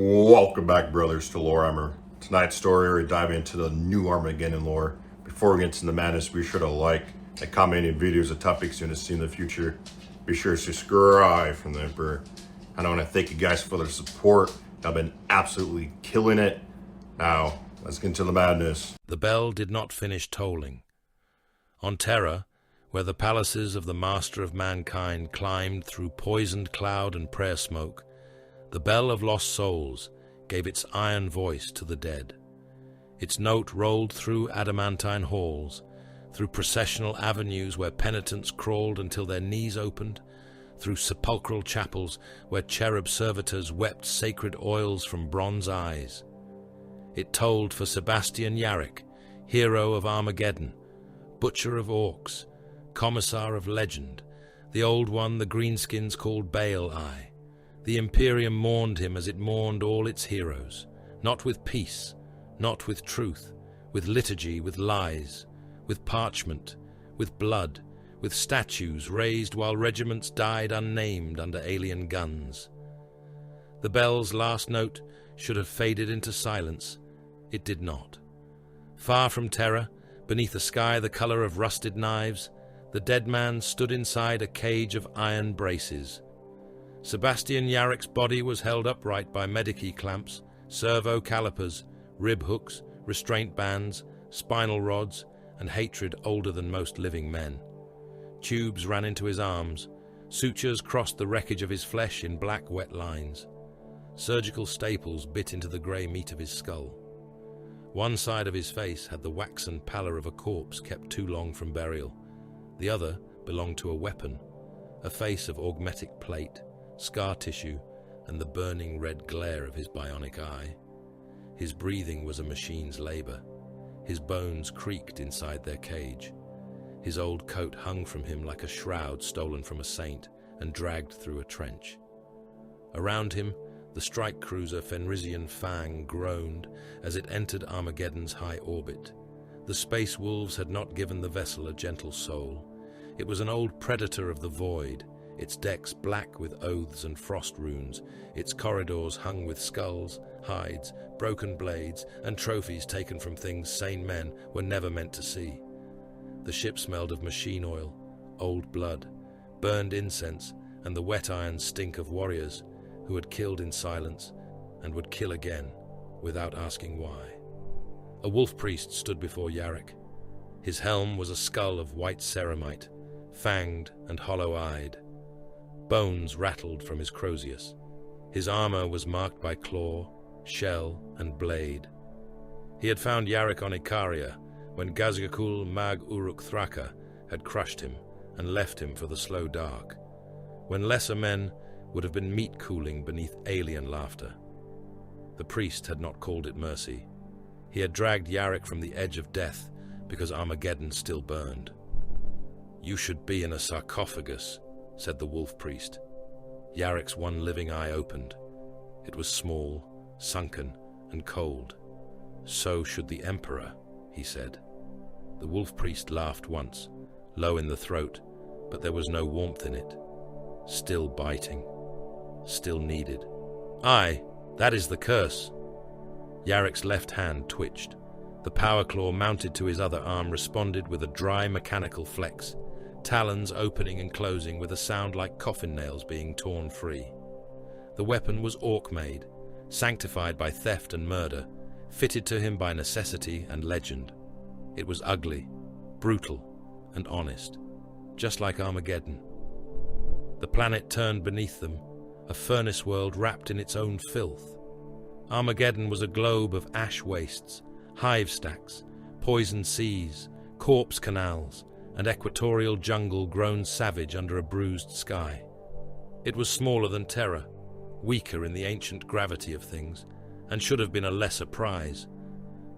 Welcome back, brothers, to Lore Armor. Tonight's story, we're diving into the new Armageddon lore. Before we get into the madness, be sure to like and comment any videos or topics you want to see in the future. Be sure to subscribe from the Emperor. And I want to thank you guys for their support. I've been absolutely killing it. Now, let's get into the madness. The bell did not finish tolling. On Terra, where the palaces of the Master of Mankind climbed through poisoned cloud and prayer smoke, the bell of lost souls gave its iron voice to the dead. Its note rolled through adamantine halls, through processional avenues where penitents crawled until their knees opened, through sepulchral chapels where cherub servitors wept sacred oils from bronze eyes. It tolled for Sebastian Yarrick, hero of Armageddon, butcher of orcs, commissar of legend, the old one the greenskins called Baal-Eye. The Imperium mourned him as it mourned all its heroes, not with peace, not with truth, with liturgy, with lies, with parchment, with blood, with statues raised while regiments died unnamed under alien guns. The bell's last note should have faded into silence. It did not. Far from Terra, beneath a sky the color of rusted knives, the dead man stood inside a cage of iron braces. Sebastian Yarrick's body was held upright by medici clamps, servo calipers, rib hooks, restraint bands, spinal rods, and hatred older than most living men. Tubes ran into his arms. Sutures crossed the wreckage of his flesh in black, wet lines. Surgical staples bit into the grey meat of his skull. One side of his face had the waxen pallor of a corpse kept too long from burial. The other belonged to a weapon, a face of augmetic plate, scar tissue, and the burning red glare of his bionic eye. His breathing was a machine's labor. His bones creaked inside their cage. His old coat hung from him like a shroud stolen from a saint and dragged through a trench. Around him, the strike cruiser Fenrisian Fang groaned as it entered Armageddon's high orbit. The space wolves had not given the vessel a gentle soul. It was an old predator of the void, its decks black with oaths and frost runes, its corridors hung with skulls, hides, broken blades, and trophies taken from things sane men were never meant to see. The ship smelled of machine oil, old blood, burned incense, and the wet iron stink of warriors who had killed in silence and would kill again without asking why. A wolf priest stood before Yarrick. His helm was a skull of white ceramite, fanged and hollow-eyed. Bones rattled from his crozius. His armor was marked by claw, shell, and blade. He had found Yarrick on Ikaria when Gazgakul Mag Uruk Thraka had crushed him and left him for the slow dark, when lesser men would have been meat cooling beneath alien laughter. The priest had not called it mercy. He had dragged Yarrick from the edge of death because Armageddon still burned. "You should be in a sarcophagus," said the wolf priest. Yarrick's one living eye opened. It was small, sunken, and cold. "So should the Emperor," he said. The wolf priest laughed once, low in the throat, but there was no warmth in it. Still biting. Still needed. "Aye, that is the curse." Yarrick's left hand twitched. The power claw mounted to his other arm responded with a dry mechanical flex, talons opening and closing with a sound like coffin nails being torn free. The weapon was orc-made, sanctified by theft and murder, fitted to him by necessity and legend. It was ugly, brutal, and honest, just like Armageddon. The planet turned beneath them, a furnace world wrapped in its own filth. Armageddon was a globe of ash wastes, hive stacks, poisoned seas, corpse canals, and equatorial jungle grown savage under a bruised sky. It was smaller than Terra, weaker in the ancient gravity of things, and should have been a lesser prize.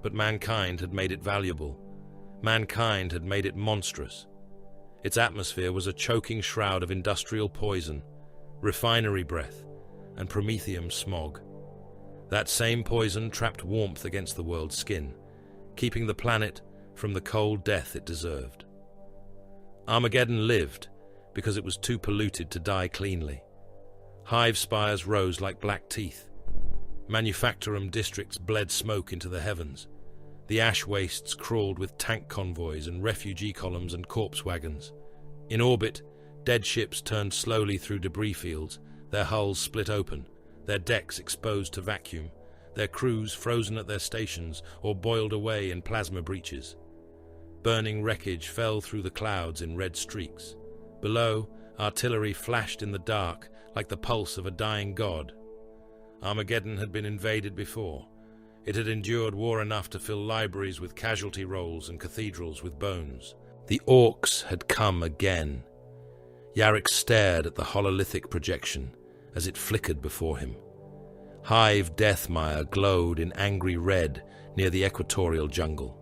But mankind had made it valuable. Mankind had made it monstrous. Its atmosphere was a choking shroud of industrial poison, refinery breath, and promethium smog. That same poison trapped warmth against the world's skin, keeping the planet from the cold death it deserved. Armageddon lived because it was too polluted to die cleanly. Hive spires rose like black teeth. Manufactorum districts bled smoke into the heavens. The ash wastes crawled with tank convoys and refugee columns and corpse wagons. In orbit, dead ships turned slowly through debris fields, their hulls split open, their decks exposed to vacuum, their crews frozen at their stations or boiled away in plasma breaches. Burning wreckage fell through the clouds in red streaks. Below, artillery flashed in the dark like the pulse of a dying god. Armageddon had been invaded before. It had endured war enough to fill libraries with casualty rolls and cathedrals with bones. The orcs had come again. Yarrick stared at the hololithic projection as it flickered before him. Hive Deathmire glowed in angry red near the equatorial jungle.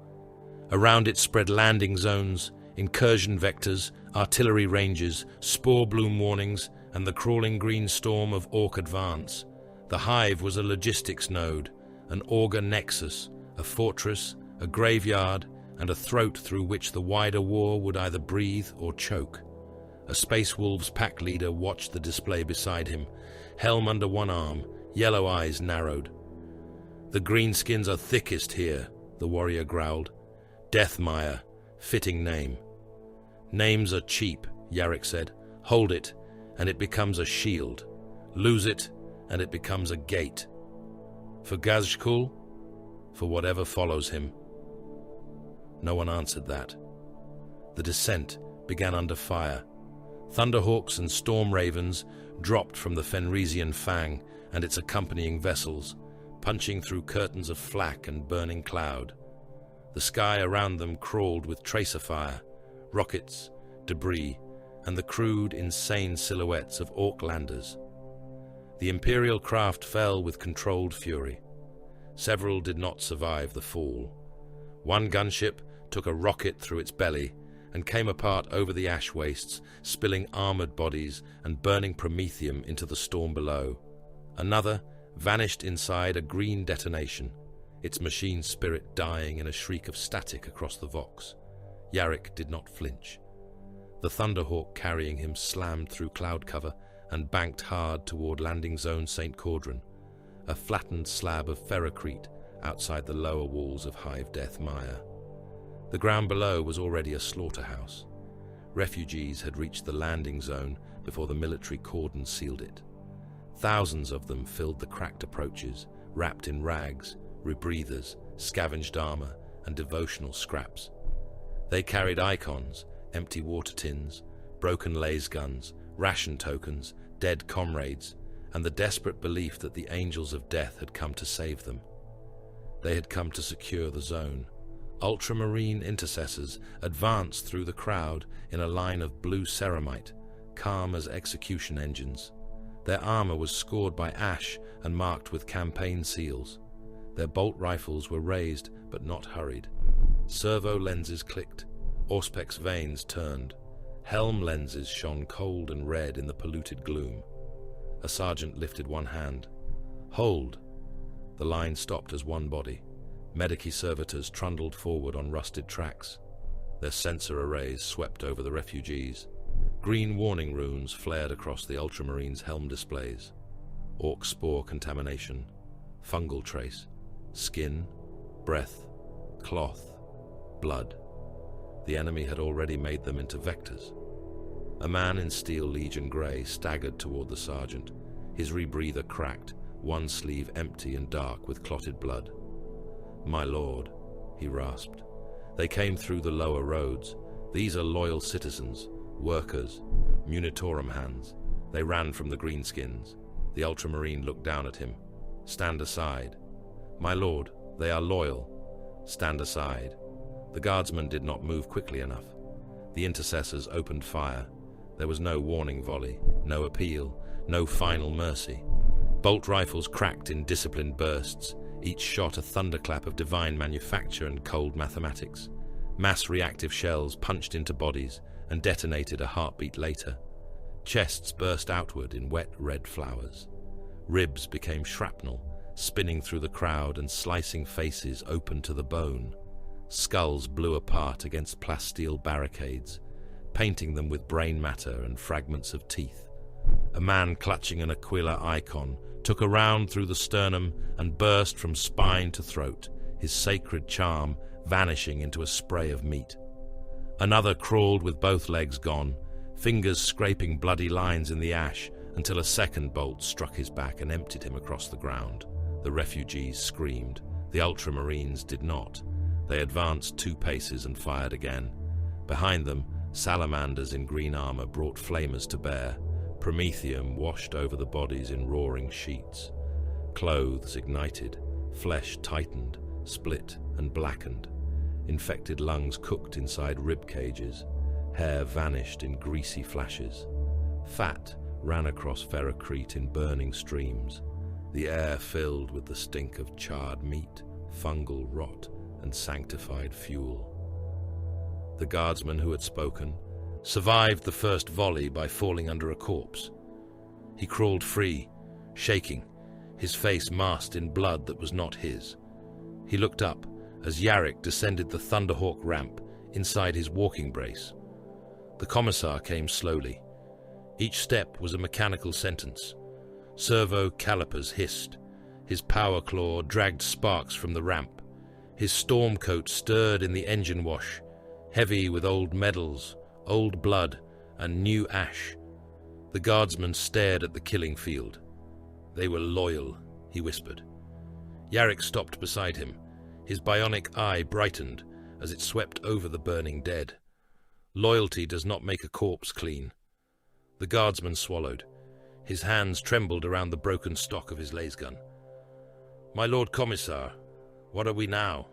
Around it spread landing zones, incursion vectors, artillery ranges, spore bloom warnings, and the crawling green storm of orc advance. The Hive was a logistics node, an auger nexus, a fortress, a graveyard, and a throat through which the wider war would either breathe or choke. A Space Wolves pack leader watched the display beside him, helm under one arm, yellow eyes narrowed. "The greenskins are thickest here," the warrior growled. "Deathmire, fitting name." "Names are cheap," Yarrick said. "Hold it, and it becomes a shield. Lose it, and it becomes a gate. For Gazhkul, for whatever follows him." No one answered that. The descent began under fire. Thunderhawks and storm ravens dropped from the Fenrisian Fang and its accompanying vessels, punching through curtains of flak and burning cloud. The sky around them crawled with tracer fire, rockets, debris, and the crude, insane silhouettes of orc landers. The Imperial craft fell with controlled fury. Several did not survive the fall. One gunship took a rocket through its belly and came apart over the ash wastes, spilling armored bodies and burning promethium into the storm below. Another vanished inside a green detonation, its machine spirit dying in a shriek of static across the Vox. Yarrick did not flinch. The Thunderhawk carrying him slammed through cloud cover and banked hard toward landing zone St. Caudron, a flattened slab of ferrocrete outside the lower walls of Hive Deathmire. The ground below was already a slaughterhouse. Refugees had reached the landing zone before the military cordon sealed it. Thousands of them filled the cracked approaches, wrapped in rags, rebreathers, scavenged armor, and devotional scraps. They carried icons, empty water tins, broken laser guns, ration tokens, dead comrades, and the desperate belief that the angels of death had come to save them. They had come to secure the zone. Ultramarine intercessors advanced through the crowd in a line of blue ceramite, calm as execution engines. Their armor was scored by ash and marked with campaign seals. Their bolt rifles were raised but not hurried. Servo lenses clicked. Auspex veins turned. Helm lenses shone cold and red in the polluted gloom. A sergeant lifted one hand. "Hold!" The line stopped as one body. Medici servitors trundled forward on rusted tracks. Their sensor arrays swept over the refugees. Green warning runes flared across the Ultramarines' helm displays. Orc spore contamination, fungal trace, skin, breath, cloth, blood. The enemy had already made them into vectors. A man in Steel Legion grey staggered toward the sergeant, his rebreather cracked, one sleeve empty and dark with clotted blood. "My lord," he rasped. "They came through the lower roads. These are loyal citizens, workers, munitorum hands. They ran from the greenskins." The Ultramarine looked down at him. "Stand aside." "My lord, they are loyal." "Stand aside." The guardsmen did not move quickly enough. The intercessors opened fire. There was no warning volley, no appeal, no final mercy. Bolt rifles cracked in disciplined bursts, each shot a thunderclap of divine manufacture and cold mathematics. Mass reactive shells punched into bodies and detonated a heartbeat later. Chests burst outward in wet red flowers. Ribs became shrapnel, spinning through the crowd and slicing faces open to the bone. Skulls blew apart against plasteel barricades, painting them with brain matter and fragments of teeth. A man clutching an Aquila icon took a round through the sternum and burst from spine to throat, his sacred charm vanishing into a spray of meat. Another crawled with both legs gone, fingers scraping bloody lines in the ash, until a second bolt struck his back and emptied him across the ground. The refugees screamed. The ultramarines did not. They advanced 2 paces and fired again. Behind them, salamanders in green armor brought flamers to bear. Promethium washed over the bodies in roaring sheets. Clothes ignited, flesh tightened, split and blackened. Infected lungs cooked inside rib cages. Hair vanished in greasy flashes. Fat ran across Ferrocrete in burning streams. The air filled with the stink of charred meat, fungal rot, and sanctified fuel. The guardsman who had spoken survived the first volley by falling under a corpse. He crawled free, shaking, his face masked in blood that was not his. He looked up as Yarrick descended the Thunderhawk ramp inside his walking brace. The commissar came slowly. Each step was a mechanical sentence. Servo calipers hissed. His power claw dragged sparks from the ramp. His storm coat stirred in the engine wash, heavy with old metals, old blood, and new ash. The guardsman stared at the killing field. They were loyal, he whispered. Yarrick stopped beside him. His bionic eye brightened as it swept over the burning dead. Loyalty does not make a corpse clean. The guardsman swallowed. His hands trembled around the broken stock of his lasgun. "My Lord Commissar, what are we now?"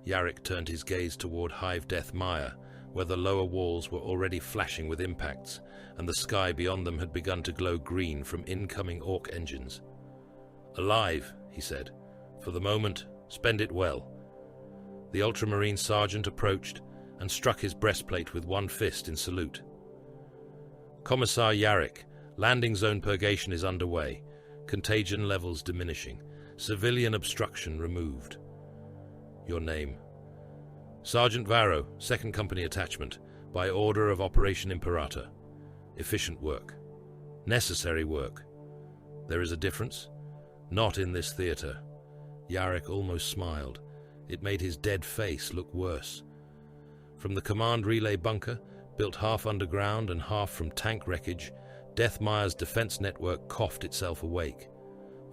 Yarrick turned his gaze toward Hive Death Mire, where the lower walls were already flashing with impacts, and the sky beyond them had begun to glow green from incoming Orc engines. "Alive," he said. "For the moment, spend it well." The ultramarine sergeant approached and struck his breastplate with one fist in salute. "Commissar Yarrick, landing zone purgation is underway. Contagion levels diminishing. Civilian obstruction removed." "Your name?" "Sergeant Varro, 2nd Company Attachment, by order of Operation Imperator. Efficient work. Necessary work. There is a difference? Not in this theater." Yarrick almost smiled. It made his dead face look worse. From the command relay bunker, built half underground and half from tank wreckage, Deathmire's defense network coughed itself awake.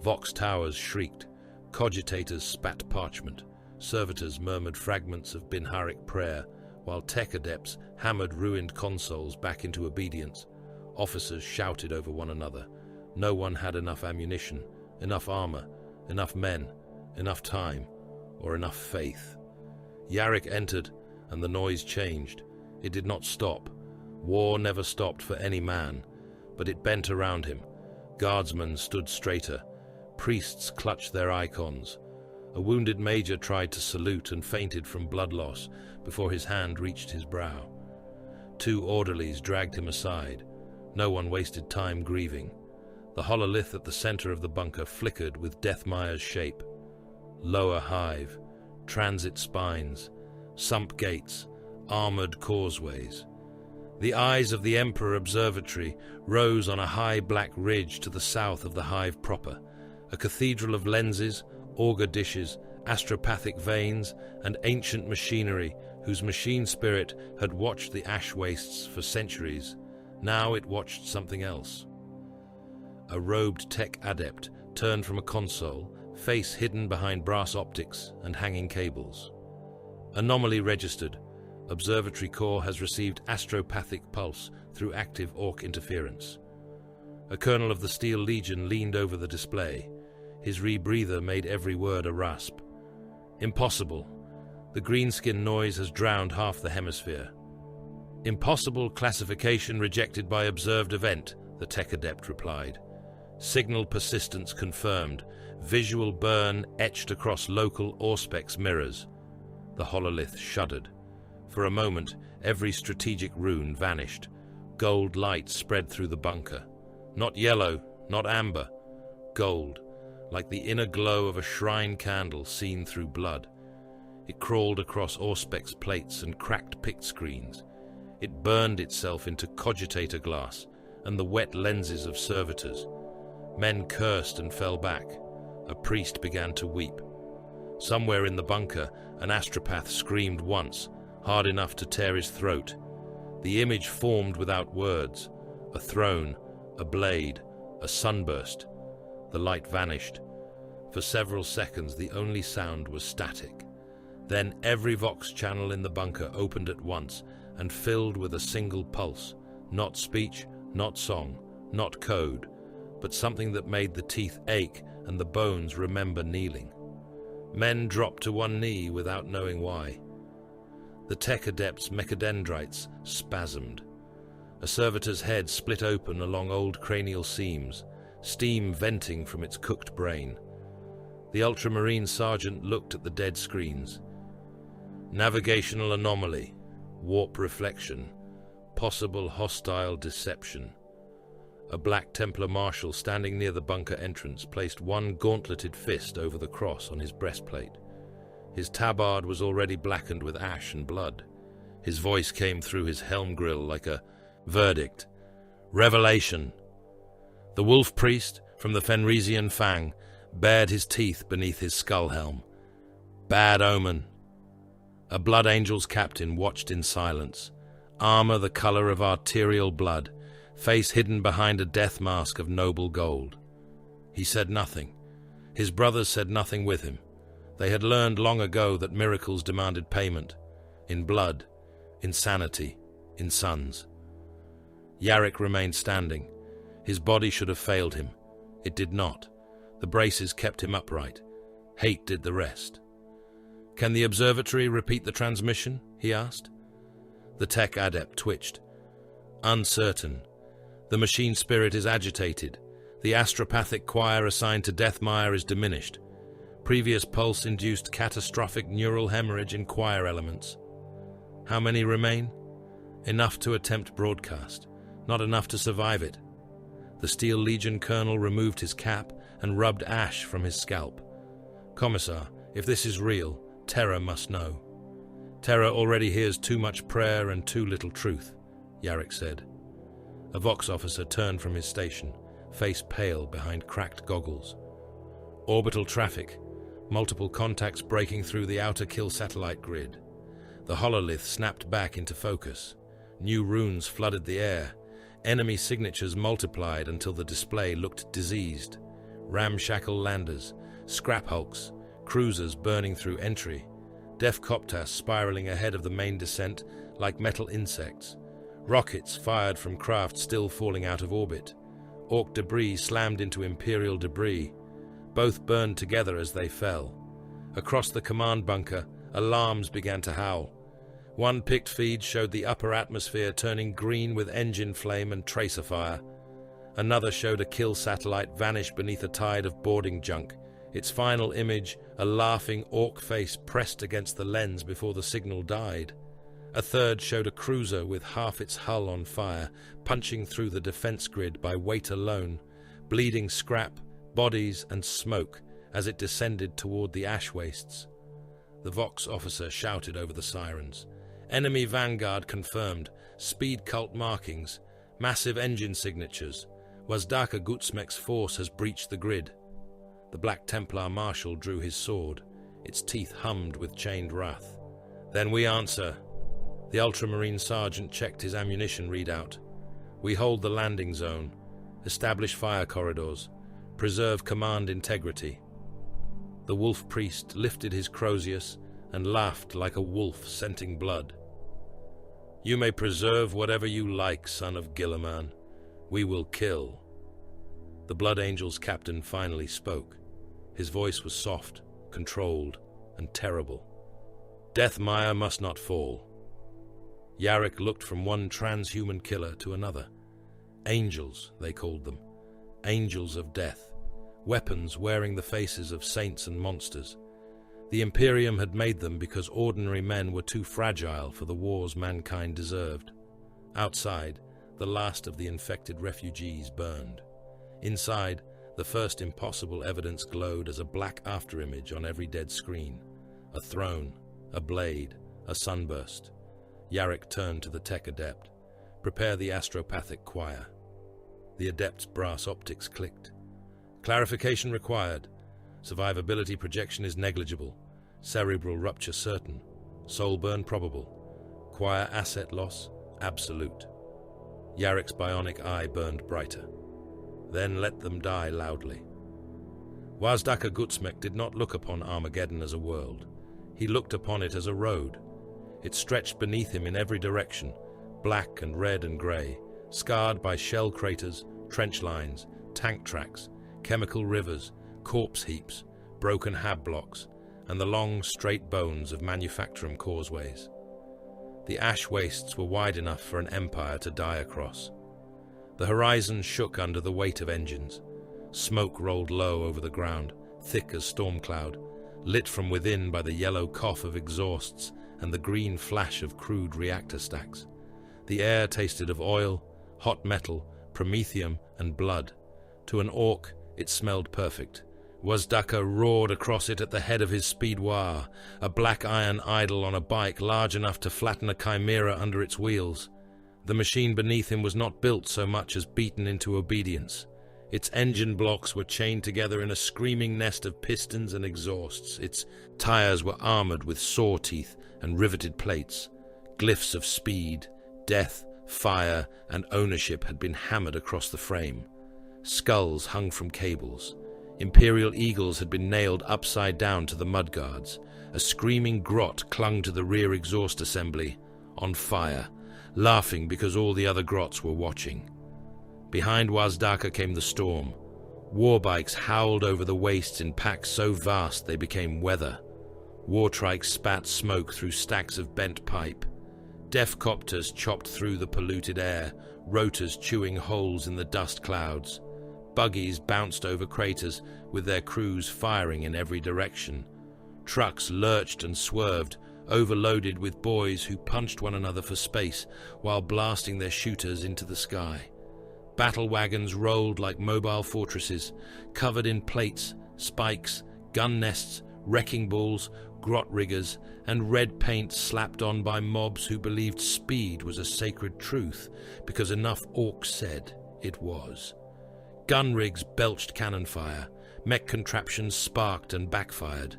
Vox towers shrieked. Cogitators spat parchment. Servitors murmured fragments of Binharic prayer, while tech adepts hammered ruined consoles back into obedience. Officers shouted over one another. No one had enough ammunition, enough armor, enough men, enough time, or enough faith. Yarrick entered, and the noise changed. It did not stop. War never stopped for any man, but it bent around him. Guardsmen stood straighter. Priests clutched their icons. A wounded major tried to salute and fainted from blood loss before his hand reached his brow. 2 orderlies dragged him aside. No one wasted time grieving. The hololith at the center of the bunker flickered with Deathmire's shape. Lower hive, transit spines, sump gates, armored causeways. The eyes of the Emperor Observatory rose on a high black ridge to the south of the hive proper, a cathedral of lenses, auger dishes, astropathic veins, and ancient machinery whose machine spirit had watched the ash wastes for centuries. Now it watched something else. A robed tech adept turned from a console, face hidden behind brass optics and hanging cables. "Anomaly registered. Observatory core has received astropathic pulse through active Orc interference." A colonel of the Steel Legion leaned over the display. His rebreather made every word a rasp. "Impossible. The greenskin noise has drowned half the hemisphere." "Impossible classification rejected by observed event," the tech adept replied. "Signal persistence confirmed. Visual burn etched across local Auspex mirrors." The hololith shuddered. For a moment, every strategic rune vanished. Gold light spread through the bunker. Not yellow, not amber. Gold, like the inner glow of a shrine candle seen through blood. It crawled across Auspex plates and cracked pict screens. It burned itself into cogitator glass and the wet lenses of servitors. Men cursed and fell back. A priest began to weep. Somewhere in the bunker, an astropath screamed once, hard enough to tear his throat. The image formed without words. A throne, a blade, a sunburst. The light vanished. For several seconds, the only sound was static. Then every Vox channel in the bunker opened at once and filled with a single pulse. Not speech, not song, not code, but something that made the teeth ache and the bones remember kneeling. Men dropped to one knee without knowing why. The tech adept's mechadendrites spasmed. A servitor's head split open along old cranial seams, steam venting from its cooked brain. The ultramarine sergeant looked at the dead screens. Navigational anomaly, warp reflection, possible hostile deception. A Black Templar marshal standing near the bunker entrance placed one gauntleted fist over the cross on his breastplate. His tabard was already blackened with ash and blood. His voice came through his helm grill like a verdict. Revelation. The wolf priest from the Fenrisian Fang bared his teeth beneath his skull helm. Bad omen. A blood angel's captain watched in silence, armor the color of arterial blood, face hidden behind a death mask of noble gold. He said nothing. His brothers said nothing with him. They had learned long ago that miracles demanded payment, in blood, in sanity, in sons. Yarrick remained standing. His body should have failed him. It did not. The braces kept him upright. Hate did the rest. "Can the observatory repeat the transmission?" he asked. The tech adept twitched. "Uncertain. The machine spirit is agitated. The astropathic choir assigned to Deathmire is diminished. Previous pulse induced catastrophic neural hemorrhage in choir elements. How many remain? Enough to attempt broadcast. Not enough to survive it." The Steel Legion colonel removed his cap and rubbed ash from his scalp. "Commissar, if this is real, Terra must know." "Terra already hears too much prayer and too little truth," Yarrick said. A Vox officer turned from his station, face pale behind cracked goggles. "Orbital traffic. Multiple contacts breaking through the outer kill satellite grid." The hololith snapped back into focus. New runes flooded the air. Enemy signatures multiplied until the display looked diseased. Ramshackle landers, scrap hulks, cruisers burning through entry, Def Coptas spiraling ahead of the main descent like metal insects, rockets fired from craft still falling out of orbit, Orc debris slammed into Imperial debris. Both burned together as they fell. Across the command bunker, alarms began to howl. One picked feed showed the upper atmosphere turning green with engine flame and tracer fire. Another showed a kill satellite vanish beneath a tide of boarding junk. Its final image, a laughing orc face pressed against the lens before the signal died. A third showed a cruiser with half its hull on fire, punching through the defense grid by weight alone, bleeding scrap, bodies and smoke as it descended toward the ash wastes. The Vox officer shouted over the sirens. "Enemy vanguard confirmed. Speed cult markings. Massive engine signatures. Wazdaka Gutsmek's force has breached the grid." The Black Templar marshal drew his sword. Its teeth hummed with chained wrath. "Then we answer." The ultramarine sergeant checked his ammunition readout. "We hold the landing zone. Establish fire corridors. Preserve command integrity." The wolf priest lifted his crozius and laughed like a wolf scenting blood. "You may preserve whatever you like, son of Gilliman. We will kill." The Blood Angel's captain finally spoke. His voice was soft, controlled, and terrible. "Deathmire must not fall." Yarrick looked from one transhuman killer to another. Angels, they called them. Angels of death. Weapons wearing the faces of saints and monsters. The Imperium had made them because ordinary men were too fragile for the wars mankind deserved. Outside, the last of the infected refugees burned. Inside, the first impossible evidence glowed as a black afterimage on every dead screen. A throne, a blade, a sunburst. Yarrick turned to the tech adept. "Prepare the astropathic choir." The adept's brass optics clicked. Clarification required. Survivability projection is negligible. Cerebral rupture certain. Soul burn probable. Quire asset loss absolute. Yarek's bionic eye burned brighter. Then let them die loudly. Wazdaka Gutsmek did not look upon Armageddon as a world. He looked upon it as a road. It stretched beneath him in every direction, black and red and grey, scarred by shell craters, trench lines, tank tracks, chemical rivers, corpse heaps, broken hab blocks, and the long, straight bones of manufacturing causeways. The ash wastes were wide enough for an empire to die across. The horizon shook under the weight of engines. Smoke rolled low over the ground, thick as storm cloud, lit from within by the yellow cough of exhausts and the green flash of crude reactor stacks. The air tasted of oil, hot metal, promethium, and blood. To an orc, it smelled perfect. Wazdaka roared across it at the head of his speedwar, a black iron idol on a bike large enough to flatten a chimera under its wheels. The machine beneath him was not built so much as beaten into obedience. Its engine blocks were chained together in a screaming nest of pistons and exhausts. Its tires were armored with saw teeth and riveted plates. Glyphs of speed, death, fire, and ownership had been hammered across the frame. Skulls hung from cables. Imperial eagles had been nailed upside down to the mudguards. A screaming grot clung to the rear exhaust assembly, on fire, laughing because all the other grots were watching. Behind Wazdaka came the storm. Warbikes howled over the wastes in packs so vast they became weather. Wartrikes spat smoke through stacks of bent pipe. Defcopters chopped through the polluted air, rotors chewing holes in the dust clouds. Buggies bounced over craters, with their crews firing in every direction. Trucks lurched and swerved, overloaded with boys who punched one another for space while blasting their shooters into the sky. Battle wagons rolled like mobile fortresses, covered in plates, spikes, gun nests, wrecking balls, grot riggers, and red paint slapped on by mobs who believed speed was a sacred truth because enough orcs said it was. Gun rigs belched cannon fire, mech contraptions sparked and backfired,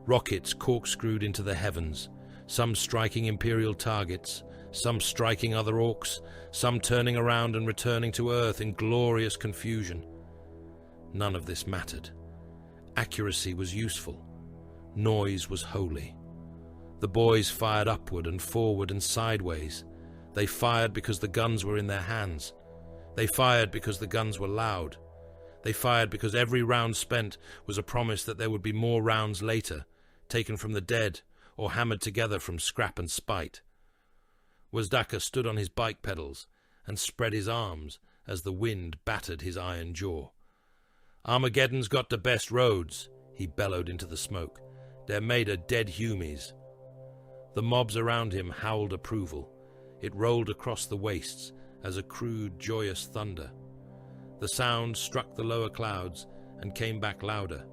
rockets corkscrewed into the heavens, some striking Imperial targets, some striking other orcs, some turning around and returning to Earth in glorious confusion. None of this mattered. Accuracy was useful. Noise was holy. The boys fired upward and forward and sideways. They fired because the guns were in their hands. They fired because the guns were loud. They fired because every round spent was a promise that there would be more rounds later, taken from the dead or hammered together from scrap and spite. Wazdaka stood on his bike pedals and spread his arms as the wind battered his iron jaw. "Armageddon's got the best roads," he bellowed into the smoke. "They're made of dead humies." The mobs around him howled approval. It rolled across the wastes as a crude, joyous thunder. The sound struck the lower clouds and came back louder.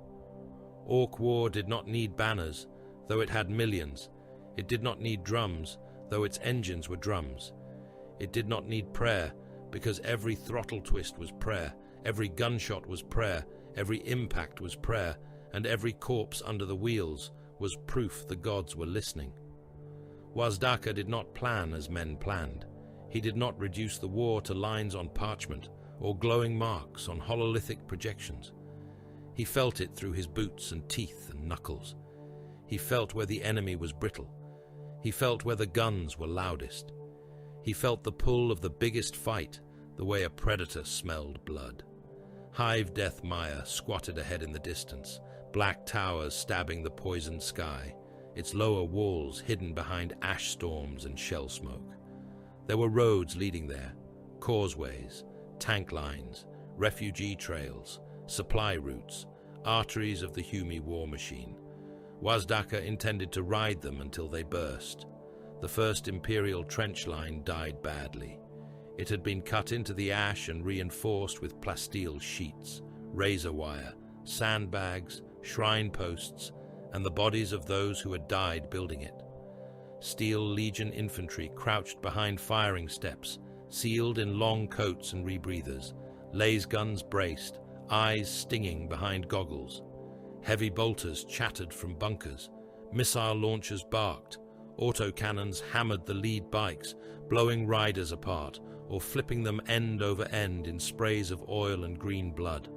Orc war did not need banners, though it had millions. It did not need drums, though its engines were drums. It did not need prayer, because every throttle twist was prayer, every gunshot was prayer, every impact was prayer, and every corpse under the wheels was proof the gods were listening. Wazdaka did not plan as men planned. He did not reduce the war to lines on parchment or glowing marks on hololithic projections. He felt it through his boots and teeth and knuckles. He felt where the enemy was brittle. He felt where the guns were loudest. He felt the pull of the biggest fight, the way a predator smelled blood. Hive Death Maya squatted ahead in the distance, black towers stabbing the poisoned sky, its lower walls hidden behind ash storms and shell smoke. There were roads leading there, causeways, tank lines, refugee trails, supply routes, arteries of the Humi war machine. Wazdaka intended to ride them until they burst. The first Imperial trench line died badly. It had been cut into the ash and reinforced with plasteel sheets, razor wire, sandbags, shrine posts, and the bodies of those who had died building it. Steel Legion infantry crouched behind firing steps, sealed in long coats and rebreathers, laser guns braced, eyes stinging behind goggles. Heavy bolters chattered from bunkers. Missile launchers barked. Autocannons hammered the lead bikes, blowing riders apart or flipping them end over end in sprays of oil and green blood.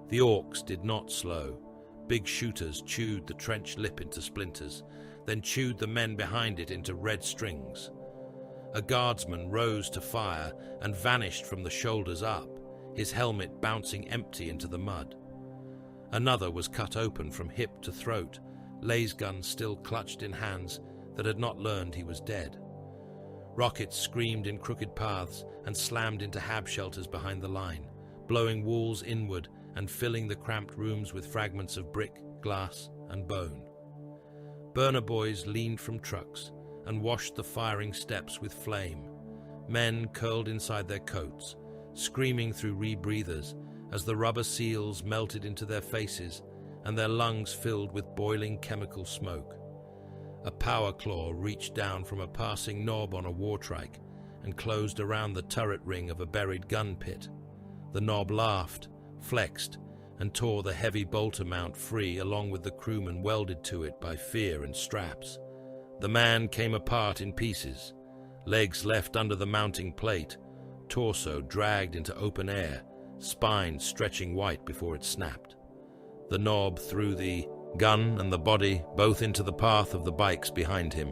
The orcs did not slow. Big shooters chewed the trench lip into splinters, then chewed the men behind it into red strings. A guardsman rose to fire and vanished from the shoulders up, his helmet bouncing empty into the mud. Another was cut open from hip to throat, laser gun still clutched in hands that had not learned he was dead. Rockets screamed in crooked paths and slammed into hab shelters behind the line, blowing walls inward and filling the cramped rooms with fragments of brick, glass, and bone. Burner boys leaned from trucks and washed the firing steps with flame. Men curled inside their coats, screaming through rebreathers as the rubber seals melted into their faces and their lungs filled with boiling chemical smoke. A power claw reached down from a passing knob on a war trike and closed around the turret ring of a buried gun pit. The knob laughed, flexed, and tore the heavy bolter mount free along with the crewman welded to it by fear and straps. The man came apart in pieces, legs left under the mounting plate, torso dragged into open air, spine stretching white before it snapped. The knob threw the gun and the body both into the path of the bikes behind him,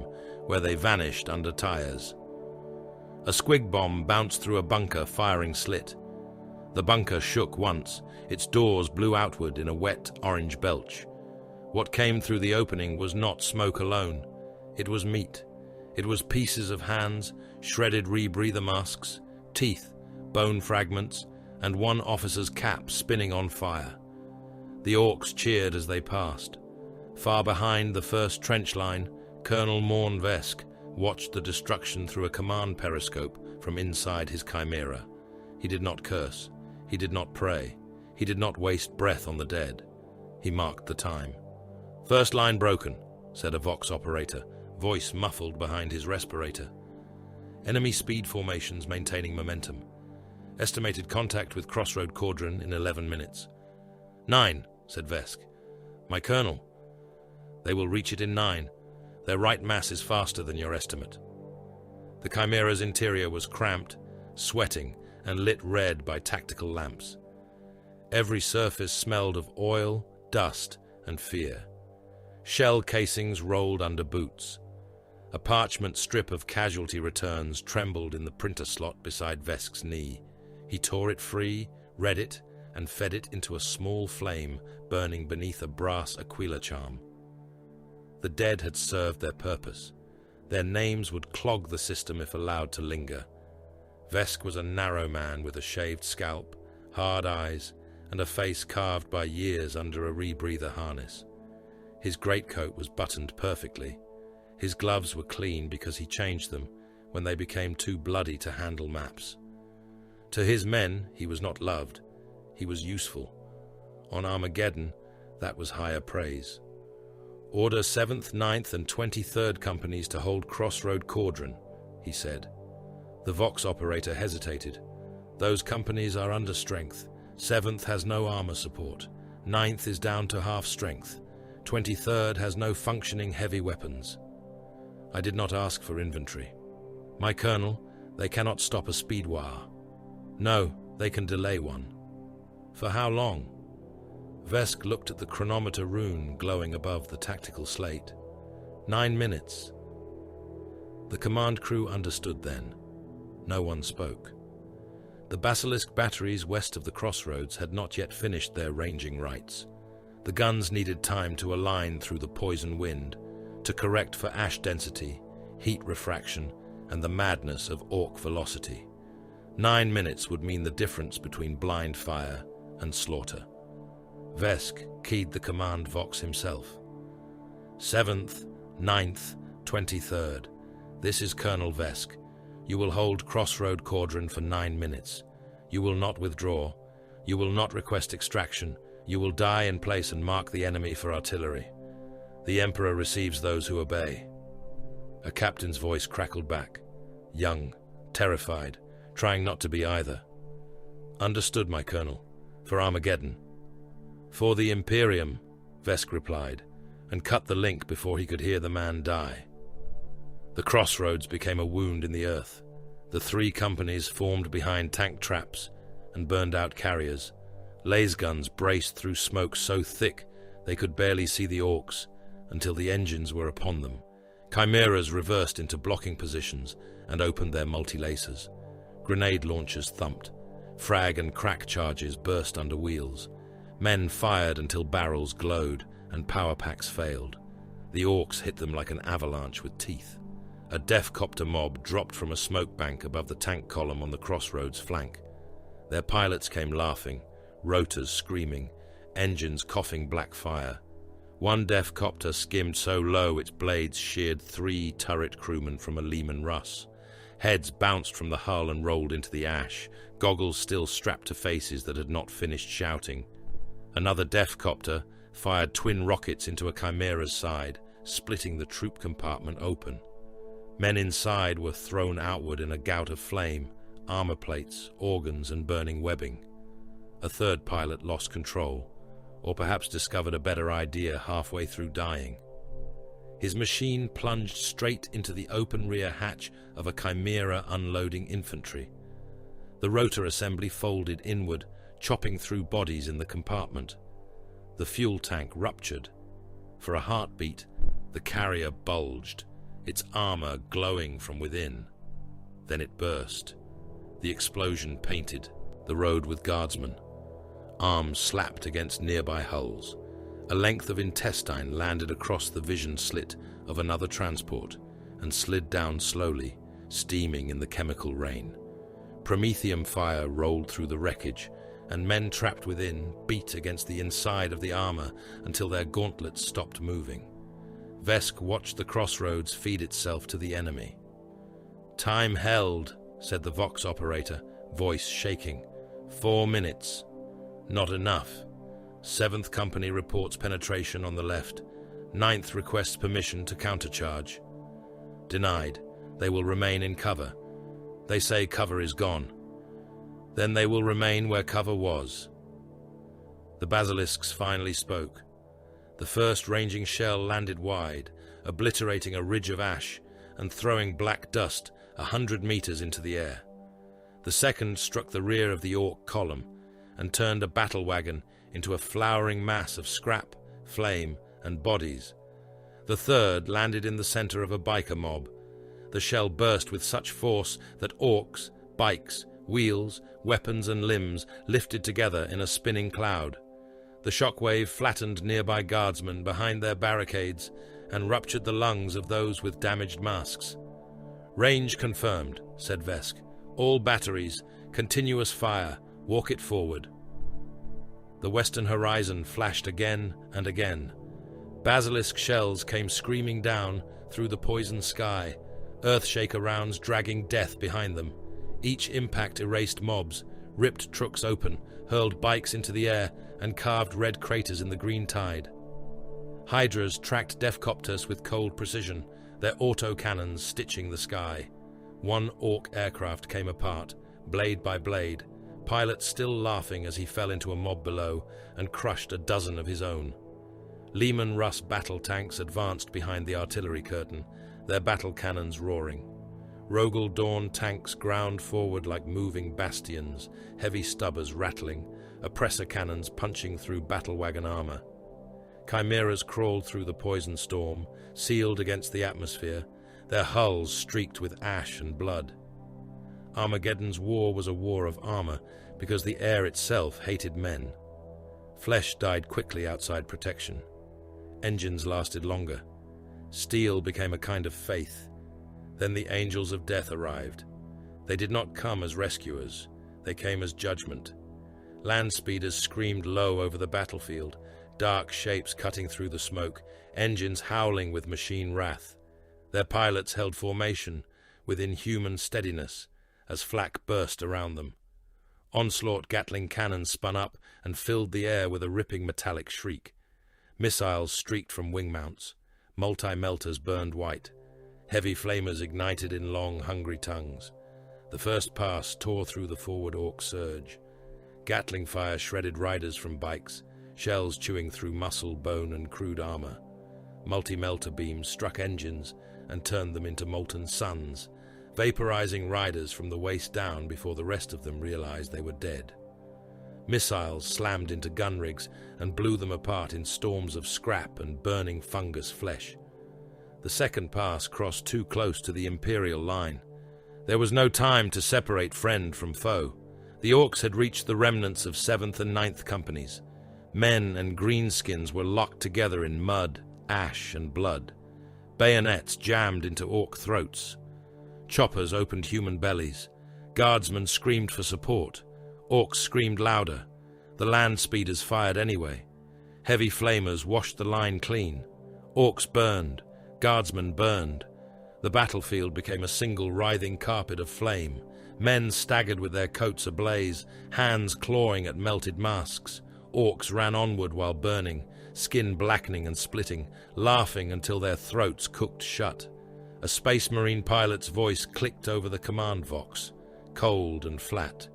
where they vanished under tires. A squig bomb bounced through a bunker firing slit. The bunker shook once, its doors blew outward in a wet orange belch. What came through the opening was not smoke alone. It was meat. It was pieces of hands, shredded rebreather masks, teeth, bone fragments, and one officer's cap spinning on fire. The orcs cheered as they passed. Far behind the first trench line, Colonel Morn Vesk watched the destruction through a command periscope from inside his chimera. He did not curse. He did not pray. He did not waste breath on the dead. He marked the time. "First line broken," said a Vox operator, voice muffled behind his respirator. Enemy speed formations maintaining momentum. Estimated contact with Crossroad Cauldron in 11 minutes. 9, said Vesk. "My colonel." "They will reach it in 9. Their right mass is faster than your estimate." The Chimera's interior was cramped, sweating, and lit red by tactical lamps. Every surface smelled of oil, dust, and fear. Shell casings rolled under boots. A parchment strip of casualty returns trembled in the printer slot beside Vesk's knee. He tore it free, read it, and fed it into a small flame burning beneath a brass aquila charm. The dead had served their purpose. Their names would clog the system if allowed to linger. Vesk was a narrow man with a shaved scalp, hard eyes, and a face carved by years under a rebreather harness. His greatcoat was buttoned perfectly. His gloves were clean because he changed them when they became too bloody to handle maps. To his men, he was not loved. He was useful. On Armageddon, that was higher praise. "Order 7th, 9th, and 23rd companies to hold Crossroad Cauldron," he said. The Vox operator hesitated. "Those companies are under strength. 7th has no armor support. 9th is down to half strength. 23rd has no functioning heavy weapons." I did not ask for inventory. "My colonel, they cannot stop a speedwire." "No, they can delay one." "For how long?" Vesk looked at the chronometer rune glowing above the tactical slate. 9 minutes. The command crew understood then. No one spoke. The Basilisk batteries west of the crossroads had not yet finished their ranging rites. The guns needed time to align through the poison wind, to correct for ash density, heat refraction, and the madness of orc velocity. 9 minutes would mean the difference between blind fire and slaughter. Vesk keyed the command Vox himself. 7th, 9th, 23rd. This is Colonel Vesk. You will hold Crossroad Cauldron for 9 minutes. You will not withdraw. You will not request extraction. You will die in place and mark the enemy for artillery. The Emperor receives those who obey. A captain's voice crackled back, young, terrified, trying not to be either. "Understood, my colonel. For Armageddon. For the Imperium, Vesk replied, and cut the link before he could hear the man die. The crossroads became a wound in the earth. The three companies formed behind tank traps and burned out carriers. Laser guns braced through smoke so thick they could barely see the orcs until the engines were upon them. Chimeras reversed into blocking positions and opened their multi-lasers. Grenade launchers thumped. Frag and crack charges burst under wheels. Men fired until barrels glowed and power packs failed. The orcs hit them like an avalanche with teeth. A death-copter mob dropped from a smoke bank above the tank column on the crossroads flank. Their pilots came laughing, rotors screaming, engines coughing black fire. One death-copter skimmed so low its blades sheared 3 turret crewmen from a Lehman Russ. Heads bounced from the hull and rolled into the ash, goggles still strapped to faces that had not finished shouting. Another death-copter fired twin rockets into a Chimera's side, splitting the troop compartment open. Men inside were thrown outward in a gout of flame, armor plates, organs, and burning webbing. A third pilot lost control, or perhaps discovered a better idea halfway through dying. His machine plunged straight into the open rear hatch of a Chimera unloading infantry. The rotor assembly folded inward, chopping through bodies in the compartment. The fuel tank ruptured. For a heartbeat, the carrier bulged, its armor glowing from within. Then it burst. The explosion painted the road with guardsmen. Arms slapped against nearby hulls. A length of intestine landed across the vision slit of another transport and slid down slowly, steaming in the chemical rain. Promethium fire rolled through the wreckage, and men trapped within beat against the inside of the armor until their gauntlets stopped moving. Vesk watched the crossroads feed itself to the enemy. "Time held," said the Vox operator, voice shaking. 4 minutes. Not enough. 7th Company reports penetration on the left. 9th requests permission to countercharge. Denied. They will remain in cover. They say cover is gone. Then they will remain where cover was. The basilisks finally spoke. The first ranging shell landed wide, obliterating a ridge of ash and throwing black dust 100 meters into the air. The second struck the rear of the orc column and turned a battle wagon into a flowering mass of scrap, flame, and bodies. The third landed in the center of a biker mob. The shell burst with such force that orcs, bikes, wheels, weapons, and limbs lifted together in a spinning cloud. The shockwave flattened nearby guardsmen behind their barricades and ruptured the lungs of those with damaged masks. "Range confirmed," said Vesk. "All batteries, continuous fire, walk it forward." The western horizon flashed again and again. Basilisk shells came screaming down through the poisoned sky, Earthshaker rounds dragging death behind them. Each impact erased mobs, ripped trucks open, hurled bikes into the air, and carved red craters in the green tide. Hydras tracked deathcopters with cold precision, their autocannons stitching the sky. One orc aircraft came apart, blade by blade, pilot still laughing as he fell into a mob below and crushed a dozen of his own. Lehman Russ battle tanks advanced behind the artillery curtain, their battle cannons roaring. Rogel Dawn tanks ground forward like moving bastions, heavy stubbers rattling, oppressor cannons punching through battle wagon armor. Chimeras crawled through the poison storm, sealed against the atmosphere, their hulls streaked with ash and blood. Armageddon's war was a war of armor because the air itself hated men. Flesh died quickly outside protection. Engines lasted longer. Steel became a kind of faith. Then the angels of death arrived. They did not come as rescuers. They came as judgment. Land speeders screamed low over the battlefield, dark shapes cutting through the smoke, engines howling with machine wrath. Their pilots held formation with inhuman steadiness as flak burst around them. Onslaught Gatling cannons spun up and filled the air with a ripping metallic shriek. Missiles streaked from wing mounts. Multi-melters burned white. Heavy flamers ignited in long, hungry tongues. The first pass tore through the forward orc surge. Gatling fire shredded riders from bikes, shells chewing through muscle, bone, and crude armor. Multi-melter beams struck engines and turned them into molten suns, vaporizing riders from the waist down before the rest of them realized they were dead. Missiles slammed into gun rigs and blew them apart in storms of scrap and burning fungus flesh. The second pass crossed too close to the Imperial line. There was no time to separate friend from foe. The Orcs had reached the remnants of 7th and 9th Companies. Men and greenskins were locked together in mud, ash, and blood. Bayonets jammed into Orc throats. Choppers opened human bellies. Guardsmen screamed for support. Orcs screamed louder. The land speeders fired anyway. Heavy flamers washed the line clean. Orcs burned. Guardsmen burned. The battlefield became a single writhing carpet of flame. Men staggered with their coats ablaze, hands clawing at melted masks. Orcs ran onward while burning, skin blackening and splitting, laughing until their throats cooked shut. A Space Marine pilot's voice clicked over the command vox, cold and flat.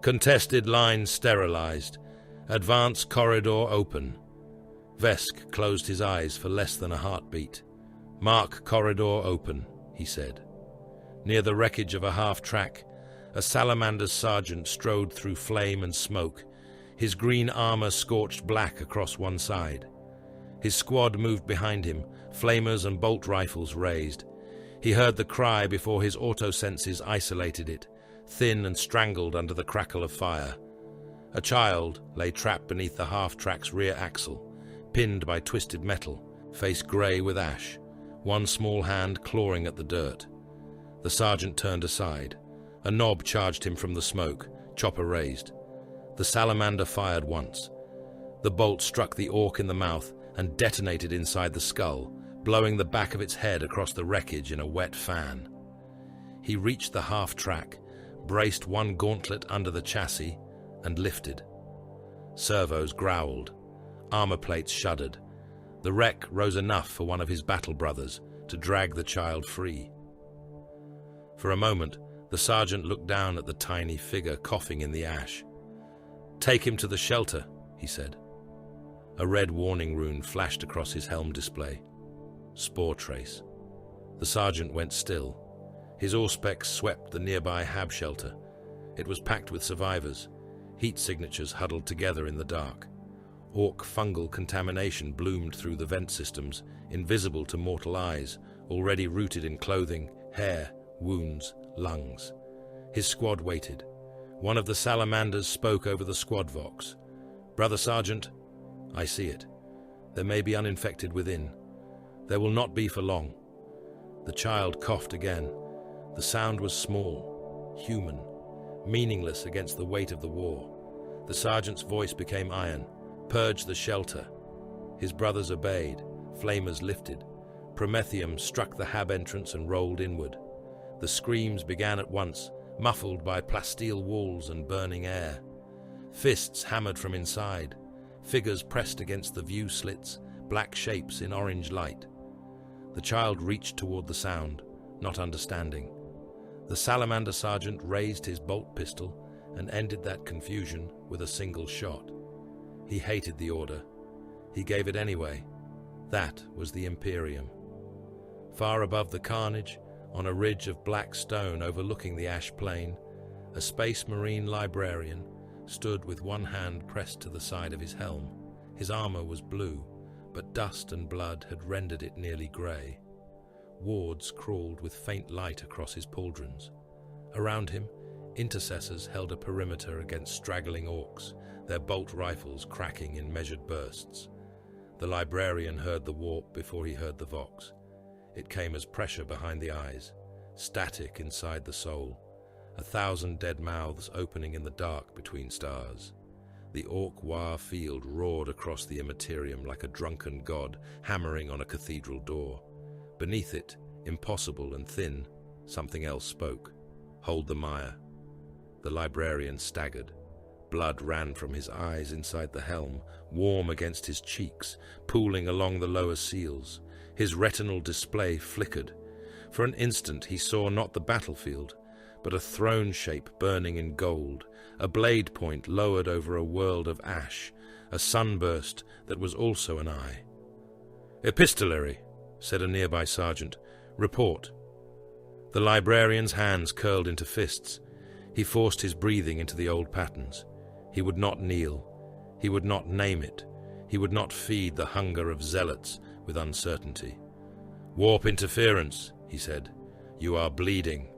Contested line sterilized. Advance corridor open. Vesk closed his eyes for less than a heartbeat. Mark corridor open, he said. Near the wreckage of a half-track, a Salamander's sergeant strode through flame and smoke, his green armor scorched black across one side. His squad moved behind him, flamers and bolt rifles raised. He heard the cry before his auto-senses isolated it, thin and strangled under the crackle of fire. A child lay trapped beneath the half-track's rear axle, pinned by twisted metal, face grey with ash, one small hand clawing at the dirt. The sergeant turned aside. A knob charged him from the smoke, chopper raised. The salamander fired once. The bolt struck the Orc in the mouth and detonated inside the skull, blowing the back of its head across the wreckage in a wet fan. He reached the half-track, braced one gauntlet under the chassis, and lifted. Servos growled. Armor plates shuddered. The wreck rose enough for one of his battle brothers to drag the child free. For a moment, the sergeant looked down at the tiny figure coughing in the ash. "Take him to the shelter," he said. A red warning rune flashed across his helm display. Spore trace. The sergeant went still. His auspex swept the nearby Hab shelter. It was packed with survivors, heat signatures huddled together in the dark. Orc fungal contamination bloomed through the vent systems, invisible to mortal eyes, already rooted in clothing, hair, wounds, lungs. His squad waited. One of the salamanders spoke over the squad vox. "Brother Sergeant, I see it. There may be uninfected within. There will not be for long." The child coughed again. The sound was small, human, meaningless against the weight of the war. The sergeant's voice became iron. "Purge the shelter." His brothers obeyed. Flamers lifted. Promethium struck the Hab entrance and rolled inward. The screams began at once, muffled by plasteel walls and burning air. Fists hammered from inside. Figures pressed against the view slits, black shapes in orange light. The child reached toward the sound, not understanding. The salamander sergeant raised his bolt pistol and ended that confusion with a single shot. He hated the order. He gave it anyway. That was the Imperium. Far above the carnage, on a ridge of black stone overlooking the ash plain, a Space Marine librarian stood with one hand pressed to the side of his helm. His armor was blue, but dust and blood had rendered it nearly grey. Wards crawled with faint light across his pauldrons. Around him, intercessors held a perimeter against straggling Orcs, their bolt rifles cracking in measured bursts. The librarian heard the warp before he heard the vox. It came as pressure behind the eyes, static inside the soul, 1,000 dead mouths opening in the dark between stars. The Orc War field roared across the immaterium like a drunken god hammering on a cathedral door. Beneath it, impossible and thin, something else spoke. "Hold the mire." The librarian staggered. Blood ran from his eyes inside the helm, warm against his cheeks, pooling along the lower seals. His retinal display flickered. For an instant he saw not the battlefield, but a throne shape burning in gold, a blade point lowered over a world of ash, a sunburst that was also an eye. "Epistolary," said a nearby sergeant. "Report." The librarian's hands curled into fists. He forced his breathing into the old patterns. He would not kneel. He would not name it. He would not feed the hunger of zealots with uncertainty. "Warp interference," he said. "You are bleeding."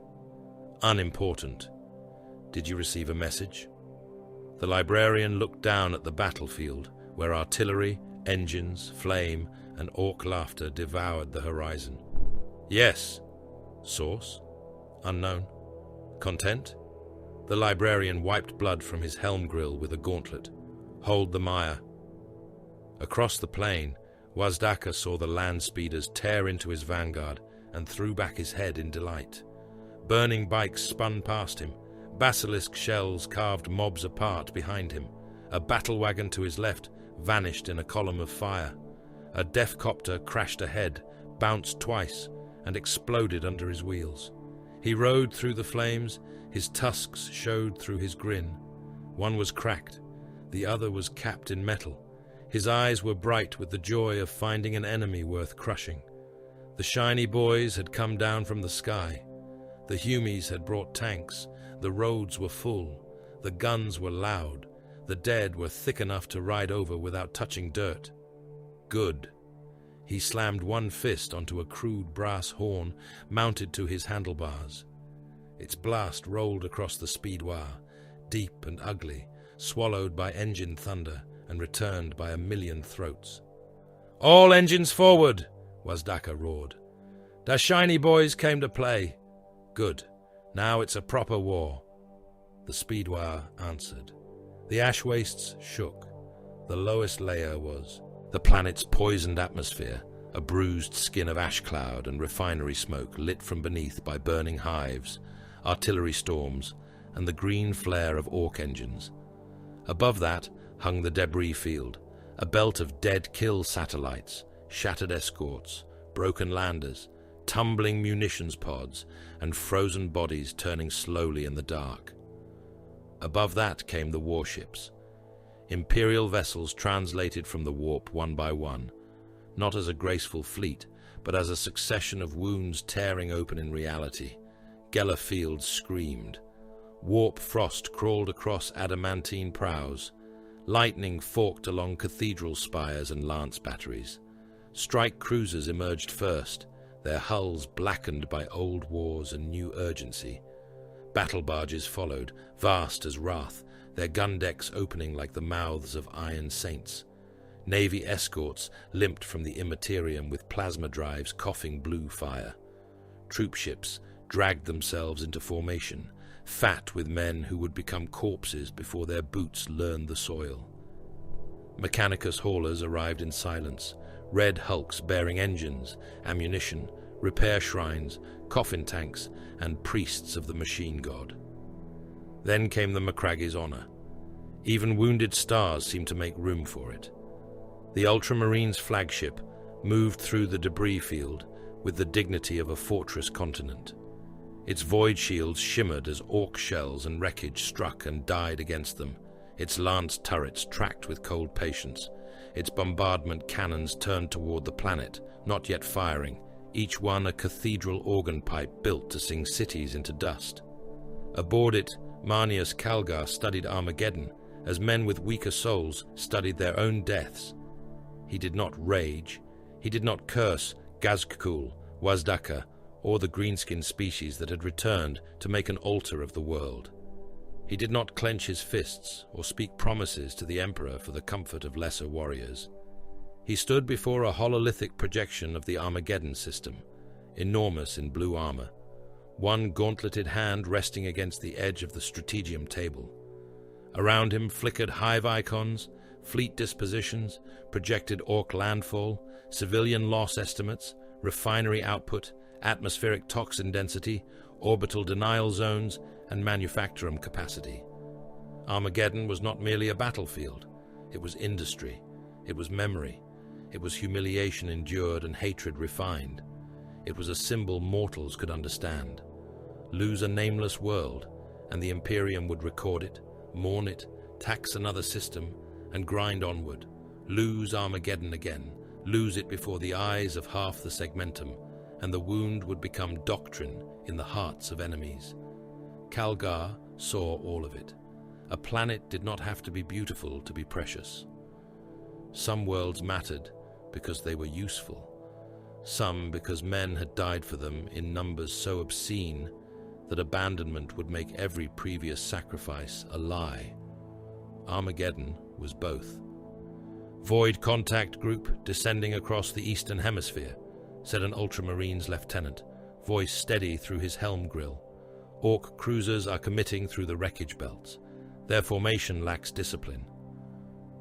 "Unimportant." "Did you receive a message?" The librarian looked down at the battlefield, where artillery, engines, flame, and orc laughter devoured the horizon. "Yes." "Source?" "Unknown." "Content?" The librarian wiped blood from his helm grill with a gauntlet. "Hold the mire." Across the plain, Wazdaka saw the land speeders tear into his vanguard and threw back his head in delight. Burning bikes spun past him. Basilisk shells carved mobs apart behind him. A battle wagon to his left vanished in a column of fire. A death copter crashed ahead, bounced twice, and exploded under his wheels. He rode through the flames. His tusks showed through his grin. One was cracked. The other was capped in metal. His eyes were bright with the joy of finding an enemy worth crushing. The shiny boys had come down from the sky. The Humies had brought tanks. The roads were full. The guns were loud. The dead were thick enough to ride over without touching dirt. Good. He slammed one fist onto a crude brass horn mounted to his handlebars. Its blast rolled across the speedway, deep and ugly, swallowed by engine thunder and returned by a million throats. "All engines forward!" Wazdaka roared. "The shiny boys came to play." "Good. Now it's a proper war." The speedway answered. The ash wastes shook. The lowest layer was the planet's poisoned atmosphere, a bruised skin of ash cloud and refinery smoke lit from beneath by burning hives, artillery storms, and the green flare of orc engines. Above that hung the debris field, a belt of dead kill satellites, shattered escorts, broken landers, tumbling munitions pods, and frozen bodies turning slowly in the dark. Above that came the warships, Imperial vessels translated from the warp one by one, not as a graceful fleet, but as a succession of wounds tearing open in reality. Geller fields screamed. Warp frost crawled across adamantine prows. Lightning forked along cathedral spires and lance batteries. Strike cruisers emerged first, their hulls blackened by old wars and new urgency. Battle barges followed, vast as wrath, their gun decks opening like the mouths of iron saints. Navy escorts limped from the immaterium with plasma drives coughing blue fire. Troop ships dragged themselves into formation, fat with men who would become corpses before their boots learned the soil. Mechanicus haulers arrived in silence, red hulks bearing engines, ammunition, repair shrines, coffin tanks, and priests of the machine god. Then came the Macrage's honor. Even wounded stars seemed to make room for it. The Ultramarine's flagship moved through the debris field with the dignity of a fortress continent. Its void shields shimmered as orc shells and wreckage struck and died against them. Its lance turrets tracked with cold patience. Its bombardment cannons turned toward the planet, not yet firing, each one a cathedral organ pipe built to sing cities into dust. Aboard it, Marnius Calgar studied Armageddon, as men with weaker souls studied their own deaths. He did not rage. He did not curse Gazkul, Wazdaka, or the greenskin species that had returned to make an altar of the world. He did not clench his fists or speak promises to the Emperor for the comfort of lesser warriors. He stood before a hololithic projection of the Armageddon system, enormous in blue armor, one gauntleted hand resting against the edge of the strategium table. Around him flickered hive icons, fleet dispositions, projected orc landfall, civilian loss estimates, refinery output, atmospheric toxin density, orbital denial zones, and manufacturum capacity. Armageddon was not merely a battlefield. It was industry. It was memory. It was humiliation endured and hatred refined. It was a symbol mortals could understand. lose a nameless world, and the Imperium would record it, mourn it, tax another system, and grind onward, lose Armageddon again, lose it before the eyes of half the segmentum, and the wound would become doctrine in the hearts of enemies. Calgar saw all of it. A planet did not have to be beautiful to be precious. Some worlds mattered because they were useful, some because men had died for them in numbers so obscene that abandonment would make every previous sacrifice a lie. Armageddon was both. "Void contact group descending across the eastern hemisphere," said an Ultramarines lieutenant, voice steady through his helm grill. "Orc cruisers are committing through the wreckage belts. Their formation lacks discipline."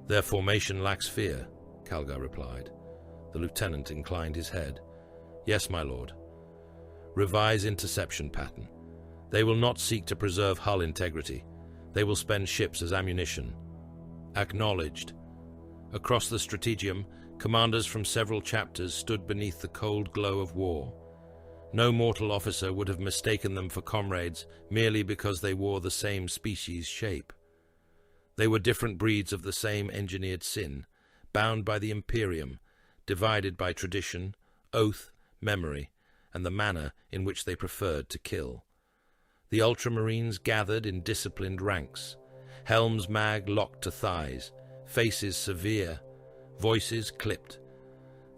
"Their formation lacks fear," Calgar replied. The lieutenant inclined his head. "Yes, my lord." "Revise interception pattern. They will not seek to preserve hull integrity. They will spend ships as ammunition." "Acknowledged." Across the strategium, commanders from several chapters stood beneath the cold glow of war. No mortal officer would have mistaken them for comrades merely because they wore the same species shape. They were different breeds of the same engineered sin, bound by the Imperium, divided by tradition, oath, memory, and the manner in which they preferred to kill. The Ultramarines gathered in disciplined ranks, helms mag locked to thighs, faces severe, voices clipped.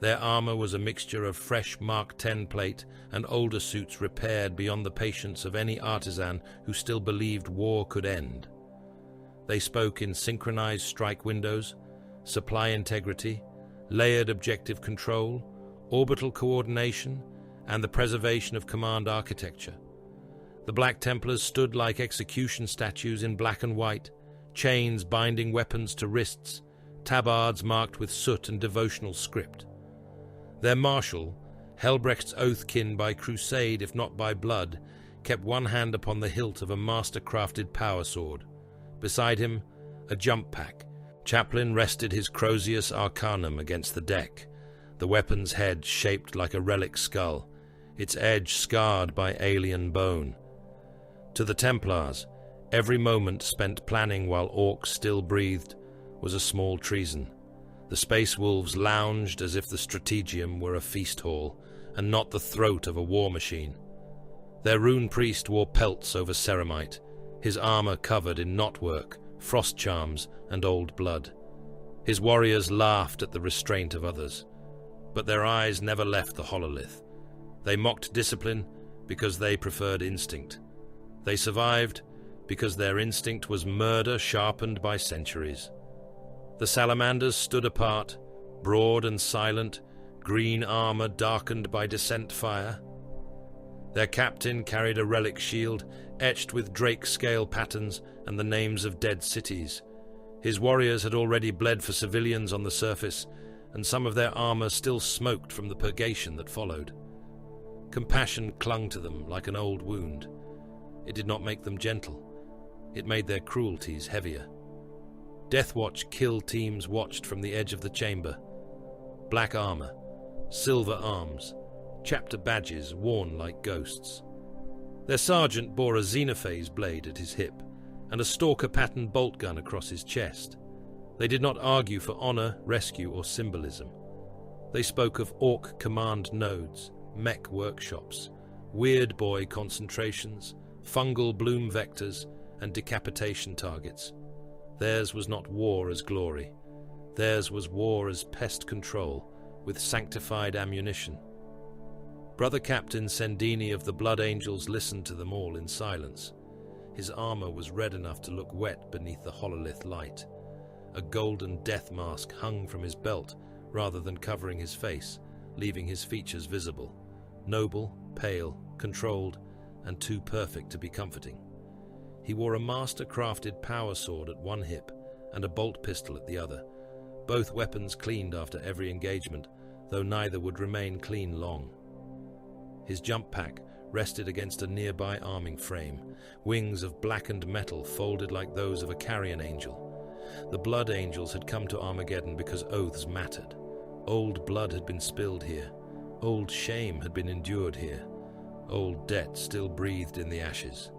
Their armor was a mixture of fresh Mark 10 plate and older suits repaired beyond the patience of any artisan who still believed war could end. They spoke in synchronized strike windows, supply integrity, layered objective control, orbital coordination, and the preservation of command architecture. The Black Templars stood like execution statues in black and white, chains binding weapons to wrists, tabards marked with soot and devotional script. Their marshal, Helbrecht's oathkin by crusade if not by blood, kept one hand upon the hilt of a master-crafted power sword. Beside him, a jump pack. Chaplain rested his Crozius Arcanum against the deck, the weapon's head shaped like a relic skull, its edge scarred by alien bone. To the Templars, every moment spent planning while orcs still breathed was a small treason. The Space Wolves lounged as if the strategium were a feast hall, and not the throat of a war machine. Their rune priest wore pelts over ceramite, his armor covered in knotwork, frost charms, and old blood. His warriors laughed at the restraint of others, but their eyes never left the hololith. They mocked discipline because they preferred instinct. They survived because their instinct was murder sharpened by centuries. The salamanders stood apart, broad and silent, green armor darkened by descent fire. Their captain carried a relic shield etched with drake scale patterns and the names of dead cities. His warriors had already bled for civilians on the surface, and some of their armor still smoked from the purgation that followed. Compassion clung to them like an old wound. It did not make them gentle. It made their cruelties heavier. Deathwatch kill teams watched from the edge of the chamber. Black armor, silver arms, chapter badges worn like ghosts. Their sergeant bore a xenophase blade at his hip and a stalker-pattern bolt gun across his chest. They did not argue for honor, rescue, or symbolism. They spoke of orc command nodes, mech workshops, weird boy concentrations, fungal bloom vectors, and decapitation targets. Theirs was not war as glory. Theirs was war as pest control, with sanctified ammunition. Brother Captain Sendini of the Blood Angels listened to them all in silence. His armor was red enough to look wet beneath the hololith light. A golden death mask hung from his belt rather than covering his face, leaving his features visible. Noble, pale, controlled, and too perfect to be comforting. He wore a master-crafted power sword at one hip and a bolt pistol at the other, both weapons cleaned after every engagement, though neither would remain clean long. His jump pack rested against a nearby arming frame, wings of blackened metal folded like those of a carrion angel. The Blood Angels had come to Armageddon because oaths mattered. Old blood had been spilled here. Old shame had been endured here. Old debt still breathed in the ashes.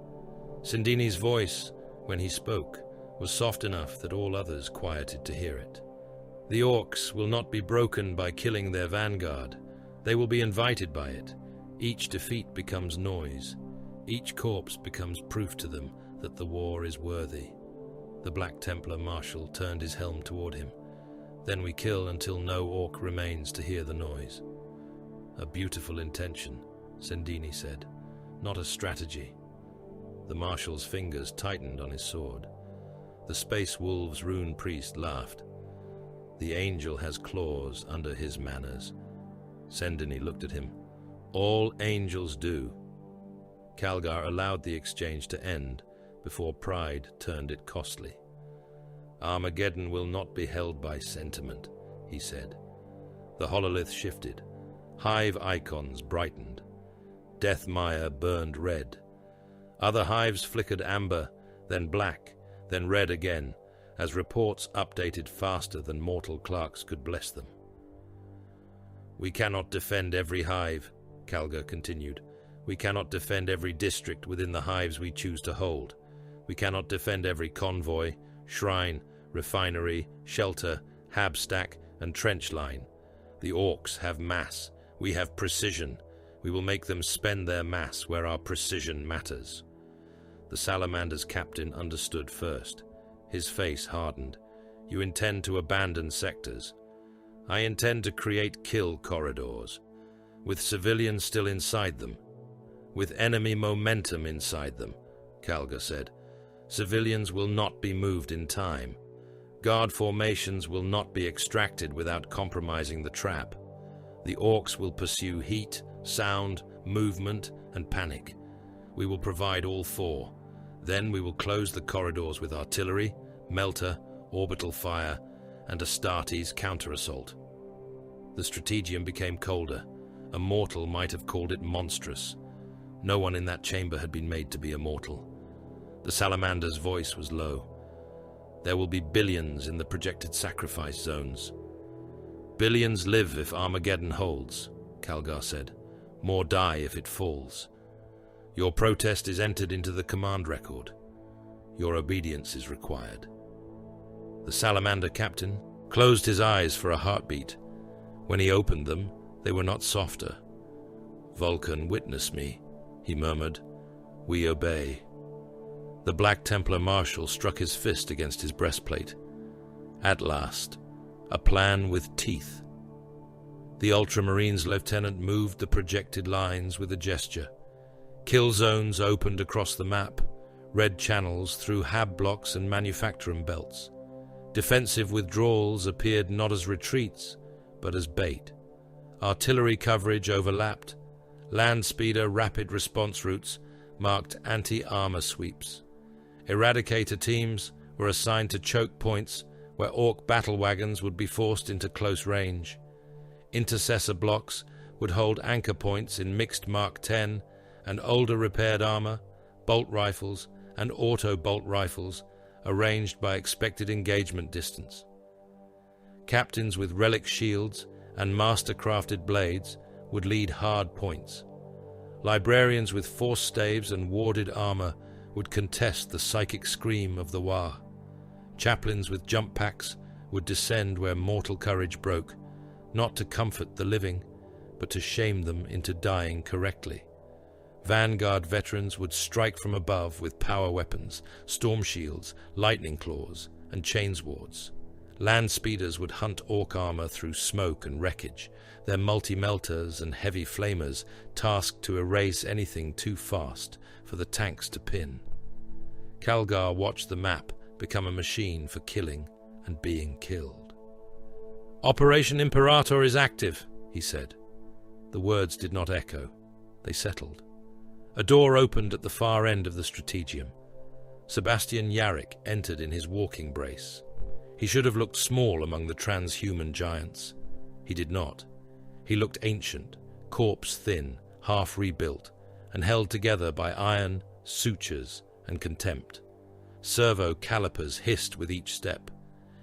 Sindini's voice, when he spoke, was soft enough that all others quieted to hear it. The orcs will not be broken by killing their vanguard. They will be invited by it. Each defeat becomes noise. Each corpse becomes proof to them that the war is worthy. The Black Templar Marshal turned his helm toward him. Then we kill until no orc remains to hear the noise. A beautiful intention, Sindini said, not a strategy. The Marshal's fingers tightened on his sword. The Space Wolves rune priest laughed. The angel has claws under his manners. Sindini looked at him. All angels do. Calgar allowed the exchange to end before pride turned it costly. Armageddon will not be held by sentiment, he said. The hololith shifted. Hive icons brightened. Death mire burned red. Other hives flickered amber, then black, then red again, as reports updated faster than mortal clerks could bless them. We cannot defend every hive, Calgar continued. We cannot defend every district within the hives we choose to hold. We cannot defend every convoy, shrine, refinery, shelter, hab stack, and trench line. The orcs have mass. We have precision. We will make them spend their mass where our precision matters. The Salamander's captain understood first. His face hardened. You intend to abandon sectors. I intend to create kill corridors, with civilians still inside them, with enemy momentum inside them, Calgar said. Civilians will not be moved in time. Guard formations will not be extracted without compromising the trap. The orcs will pursue heat, sound, movement, and panic. We will provide all four. Then we will close the corridors with artillery, melter, orbital fire, and Astartes counter-assault. The strategium became colder. A mortal might have called it monstrous. No one in that chamber had been made to be immortal. The Salamander's voice was low. There will be billions in the projected sacrifice zones. Billions live if Armageddon holds, Calgar said. More die if it falls. Your protest is entered into the command record. Your obedience is required. The Salamander captain closed his eyes for a heartbeat. When he opened them, they were not softer. Vulcan, witness me, he murmured. We obey. The Black Templar Marshal struck his fist against his breastplate. At last, a plan with teeth. The Ultramarines lieutenant moved the projected lines with a gesture. Kill zones opened across the map, red channels through hab blocks and manufacturing belts. Defensive withdrawals appeared not as retreats, but as bait. Artillery coverage overlapped. Land speeder rapid response routes marked anti-armor sweeps. Eradicator teams were assigned to choke points where orc battle wagons would be forced into close range. Intercessor blocks would hold anchor points in mixed Mark 10 and older repaired armor, bolt rifles, and auto-bolt rifles arranged by expected engagement distance. Captains with relic shields and master-crafted blades would lead hard points. Librarians with force staves and warded armor would contest the psychic scream of the Wa. Chaplains with jump packs would descend where mortal courage broke, not to comfort the living, but to shame them into dying correctly. Vanguard veterans would strike from above with power weapons, storm shields, lightning claws, and chainswords. Land speeders would hunt orc armor through smoke and wreckage, their multi-melters and heavy flamers tasked to erase anything too fast for the tanks to pin. Calgar watched the map become a machine for killing and being killed. Operation Imperator is active, he said. The words did not echo. They settled. A door opened at the far end of the strategium. Sebastian Yarrick entered in his walking brace. He should have looked small among the transhuman giants. He did not. He looked ancient, corpse-thin, half rebuilt, and held together by iron, sutures, and contempt. Servo calipers hissed with each step.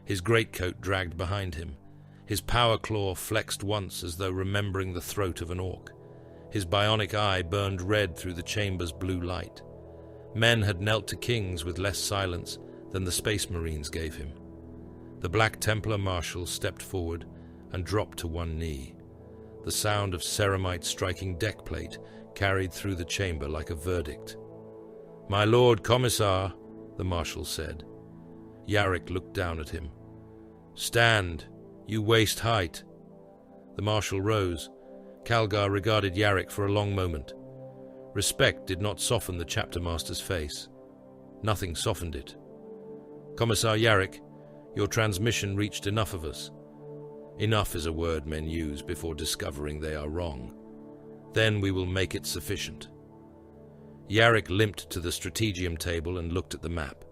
His greatcoat dragged behind him. His power claw flexed once as though remembering the throat of an orc. His bionic eye burned red through the chamber's blue light. Men had knelt to kings with less silence than the Space Marines gave him. The Black Templar Marshal stepped forward and dropped to one knee. The sound of ceramite striking deck plate carried through the chamber like a verdict. "My Lord Commissar," the Marshal said. Yarrick looked down at him. "Stand, you waste height." The Marshal rose. Calgar regarded Yarrick for a long moment. Respect did not soften the chapter master's face. Nothing softened it. "Commissar Yarrick, your transmission reached enough of us." Enough is a word men use before discovering they are wrong. "Then we will make it sufficient." Yarrick limped to the strategium table and looked at the map.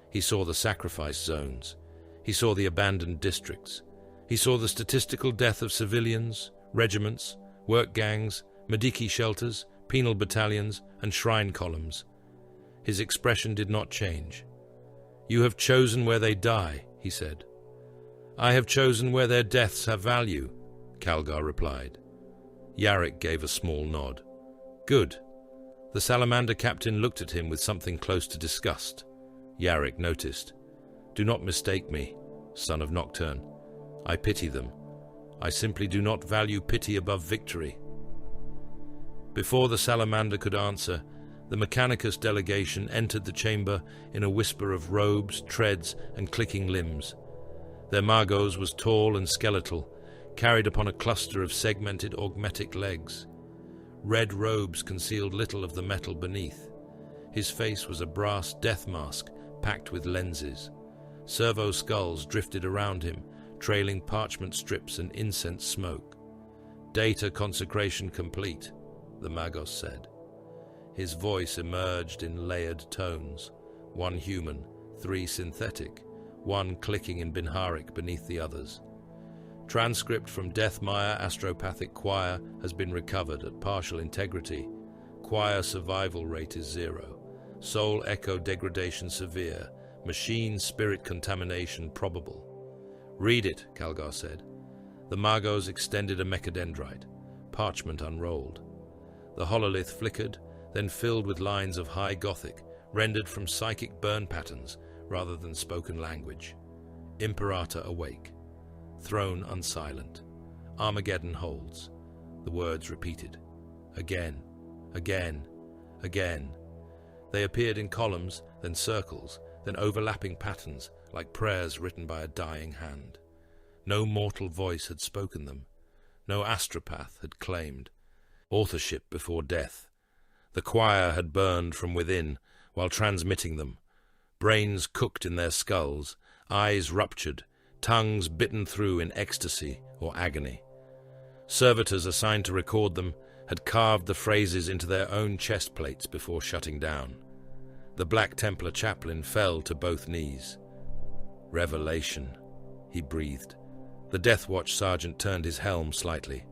He saw the sacrifice zones. He saw the abandoned districts. He saw the statistical death of civilians, regiments, work gangs, Mediki shelters, penal battalions, and shrine columns. His expression did not change. "You have chosen where they die," he said. "I have chosen where their deaths have value," Calgar replied. Yarrick gave a small nod. "Good." The salamander captain looked at him with something close to disgust. Yarrick noticed. "Do not mistake me, son of Nocturne. I pity them. I simply do not value pity above victory." Before the salamander could answer, the Mechanicus delegation entered the chamber in a whisper of robes, treads, and clicking limbs. Their Magos was tall and skeletal, carried upon a cluster of segmented augmetic legs. Red robes concealed little of the metal beneath. His face was a brass death mask packed with lenses. Servo skulls drifted around him, trailing parchment strips and incense smoke. "Data consecration complete," the Magos said. His voice emerged in layered tones, one human, three synthetic, one clicking in Binharic beneath the others. "Transcript from Deathmire Astropathic Choir has been recovered at partial integrity. Choir survival rate is 0. Soul echo degradation severe. Machine spirit contamination probable." "Read it," Calgar said. The Magos extended a mechadendrite. Parchment unrolled. The hololith flickered, then filled with lines of high Gothic, rendered from psychic burn patterns rather than spoken language. "Imperator awake. Throne unsilent. Armageddon holds." The words repeated. Again, again, again. They appeared in columns, then circles, then overlapping patterns, like prayers written by a dying hand. No mortal voice had spoken them. No astropath had claimed authorship before death. The choir had burned from within while transmitting them. Brains cooked in their skulls, eyes ruptured, tongues bitten through in ecstasy or agony. Servitors assigned to record them had carved the phrases into their own chest plates before shutting down. The Black Templar chaplain fell to both knees. "Revelation," he breathed. The Death Watch sergeant turned his helm slightly.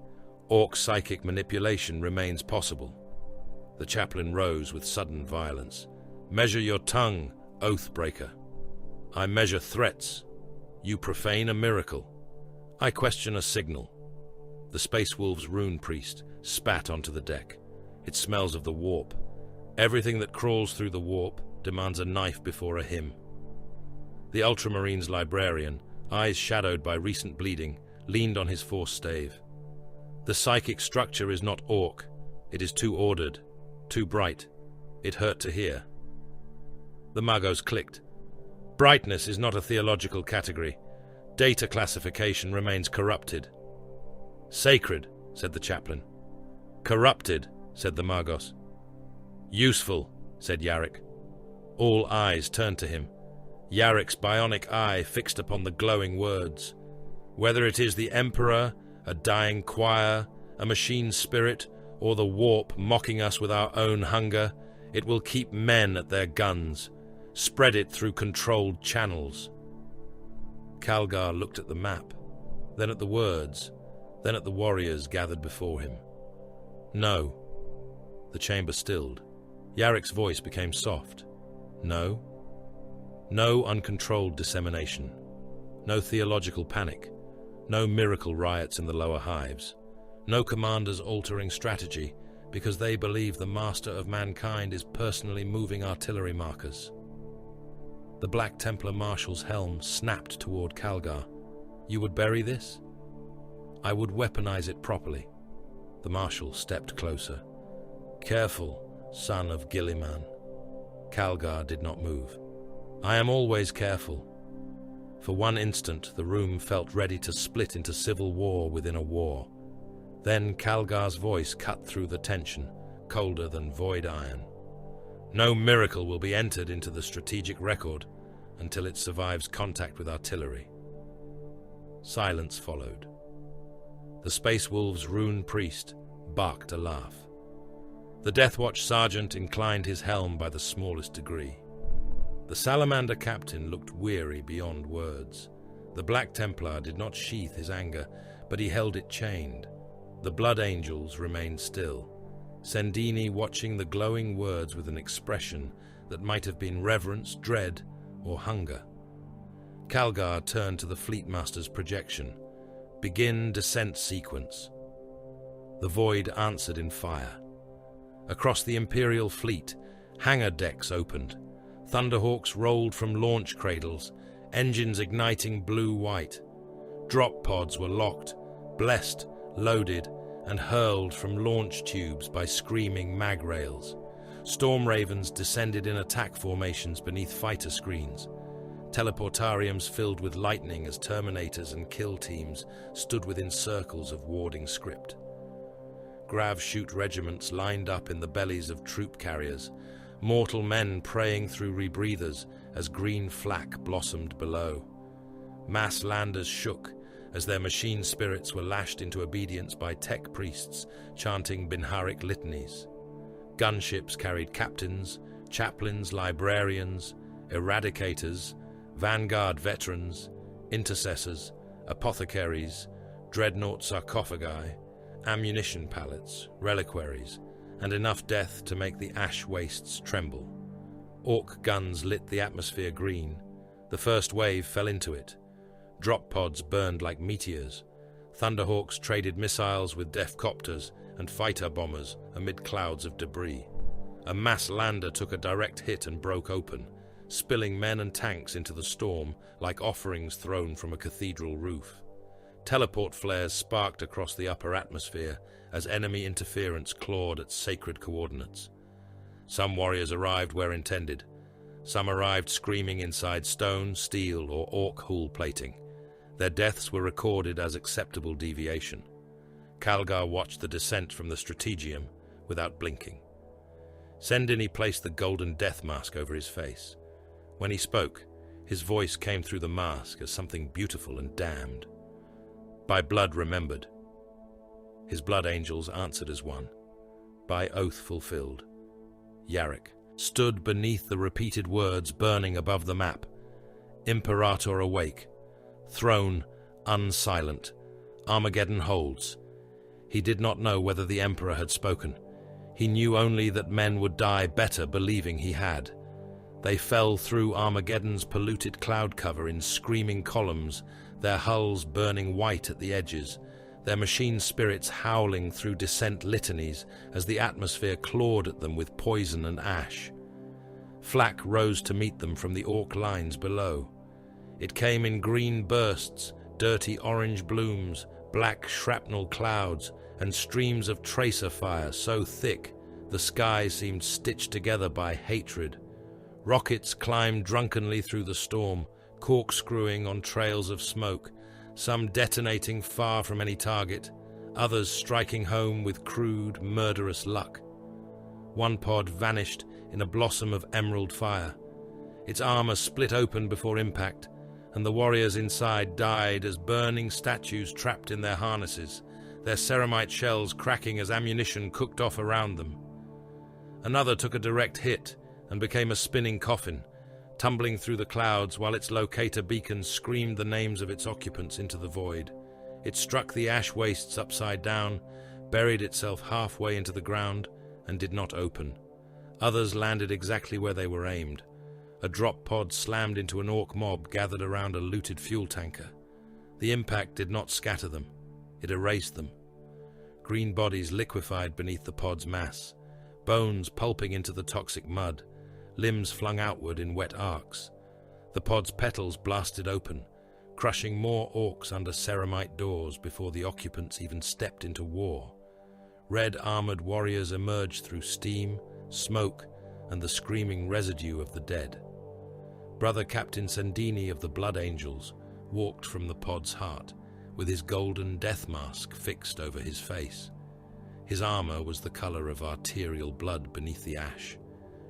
"Orc psychic manipulation remains possible." The chaplain rose with sudden violence. "Measure your tongue, oath-breaker." "I measure threats. You profane a miracle. I question a signal." The Space Wolf's rune priest spat onto the deck. "It smells of the warp. Everything that crawls through the warp demands a knife before a hymn." The Ultramarines librarian, eyes shadowed by recent bleeding, leaned on his force stave. "The psychic structure is not orc. It is too ordered, too bright. It hurt to hear." The Magos clicked. "Brightness is not a theological category. Data classification remains corrupted." "Sacred," said the chaplain. "Corrupted," said the Magos. "Useful," said Yarrick. All eyes turned to him. Yarrick's bionic eye fixed upon the glowing words. "Whether it is the Emperor, a dying choir, a machine spirit, or the warp mocking us with our own hunger, it will keep men at their guns, spread it through controlled channels." Calgar looked at the map, then at the words, then at the warriors gathered before him. "No." The chamber stilled. Yarrick's voice became soft. "No. No uncontrolled dissemination. No theological panic. No miracle riots in the lower hives. No commanders altering strategy, because they believe the master of mankind is personally moving artillery markers. The Black Templar Marshal's helm snapped toward Calgar. You would bury this? I would weaponize it properly. The Marshal stepped closer. Careful, son of Gilliman. Calgar did not move. I am always careful. For one instant, the room felt ready to split into civil war within a war. Then Calgar's voice cut through the tension, colder than void iron. No miracle will be entered into the strategic record until it survives contact with artillery. Silence followed. The Space Wolves' rune priest barked a laugh. The Deathwatch sergeant inclined his helm by the smallest degree. The Salamander captain looked weary beyond words. The Black Templar did not sheath his anger, but he held it chained. The Blood Angels remained still, Sendini watching the glowing words with an expression that might have been reverence, dread, or hunger. Calgar turned to the Fleetmaster's projection. Begin descent sequence. The void answered in fire. Across the Imperial fleet, hangar decks opened. Thunderhawks rolled from launch cradles, engines igniting blue-white. Drop pods were locked, blessed, loaded, and hurled from launch tubes by screaming mag rails. Storm Ravens descended in attack formations beneath fighter screens. Teleportariums filled with lightning as Terminators and kill teams stood within circles of warding script. Grav-shoot regiments lined up in the bellies of troop carriers, mortal men praying through rebreathers as green flak blossomed below. Mass landers shook as their machine spirits were lashed into obedience by tech priests chanting Binharic litanies. Gunships carried captains, chaplains, librarians, eradicators, vanguard veterans, intercessors, apothecaries, dreadnought sarcophagi, ammunition pallets, reliquaries, and enough death to make the ash wastes tremble. Orc guns lit the atmosphere green. The first wave fell into it. Drop pods burned like meteors. Thunderhawks traded missiles with Defcopters and fighter bombers amid clouds of debris. A mass lander took a direct hit and broke open, spilling men and tanks into the storm like offerings thrown from a cathedral roof. Teleport flares sparked across the upper atmosphere as enemy interference clawed at sacred coordinates. Some warriors arrived where intended. Some arrived screaming inside stone, steel, or orc hull plating. Their deaths were recorded as acceptable deviation. Calgar watched the descent from the Strategium without blinking. Sendini placed the golden death mask over his face. When he spoke, his voice came through the mask as something beautiful and damned. By blood remembered. His blood angels answered as one. By oath fulfilled. Yarrick stood beneath the repeated words burning above the map. Imperator awake. Throne unsilent. Armageddon holds. He did not know whether the Emperor had spoken. He knew only that men would die better believing he had. They fell through Armageddon's polluted cloud cover in screaming columns, their hulls burning white at the edges, their machine spirits howling through descent litanies as the atmosphere clawed at them with poison and ash. Flak rose to meet them from the orc lines below. It came in green bursts, dirty orange blooms, black shrapnel clouds, and streams of tracer fire so thick the sky seemed stitched together by hatred. Rockets climbed drunkenly through the storm, corkscrewing on trails of smoke, some detonating far from any target, others striking home with crude, murderous luck. One pod vanished in a blossom of emerald fire. Its armor split open before impact, and the warriors inside died as burning statues trapped in their harnesses, their ceramite shells cracking as ammunition cooked off around them. Another took a direct hit and became a spinning coffin, tumbling through the clouds while its locator beacon screamed the names of its occupants into the void. It struck the ash wastes upside down, buried itself halfway into the ground, and did not open. Others landed exactly where they were aimed. A drop pod slammed into an orc mob gathered around a looted fuel tanker. The impact did not scatter them. It erased them. green bodies liquefied beneath the pod's mass, bones pulping into the toxic mud, limbs flung outward in wet arcs. The pod's petals blasted open, crushing more orcs under ceramite doors before the occupants even stepped into war. Red armored warriors emerged through steam, smoke, and the screaming residue of the dead. Brother Captain Sandini of the Blood Angels walked from the pod's heart, with his golden death mask fixed over his face. His armor was the color of arterial blood beneath the ash.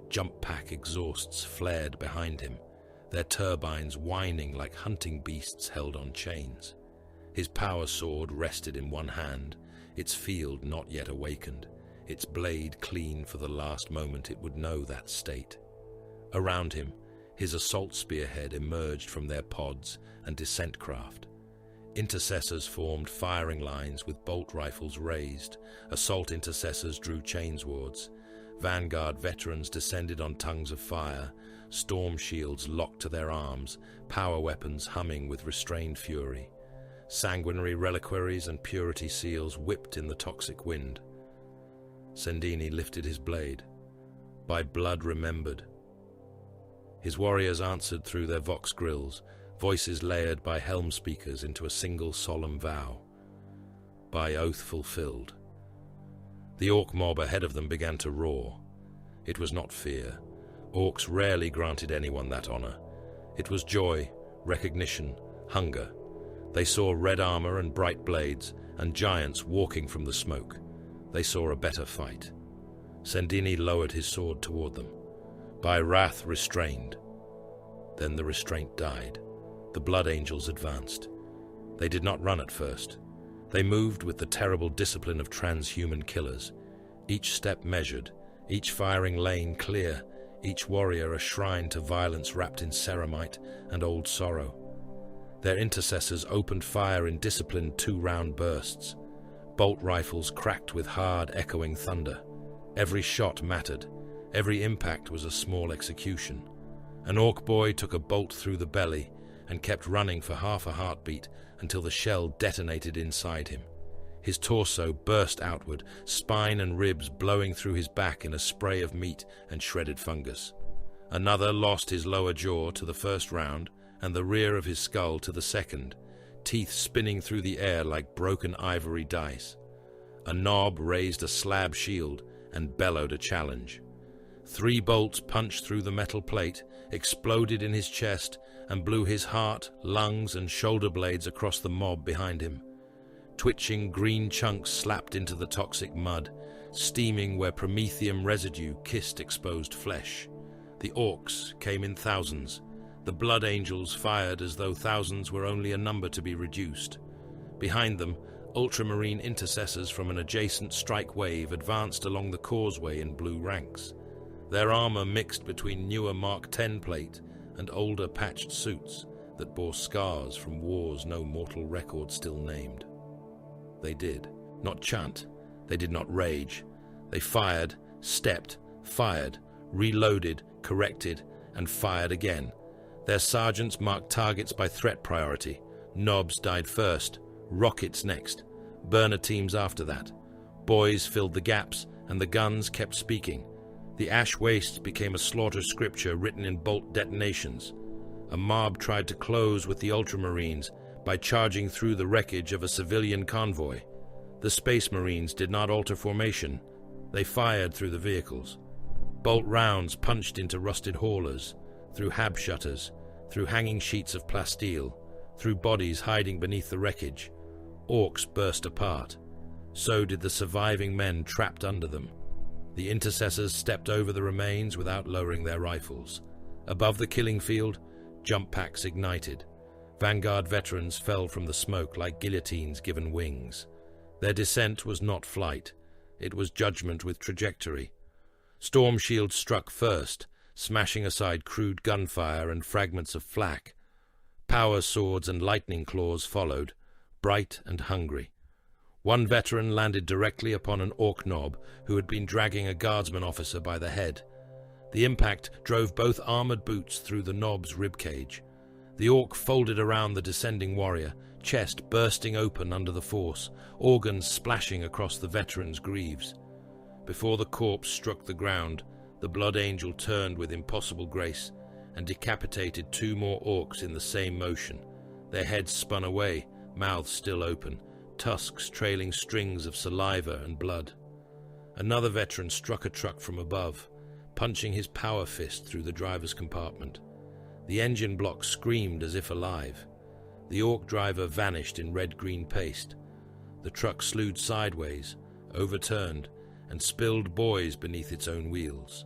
Jump pack exhausts flared behind him, their turbines whining like hunting beasts held on chains. His power sword rested in one hand, its field not yet awakened, its blade clean for the last moment it would know that state. Around him, his assault spearhead emerged from their pods and descent craft. Intercessors formed firing lines with bolt rifles raised. Assault intercessors drew chainswords. Vanguard veterans descended on tongues of fire, storm shields locked to their arms, power weapons humming with restrained fury. Sanguinary reliquaries and purity seals whipped in the toxic wind. Sandini lifted his blade. By blood remembered. His warriors answered through their vox grills, voices layered by helm speakers into a single solemn vow. By oath fulfilled. The orc mob ahead of them began to roar. It was not fear. Orcs rarely granted anyone that honor. It was joy, recognition, hunger. They saw red armor and bright blades, and giants walking from the smoke. They saw a better fight. Sandini lowered his sword toward them. By wrath restrained. Then the restraint died. The Blood Angels advanced. They did not run at first. They moved with the terrible discipline of transhuman killers. Each step measured, each firing lane clear, each warrior a shrine to violence wrapped in ceramite and old sorrow. Their intercessors opened fire in disciplined two-round bursts. Bolt rifles cracked with hard, echoing thunder. Every shot mattered. Every impact was a small execution. An orc boy took a bolt through the belly and kept running for half a heartbeat until the shell detonated inside him. His torso burst outward, spine and ribs blowing through his back in a spray of meat and shredded fungus. Another lost his lower jaw to the first round and the rear of his skull to the second, teeth spinning through the air like broken ivory dice. A knob raised a slab shield and bellowed a challenge. 3 bolts punched through the metal plate, exploded in his chest, and blew his heart, lungs, and shoulder blades across the mob behind him. Twitching green chunks slapped into the toxic mud, steaming where promethium residue kissed exposed flesh. The orcs came in thousands. The Blood Angels fired as though thousands were only a number to be reduced. Behind them, ultramarine intercessors from an adjacent strike wave advanced along the causeway in blue ranks. Their armor mixed between newer Mark X plate and older patched suits that bore scars from wars no mortal record still named. They did not chant. They did not rage. They fired, stepped, fired, reloaded, corrected, and fired again. Their sergeants marked targets by threat priority. Knobs died first, rockets next, burner teams after that. Boys filled the gaps, and the guns kept speaking. The ash waste became a slaughter scripture written in bolt detonations. A mob tried to close with the Ultramarines by charging through the wreckage of a civilian convoy. The Space Marines did not alter formation. They fired through the vehicles. Bolt rounds punched into rusted haulers, through hab shutters, through hanging sheets of plasteel, through bodies hiding beneath the wreckage. Orcs burst apart. So did the surviving men trapped under them. The intercessors stepped over the remains without lowering their rifles. Above the killing field, jump packs ignited. Vanguard veterans fell from the smoke like guillotines given wings. Their descent was not flight. It was judgment with trajectory. Storm shields struck first, smashing aside crude gunfire and fragments of flak. Power swords and lightning claws followed, bright and hungry. One veteran landed directly upon an orc knob who had been dragging a guardsman officer by the head. The impact drove both armored boots through the knob's ribcage. The orc folded around the descending warrior, chest bursting open under the force, organs splashing across the veteran's greaves. Before the corpse struck the ground, the Blood Angel turned with impossible grace and decapitated 2 more orcs in the same motion. Their heads spun away, mouths still open, tusks trailing strings of saliva and blood. Another veteran struck a truck from above, punching his power fist through the driver's compartment. The engine block screamed as if alive. The orc driver vanished in red-green paste. The truck slewed sideways, overturned, and spilled boys beneath its own wheels.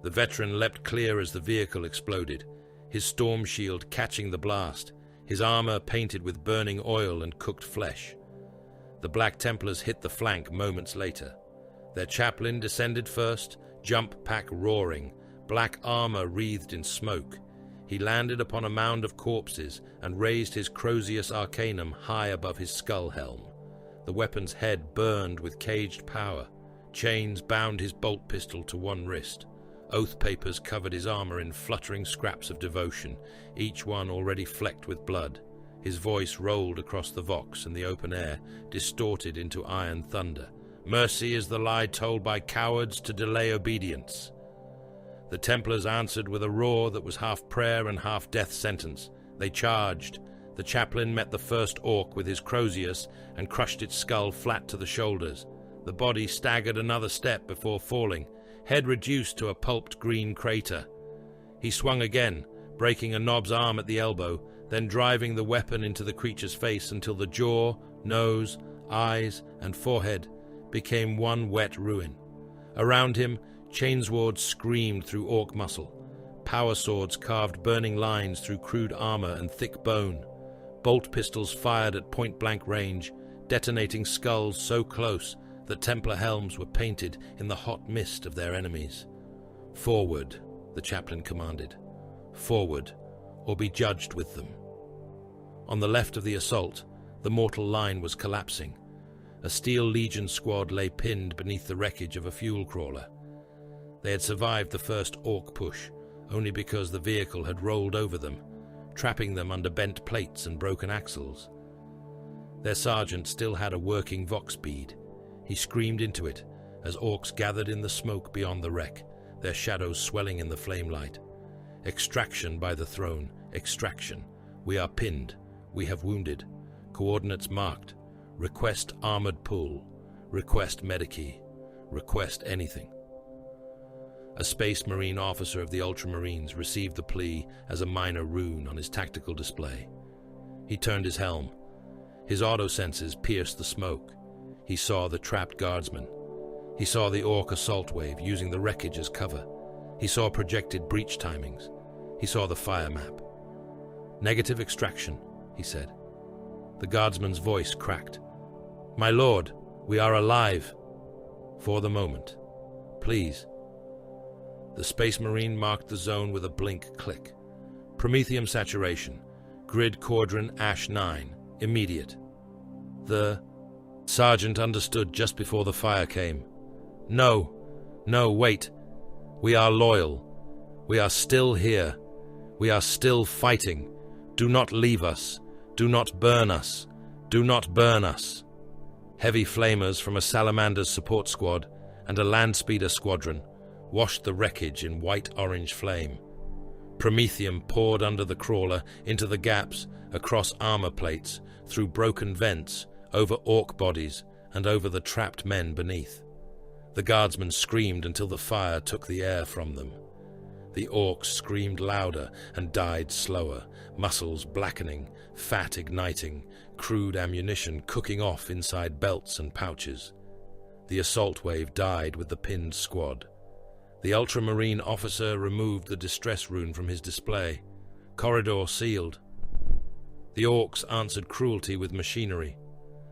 The veteran leapt clear as the vehicle exploded, his storm shield catching the blast, his armor painted with burning oil and cooked flesh. The Black Templars hit the flank moments later. Their chaplain descended first, jump pack roaring, black armor wreathed in smoke. He landed upon a mound of corpses and raised his Crozius Arcanum high above his skull helm. The weapon's head burned with caged power. Chains bound his bolt pistol to one wrist. Oath papers covered his armor in fluttering scraps of devotion, each one already flecked with blood. His voice rolled across the vox and the open air, distorted into iron thunder. Mercy is the lie told by cowards to delay obedience. The Templars answered with a roar that was half prayer and half death sentence. They charged. The chaplain met the first orc with his Crozius and crushed its skull flat to the shoulders. The body staggered another step before falling, head reduced to a pulped green crater. He swung again, breaking a knob's arm at the elbow, then driving the weapon into the creature's face until the jaw, nose, eyes, and forehead became one wet ruin. Around him, chainswords screamed through orc muscle. Power swords carved burning lines through crude armor and thick bone. Bolt pistols fired at point-blank range, detonating skulls so close that Templar helms were painted in the hot mist of their enemies. "Forward," the chaplain commanded. "Forward, or be judged with them." On the left of the assault, the mortal line was collapsing. A Steel Legion squad lay pinned beneath the wreckage of a fuel crawler. They had survived the first orc push, only because the vehicle had rolled over them, trapping them under bent plates and broken axles. Their sergeant still had a working vox bead. He screamed into it as orcs gathered in the smoke beyond the wreck, their shadows swelling in the flame light. Extraction by the throne, extraction. We are pinned. We have wounded. Coordinates marked. Request armored pull. Request medikey. Request anything. A Space Marine officer of the Ultramarines received the plea as a minor rune on his tactical display. He turned his helm. His autosenses pierced the smoke. He saw the trapped guardsmen. He saw the orc assault wave using the wreckage as cover. He saw projected breach timings. He saw the fire map. "Negative extraction," he said. The guardsman's voice cracked. "My lord, we are alive. For the moment. Please." The Space Marine marked the zone with a blink click. Promethium saturation. Grid Quadrant Ash 9. Immediate. The sergeant understood just before the fire came. No, wait. We are loyal. We are still here. We are still fighting. Do not leave us. Do not burn us. Do not burn us. Heavy flamers from a Salamander's support squad and a Landspeeder squadron washed the wreckage in white-orange flame. Promethium poured under the crawler, into the gaps, across armor plates, through broken vents, over orc bodies, and over the trapped men beneath. The guardsmen screamed until the fire took the air from them. The orcs screamed louder and died slower, muscles blackening, fat igniting, crude ammunition cooking off inside belts and pouches. The assault wave died with the pinned squad. The Ultramarine officer removed the distress rune from his display. Corridor sealed. The orcs answered cruelty with machinery.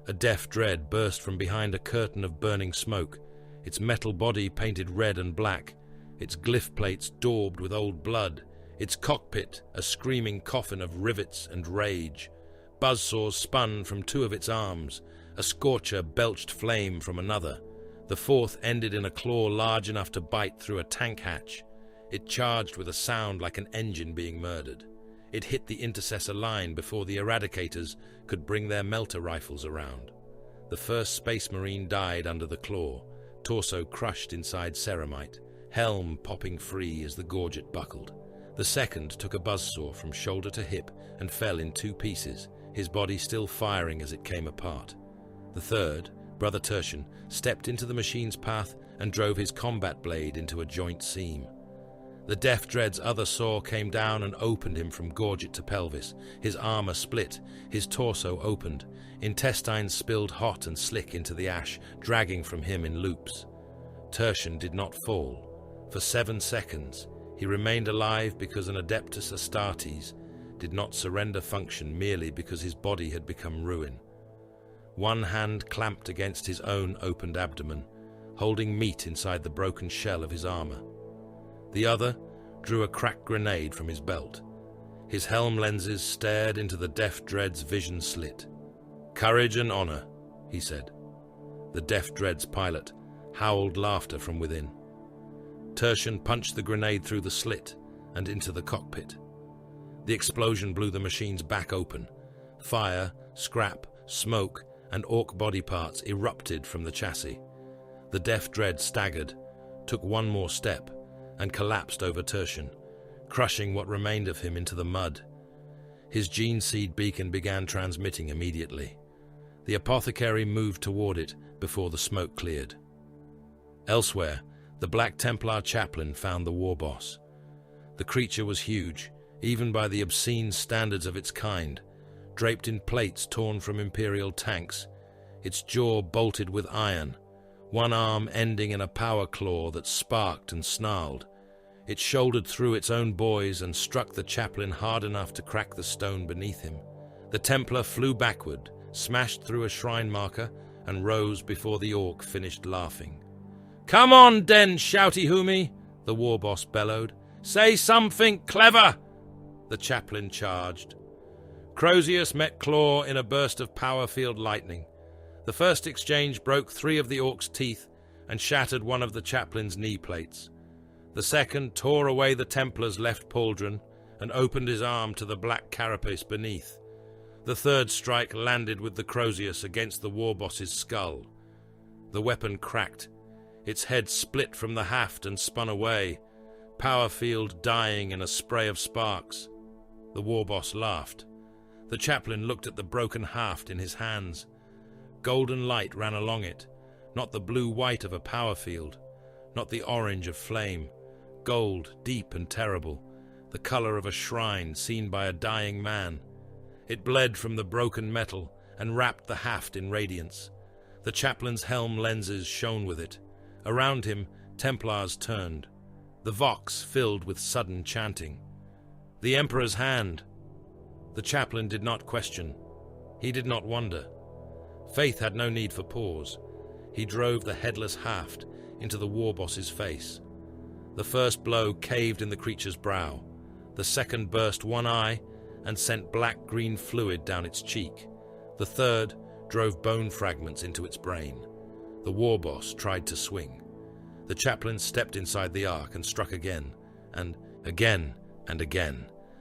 A deaf dread burst from behind a curtain of burning smoke, its metal body painted red and black, its glyph plates daubed with old blood, its cockpit a screaming coffin of rivets and rage. Buzzsaws spun from two of its arms. A scorcher belched flame from another. The fourth ended in a claw large enough to bite through a tank hatch. It charged with a sound like an engine being murdered. It hit the intercessor line before the Eradicators could bring their melter rifles around. The first Space Marine died under the claw, torso crushed inside ceramite, helm popping free as the gorget buckled. The second took a buzzsaw from shoulder to hip and fell in 2 pieces, his body still firing as it came apart. The third, Brother Tertian, stepped into the machine's path and drove his combat blade into a joint seam. The Death Dread's other saw came down and opened him from gorget to pelvis. His armor split, his torso opened, intestines spilled hot and slick into the ash, dragging from him in loops. Tertian did not fall. For 7 seconds, he remained alive because an Adeptus Astartes did not surrender function merely because his body had become ruin. One hand clamped against his own opened abdomen, holding meat inside the broken shell of his armor. The other drew a cracked grenade from his belt. His helm lenses stared into the Death Dread's vision slit. "Courage and honor," he said. The Death Dread's pilot howled laughter from within. Tertian punched the grenade through the slit and into the cockpit. The explosion blew the machine's back open. Fire, scrap, smoke, and orc body parts erupted from the chassis. The Death Dread staggered, took one more step, and collapsed over Tertian, crushing what remained of him into the mud. His gene seed beacon began transmitting immediately. The apothecary moved toward it before the smoke cleared. Elsewhere, the Black Templar chaplain found the war boss. The creature was huge, even by the obscene standards of its kind, draped in plates torn from Imperial tanks, its jaw bolted with iron, one arm ending in a power claw that sparked and snarled. It shouldered through its own boys and struck the chaplain hard enough to crack the stone beneath him. The Templar flew backward, smashed through a shrine marker, and rose before the orc finished laughing. "Come on, Den Shouty Hoomy!" the war boss bellowed. "Say something clever!" The chaplain charged. Crozius met Claw in a burst of power field lightning. The first exchange broke 3 of the orc's teeth and shattered one of the chaplain's knee plates. The second tore away the Templar's left pauldron and opened his arm to the black carapace beneath. The third strike landed with the Crozius against the war boss's skull. The weapon cracked. Its head split from the haft and spun away, power field dying in a spray of sparks. The war boss laughed. The chaplain looked at the broken haft in his hands. Golden light ran along it, not the blue-white of a power field, not the orange of flame. Gold, deep and terrible, the color of a shrine seen by a dying man. It bled from the broken metal and wrapped the haft in radiance. The chaplain's helm lenses shone with it. Around him, Templars turned. The Vox filled with sudden chanting. "The Emperor's hand!" The chaplain did not question. He did not wonder. Faith had no need for pause. He drove the headless haft into the war boss's face. The first blow caved in the creature's brow. The second burst one eye and sent black-green fluid down its cheek. The third drove bone fragments into its brain. The war boss tried to swing. The chaplain stepped inside the ark and struck again, and again,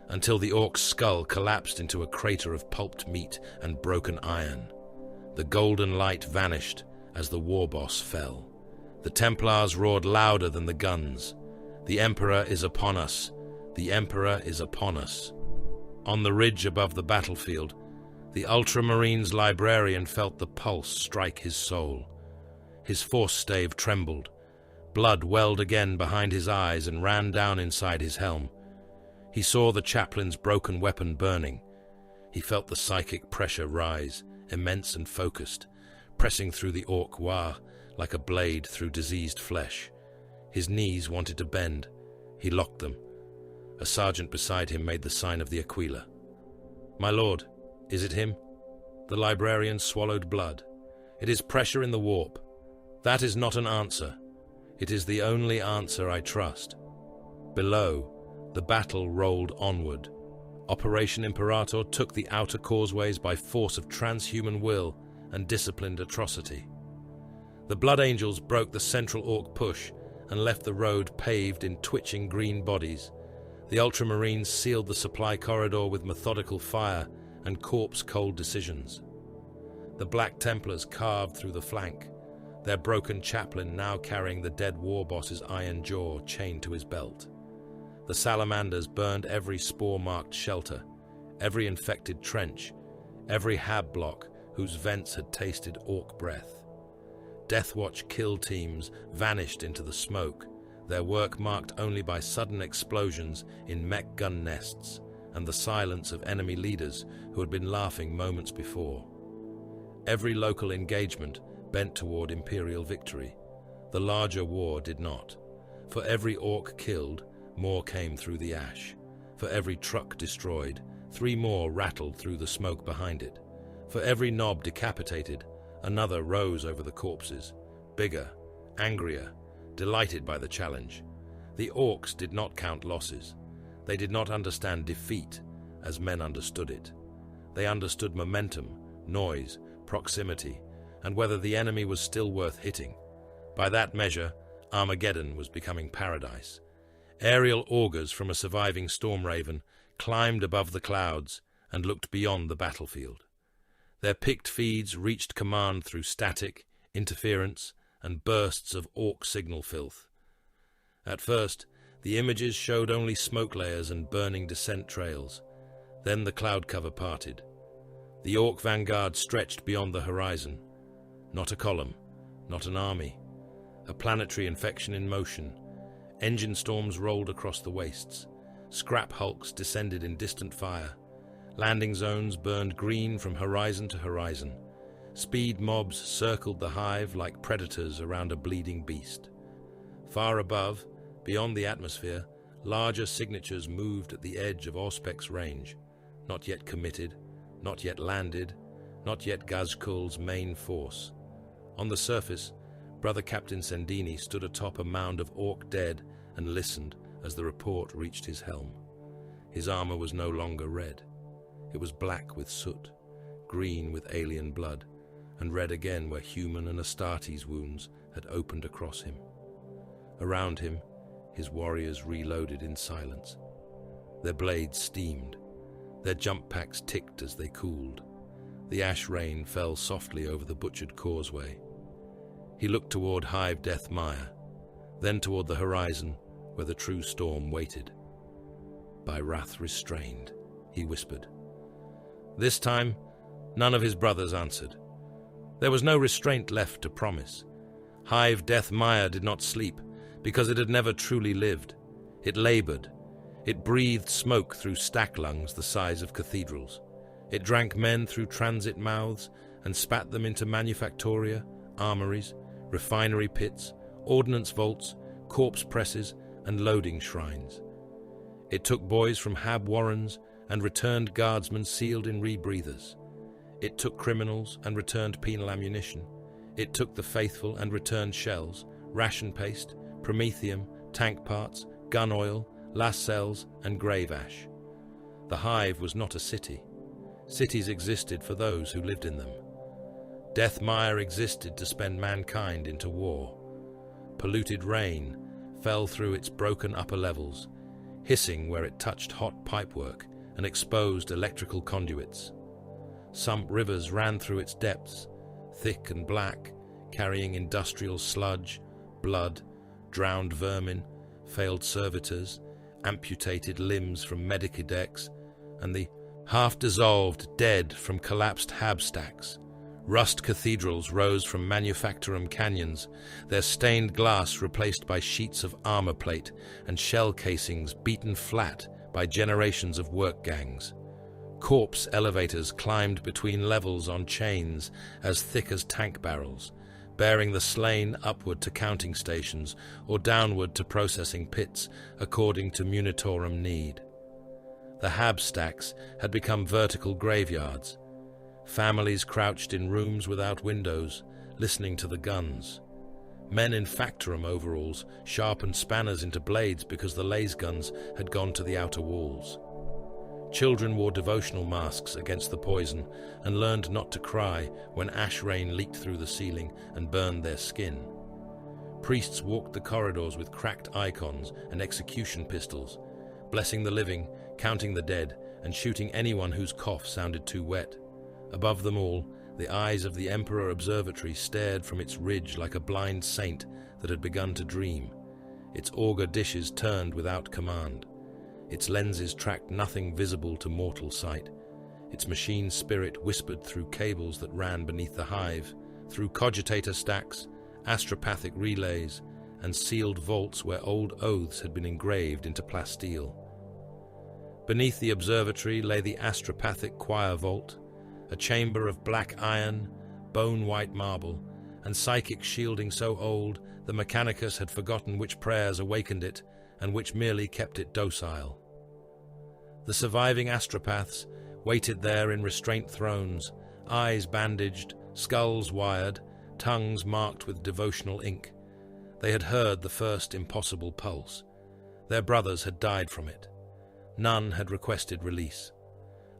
until the orc's skull collapsed into a crater of pulped meat and broken iron. The golden light vanished as the war boss fell. The Templars roared louder than the guns. "The Emperor is upon us! The Emperor is upon us!" On the ridge above the battlefield, the Ultramarines librarian felt the pulse strike his soul. His force stave trembled. Blood welled again behind his eyes and ran down inside his helm. He saw the chaplain's broken weapon burning. He felt the psychic pressure rise, immense and focused, pressing through the orc war like a blade through diseased flesh. His knees wanted to bend. He locked them. A sergeant beside him made the sign of the Aquila. "My lord, is it him?" The librarian swallowed blood. "It is pressure in the warp. That is not an answer. It is the only answer I trust." Below, the battle rolled onward. Operation Imperator took the outer causeways by force of transhuman will and disciplined atrocity. The Blood Angels broke the central orc push and left the road paved in twitching green bodies. The Ultramarines sealed the supply corridor with methodical fire and corpse-cold decisions. The Black Templars carved through the flank, their broken chaplain now carrying the dead war boss's iron jaw chained to his belt. The Salamanders burned every spore-marked shelter, every infected trench, every hab block whose vents had tasted orc breath. Deathwatch kill teams vanished into the smoke, their work marked only by sudden explosions in mech gun nests and the silence of enemy leaders who had been laughing moments before. Every local engagement bent toward Imperial victory. The larger war did not. For every orc killed, more came through the ash. For every truck destroyed, 3 more rattled through the smoke behind it. For every knob decapitated, another rose over the corpses, bigger, angrier, delighted by the challenge. The orcs did not count losses. They did not understand defeat as men understood it. They understood momentum, noise, proximity, and whether the enemy was still worth hitting. By that measure, Armageddon was becoming paradise. Aerial augurs from a surviving storm raven climbed above the clouds and looked beyond the battlefield. Their picked feeds reached command through static, interference, and bursts of orc signal filth. At first, the images showed only smoke layers and burning descent trails. Then the cloud cover parted. The orc vanguard stretched beyond the horizon. Not a column, not an army. A planetary infection in motion. Engine storms rolled across the wastes. Scrap hulks descended in distant fire. Landing zones burned green from horizon to horizon. Speed mobs circled the hive like predators around a bleeding beast. Far above, beyond the atmosphere, larger signatures moved at the edge of Auspec's range. Not yet committed, not yet landed, not yet Gazkul's main force. On the surface, Brother Captain Sendini stood atop a mound of orc dead and listened as the report reached his helm. His armor was no longer red. It was black with soot, green with alien blood, and red again where human and Astartes wounds had opened across him. Around him, his warriors reloaded in silence. Their blades steamed. Their jump packs ticked as they cooled. The ash rain fell softly over the butchered causeway. He looked toward Hive Death Mire, then toward the horizon where the true storm waited. By wrath restrained, he whispered. This time, none of his brothers answered. There was no restraint left to promise. Hive Death Mire did not sleep, because it had never truly lived. It labored. It breathed smoke through stack lungs the size of cathedrals. It drank men through transit mouths and spat them into manufactoria, armories, refinery pits, ordnance vaults, corpse presses, and loading shrines. It took boys from hab warrens and returned guardsmen sealed in rebreathers. It took criminals and returned penal ammunition. It took the faithful and returned shells, ration paste, promethium, tank parts, gun oil, lacels, and grave ash. The hive was not a city. Cities existed for those who lived in them. Deathmire existed to spend mankind into war. Polluted rain fell through its broken upper levels, hissing where it touched hot pipework and exposed electrical conduits. Sump rivers ran through its depths, thick and black, carrying industrial sludge, blood, drowned vermin, failed servitors, amputated limbs from medicadex, and the half-dissolved dead from collapsed hab stacks. Rust cathedrals rose from manufactorum canyons, their stained glass replaced by sheets of armor plate and shell casings beaten flat by generations of work gangs. Corpse elevators climbed between levels on chains as thick as tank barrels, bearing the slain upward to counting stations or downward to processing pits according to munitorum need. The hab stacks had become vertical graveyards. Families crouched in rooms without windows, listening to the guns. Men in factorum overalls sharpened spanners into blades because the laser guns had gone to the outer walls. Children wore devotional masks against the poison and learned not to cry when ash rain leaked through the ceiling and burned their skin. Priests walked the corridors with cracked icons and execution pistols, blessing the living, counting the dead, and shooting anyone whose cough sounded too wet. Above them all, the eyes of the Emperor Observatory stared from its ridge like a blind saint that had begun to dream. Its auger dishes turned without command. Its lenses tracked nothing visible to mortal sight. Its machine spirit whispered through cables that ran beneath the hive, through cogitator stacks, astropathic relays, and sealed vaults where old oaths had been engraved into plasteel. Beneath the observatory lay the astropathic choir vault, a chamber of black iron, bone-white marble, and psychic shielding so old the Mechanicus had forgotten which prayers awakened it and which merely kept it docile. The surviving astropaths waited there in restraint thrones, eyes bandaged, skulls wired, tongues marked with devotional ink. They had heard the first impossible pulse. Their brothers had died from it. None had requested release.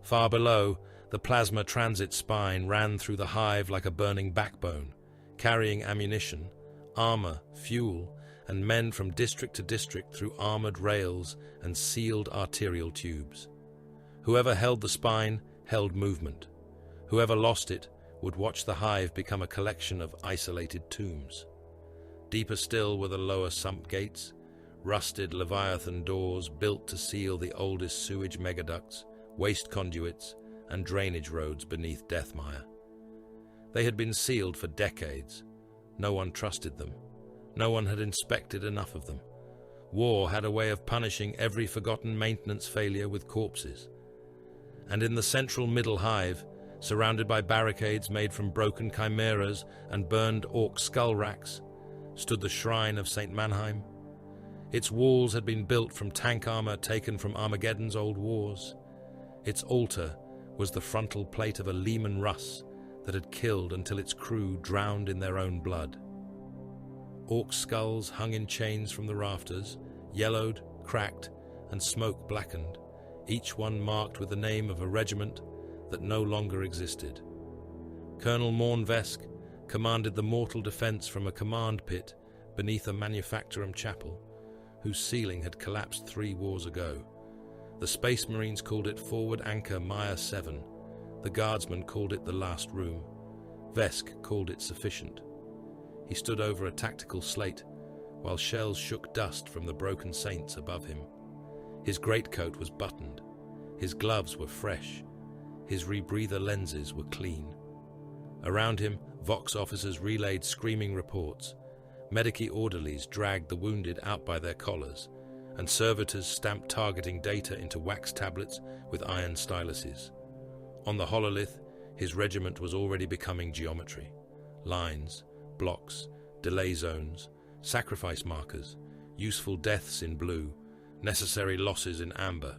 Far below, the plasma transit spine ran through the hive like a burning backbone, carrying ammunition, armor, fuel, and men from district to district through armored rails and sealed arterial tubes. Whoever held the spine held movement. Whoever lost it would watch the hive become a collection of isolated tombs. Deeper still were the lower sump gates, rusted Leviathan doors built to seal the oldest sewage megaducts, waste conduits, and drainage roads beneath Deathmire. They had been sealed for decades. No one trusted them. No one had inspected enough of them. War had a way of punishing every forgotten maintenance failure with corpses. And in the central middle hive, surrounded by barricades made from broken chimeras and burned orc skull racks, stood the shrine of St. Mannheim. Its walls had been built from tank armor taken from Armageddon's old wars. Its altar was the frontal plate of a Lehman Russ that had killed until its crew drowned in their own blood. Orc skulls hung in chains from the rafters, yellowed, cracked, and smoke blackened, each one marked with the name of a regiment that no longer existed. Colonel Mornvesk commanded the mortal defense from a command pit beneath a manufactorum chapel, whose ceiling had collapsed 3 wars ago. The Space Marines called it Forward Anchor Maya 7. The Guardsmen called it the Last Room. Vesk called it Sufficient. He stood over a tactical slate, while shells shook dust from the broken saints above him. His greatcoat was buttoned. His gloves were fresh. His rebreather lenses were clean. Around him, Vox officers relayed screaming reports. Medici orderlies dragged the wounded out by their collars, and servitors stamped targeting data into wax tablets with iron styluses. On the hololith, his regiment was already becoming geometry. Lines, blocks, delay zones, sacrifice markers, useful deaths in blue, necessary losses in amber,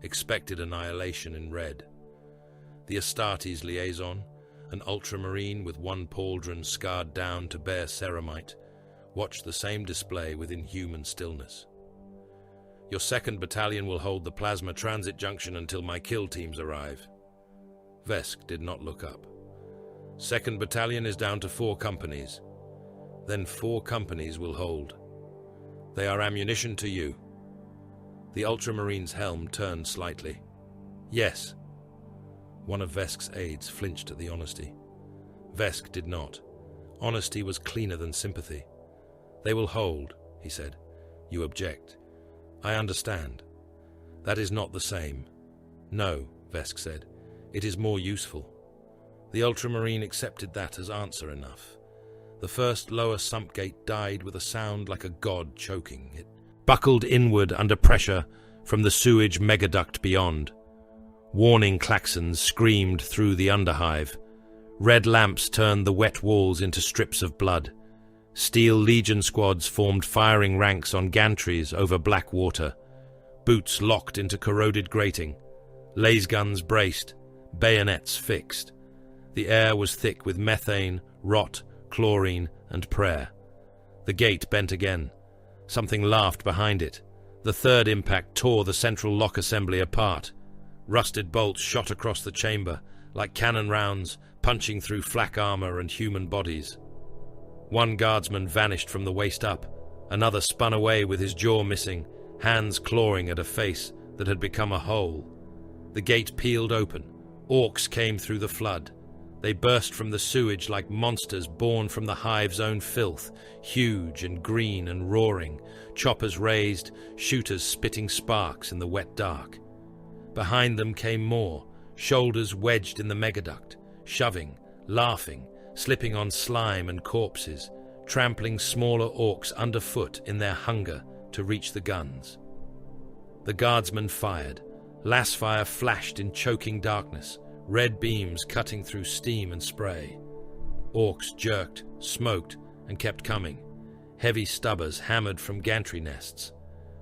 expected annihilation in red. The Astartes liaison, an ultramarine with one pauldron scarred down to bare ceramite, watched the same display with inhuman stillness. Your 2nd Battalion will hold the plasma transit junction until my kill teams arrive. Vesk did not look up. 2nd Battalion is down to 4 companies. Then 4 companies will hold. They are ammunition to you. The Ultramarine's helm turned slightly. Yes. One of Vesk's aides flinched at the honesty. Vesk did not. Honesty was cleaner than sympathy. They will hold, he said. You object. I understand. That is not the same. No, Vesk said. It is more useful. The Ultramarine accepted that as answer enough. The first lower sump gate died with a sound like a god choking. It buckled inward under pressure from the sewage megaduct beyond. Warning klaxons screamed through the underhive. Red lamps turned the wet walls into strips of blood. Steel Legion squads formed firing ranks on gantries over black water. Boots locked into corroded grating. Laser guns braced. Bayonets fixed. The air was thick with methane, rot, chlorine, and prayer. The gate bent again. Something laughed behind it. The third impact tore the central lock assembly apart. Rusted bolts shot across the chamber, like cannon rounds, punching through flak armor and human bodies. One guardsman vanished from the waist up. Another spun away with his jaw missing, hands clawing at a face that had become a hole. The gate peeled open. Orcs came through the flood. They burst from the sewage like monsters born from the hive's own filth, huge and green and roaring, choppers raised, shooters spitting sparks in the wet dark. Behind them came more, shoulders wedged in the megaduct, shoving, laughing, slipping on slime and corpses, trampling smaller orcs underfoot in their hunger to reach the guns. The guardsmen fired. Lasfire flashed in choking darkness, red beams cutting through steam and spray. Orcs jerked, smoked, and kept coming. Heavy stubbers hammered from gantry nests.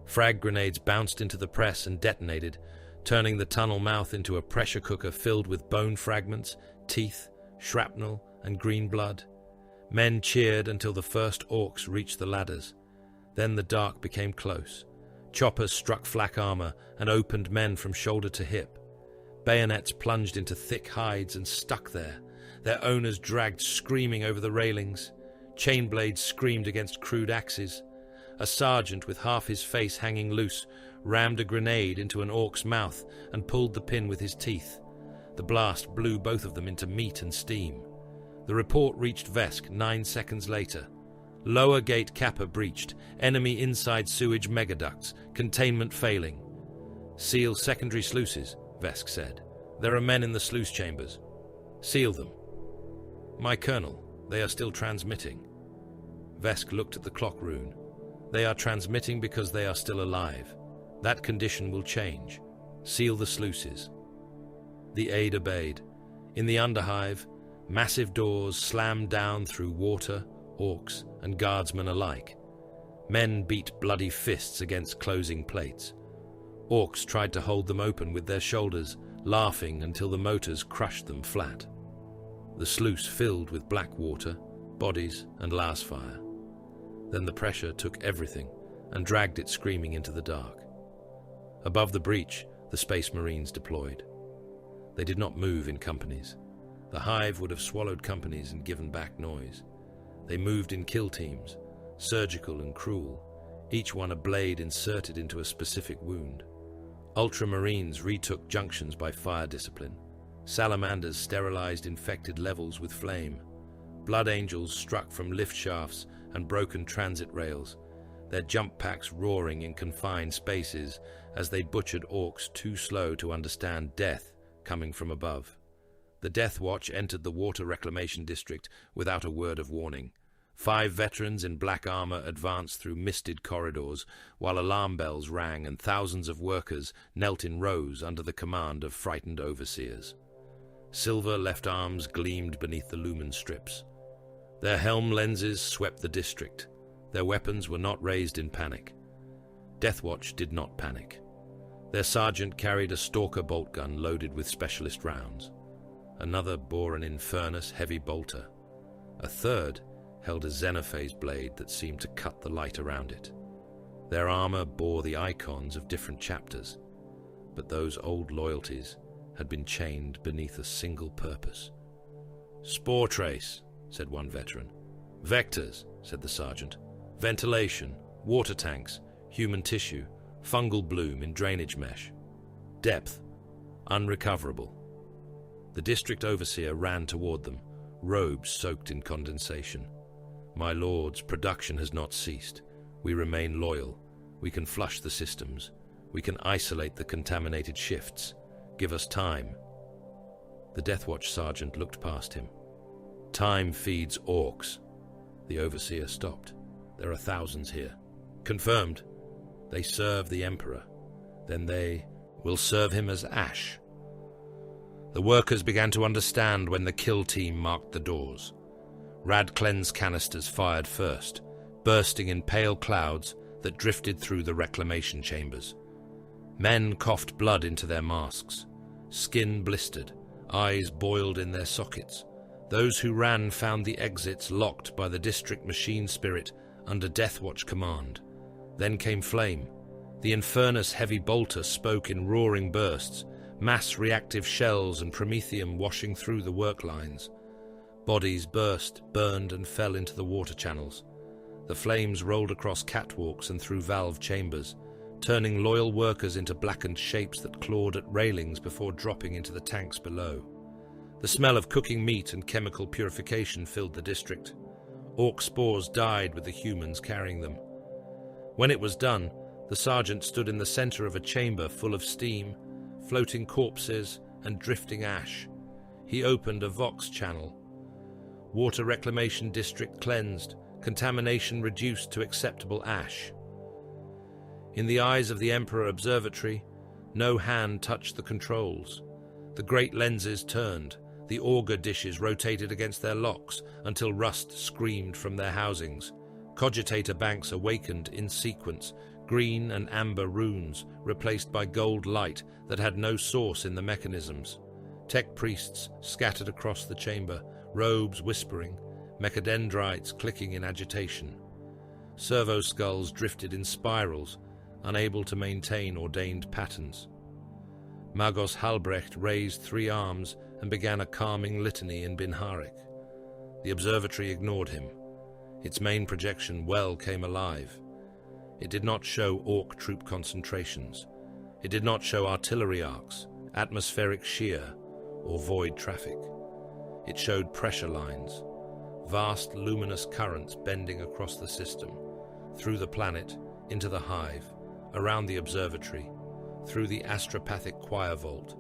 Frag grenades bounced into the press and detonated, turning the tunnel mouth into a pressure cooker filled with bone fragments, teeth, shrapnel, and green blood. Men cheered until the first orcs reached the ladders. Then the dark became close. Choppers struck flak armor and opened men from shoulder to hip. Bayonets plunged into thick hides and stuck there, their owners dragged screaming over the railings. Chain blades screamed against crude axes. A sergeant with half his face hanging loose rammed a grenade into an orc's mouth and pulled the pin with his teeth. The blast blew both of them into meat and steam. The report reached Vesk 9 seconds later. Lower gate kappa breached, enemy inside sewage megaducts, containment failing. Seal secondary sluices, Vesk said. There are men in the sluice chambers. Seal them. My colonel, they are still transmitting. Vesk looked at the clock rune. They are transmitting because they are still alive. That condition will change. Seal the sluices. The aide obeyed. In the underhive, massive doors slammed down through water, orcs, and guardsmen alike. Men beat bloody fists against closing plates. Orcs tried to hold them open with their shoulders, laughing until the motors crushed them flat. The sluice filled with black water, bodies, and lasfire. Then the pressure took everything and dragged it screaming into the dark. Above the breach, the Space Marines deployed. They did not move in companies. The hive would have swallowed companies and given back noise. They moved in kill teams, surgical and cruel, each one a blade inserted into a specific wound. Ultramarines retook junctions by fire discipline. Salamanders sterilized infected levels with flame. Blood angels struck from lift shafts and broken transit rails, their jump packs roaring in confined spaces as they butchered orcs too slow to understand death coming from above. The Death Watch entered the water reclamation district without a word of warning. 5 veterans in black armor advanced through misted corridors, while alarm bells rang and thousands of workers knelt in rows under the command of frightened overseers. Silver left arms gleamed beneath the lumen strips. Their helm lenses swept the district. Their weapons were not raised in panic. Deathwatch did not panic. Their sergeant carried a Stalker bolt gun loaded with specialist rounds. Another bore an Infernus heavy bolter. A third held a Xenophase blade that seemed to cut the light around it. Their armor bore the icons of different chapters, but those old loyalties had been chained beneath a single purpose. "Spore trace," said one veteran. "Vectors," said the sergeant. "Ventilation, water tanks, human tissue, fungal bloom in drainage mesh. Depth, unrecoverable." The district overseer ran toward them, robes soaked in condensation. "My lords, production has not ceased. We remain loyal. We can flush the systems. We can isolate the contaminated shifts. Give us time." The Deathwatch sergeant looked past him. "Time feeds orcs." The overseer stopped. "There are thousands here." "Confirmed. They serve the Emperor. Then they will serve him as ash." The workers began to understand when the kill team marked the doors. Rad-cleanse canisters fired first, bursting in pale clouds that drifted through the reclamation chambers. Men coughed blood into their masks. Skin blistered, eyes boiled in their sockets. Those who ran found the exits locked by the district machine spirit under Deathwatch command. Then came flame. The Infernus heavy bolter spoke in roaring bursts, mass reactive shells and promethium washing through the work lines. Bodies burst, burned, and fell into the water channels. The flames rolled across catwalks and through valve chambers, turning loyal workers into blackened shapes that clawed at railings before dropping into the tanks below. The smell of cooking meat and chemical purification filled the district. Orc spores died with the humans carrying them. When it was done, the sergeant stood in the center of a chamber full of steam, floating corpses, and drifting ash. He opened a Vox channel. Water reclamation district cleansed, contamination reduced to acceptable ash. In the eyes of the Emperor Observatory, no hand touched the controls. The great lenses turned, the auger dishes rotated against their locks until rust screamed from their housings. Cogitator banks awakened in sequence, green and amber runes replaced by gold light that had no source in the mechanisms. Tech priests scattered across the chamber, robes whispering, mechadendrites clicking in agitation. Servo skulls drifted in spirals, unable to maintain ordained patterns. Magos Halbrecht raised 3 arms and began a calming litany in Binharik. The observatory ignored him. Its main projection well came alive. It did not show Orc troop concentrations. It did not show artillery arcs, atmospheric shear, or void traffic. It showed pressure lines, vast luminous currents bending across the system, through the planet, into the hive, around the observatory, through the astropathic choir vault,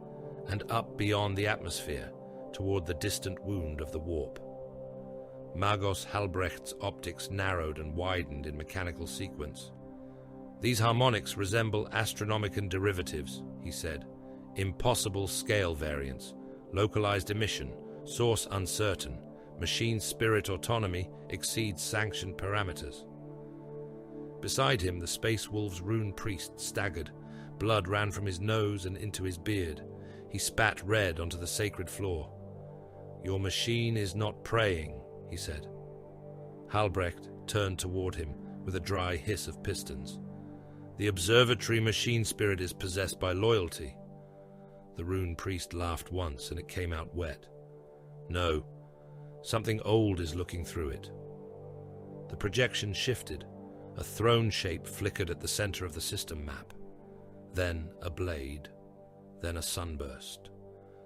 and up beyond the atmosphere toward the distant wound of the warp. Magos Halbrecht's optics narrowed and widened in mechanical sequence. "These harmonics resemble Astronomicon derivatives," he said. "Impossible scale variance, localized emission, source uncertain, machine spirit autonomy exceeds sanctioned parameters." Beside him, the Space Wolf's rune priest staggered. Blood ran from his nose and into his beard. He spat red onto the sacred floor. "Your machine is not praying," he said. Halbrecht turned toward him with a dry hiss of pistons. "The observatory machine spirit is possessed by loyalty." The rune priest laughed once and it came out wet. "No, something old is looking through it." The projection shifted. A throne shape flickered at the center of the system map. Then a blade. Then a sunburst.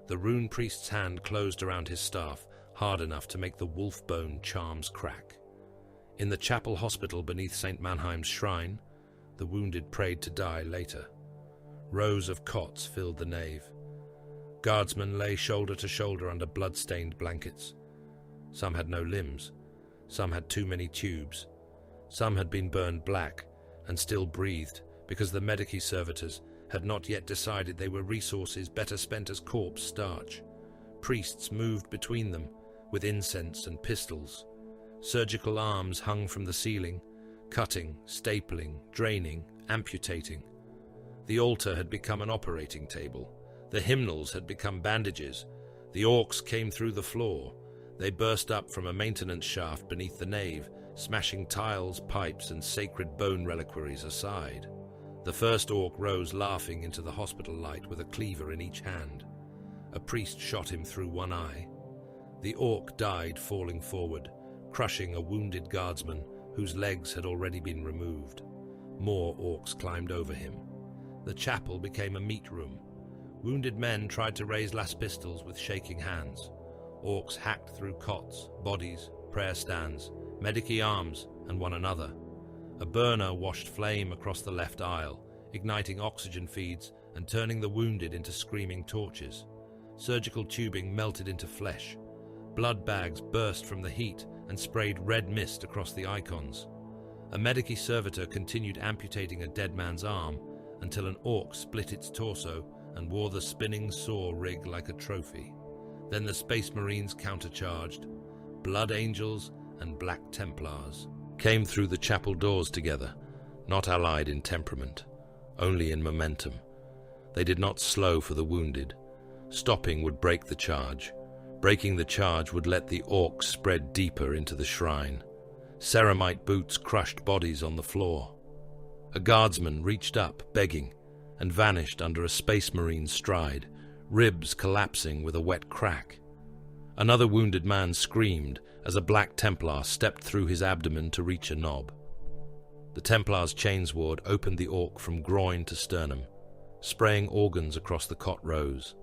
The rune priest's hand closed around his staff, hard enough to make the wolf bone charms crack. In the chapel hospital beneath St. Mannheim's shrine, the wounded prayed to die later. Rows of cots filled the nave. Guardsmen lay shoulder to shoulder under blood-stained blankets. Some had no limbs. Some had too many tubes. Some had been burned black and still breathed because the medici servitors had not yet decided they were resources better spent as corpse starch. Priests moved between them with incense and pistols. Surgical arms hung from the ceiling, cutting, stapling, draining, amputating. The altar had become an operating table. The hymnals had become bandages. The orcs came through the floor. They burst up from a maintenance shaft beneath the nave, smashing tiles, pipes, and sacred bone reliquaries aside. The first orc rose laughing into the hospital light with a cleaver in each hand. A priest shot him through one eye. The orc died falling forward, crushing a wounded guardsman whose legs had already been removed. More orcs climbed over him. The chapel became a meat room. Wounded men tried to raise las pistols with shaking hands. Orcs hacked through cots, bodies, prayer stands, medici arms, and one another. A burner washed flame across the left aisle, igniting oxygen feeds and turning the wounded into screaming torches. Surgical tubing melted into flesh. Blood bags burst from the heat and sprayed red mist across the icons. A medici servitor continued amputating a dead man's arm until an orc split its torso and wore the spinning saw rig like a trophy. Then the Space Marines countercharged. Blood Angels and Black Templars came through the chapel doors together, not allied in temperament, only in momentum. They did not slow for the wounded. Stopping would break the charge. Breaking the charge would let the orcs spread deeper into the shrine. Ceramite boots crushed bodies on the floor. A guardsman reached up, begging, and vanished under a Space Marine's stride, ribs collapsing with a wet crack. Another wounded man screamed as a Black Templar stepped through his abdomen to reach a knob. The Templar's chainsword opened the orc from groin to sternum, spraying organs across the cot rows.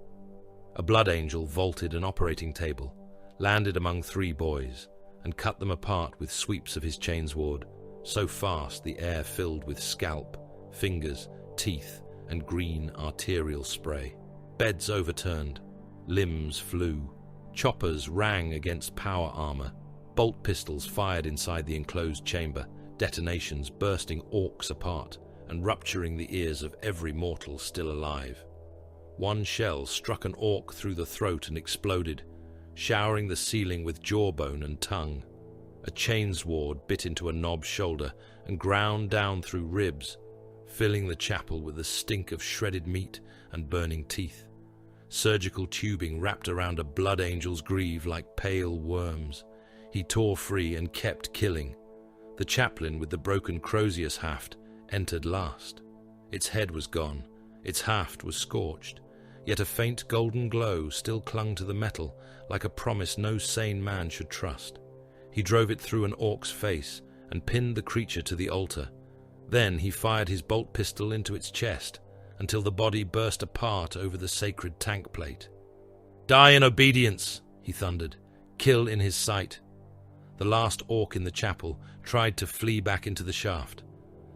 A blood angel vaulted an operating table, landed among 3 boys, and cut them apart with sweeps of his chainsword, so fast the air filled with scalp, fingers, teeth, and green arterial spray. Beds overturned, limbs flew, choppers rang against power armor, bolt pistols fired inside the enclosed chamber, detonations bursting orcs apart and rupturing the ears of every mortal still alive. One shell struck an orc through the throat and exploded, showering the ceiling with jawbone and tongue. A chainsword bit into a knob's shoulder and ground down through ribs, filling the chapel with the stink of shredded meat and burning teeth. Surgical tubing wrapped around a blood angel's greave like pale worms. He tore free and kept killing. The chaplain with the broken Crozius haft entered last. Its head was gone, its haft was scorched, yet a faint golden glow still clung to the metal like a promise no sane man should trust. He drove it through an orc's face and pinned the creature to the altar. Then he fired his bolt pistol into its chest until the body burst apart over the sacred tank plate. "Die in obedience," he thundered. "Kill in his sight." The last orc in the chapel tried to flee back into the shaft.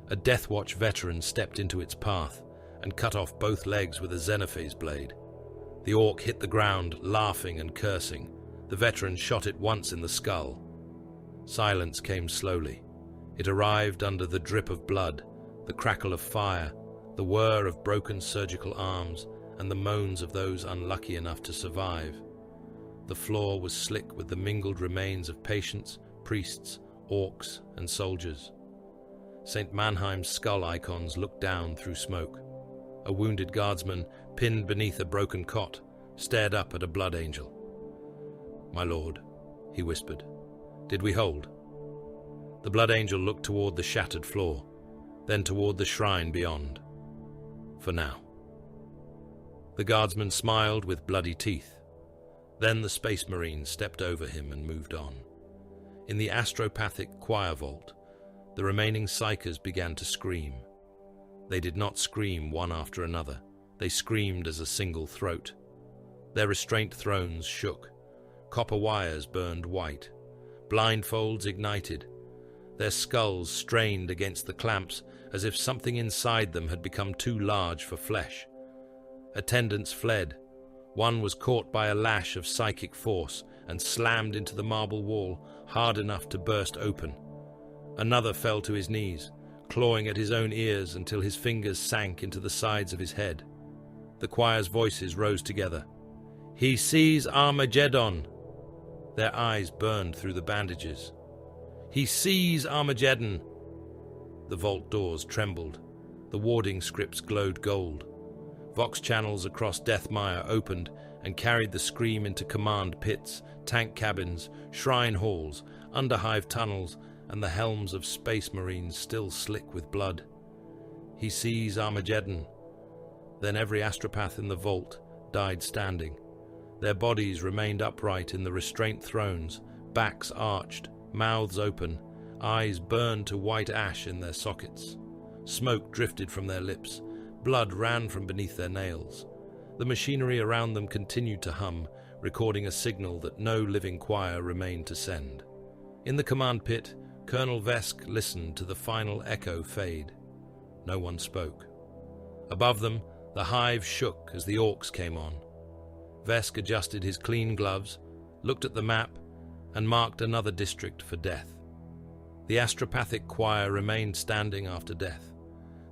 A Death Watch veteran stepped into its path and cut off both legs with a Xenophase blade. The orc hit the ground, laughing and cursing. The veteran shot it once in the skull. Silence came slowly. It arrived under the drip of blood, the crackle of fire, the whir of broken surgical arms, and the moans of those unlucky enough to survive. The floor was slick with the mingled remains of patients, priests, orcs, and soldiers. St. Mannheim's skull icons looked down through smoke. A wounded guardsman, pinned beneath a broken cot, stared up at a blood angel. "My lord," he whispered, "did we hold?" The blood angel looked toward the shattered floor, then toward the shrine beyond. "For now." The guardsman smiled with bloody teeth. Then the Space Marine stepped over him and moved on. In the astropathic choir vault, the remaining psychers began to scream. They did not scream one after another. They screamed as a single throat. Their restraint thrones shook. Copper wires burned white. Blindfolds ignited. Their skulls strained against the clamps as if something inside them had become too large for flesh. Attendants fled. One was caught by a lash of psychic force and slammed into the marble wall hard enough to burst open. Another fell to his knees, clawing at his own ears until his fingers sank into the sides of his head. The choir's voices rose together. "He sees Armageddon!" Their eyes burned through the bandages. "He sees Armageddon!" The vault doors trembled. The warding scripts glowed gold. Vox channels across Deathmire opened and carried the scream into command pits, tank cabins, shrine halls, underhive tunnels, and the helms of Space Marines still slick with blood. "He sees Armageddon." Then every astropath in the vault died standing. Their bodies remained upright in the restraint thrones, backs arched, mouths open, eyes burned to white ash in their sockets. Smoke drifted from their lips. Blood ran from beneath their nails. The machinery around them continued to hum, recording a signal that no living choir remained to send. In the command pit, Colonel Vesk listened to the final echo fade. No one spoke. Above them, the hive shook as the orcs came on. Vesk adjusted his clean gloves, looked at the map, and marked another district for death. The astropathic choir remained standing after death.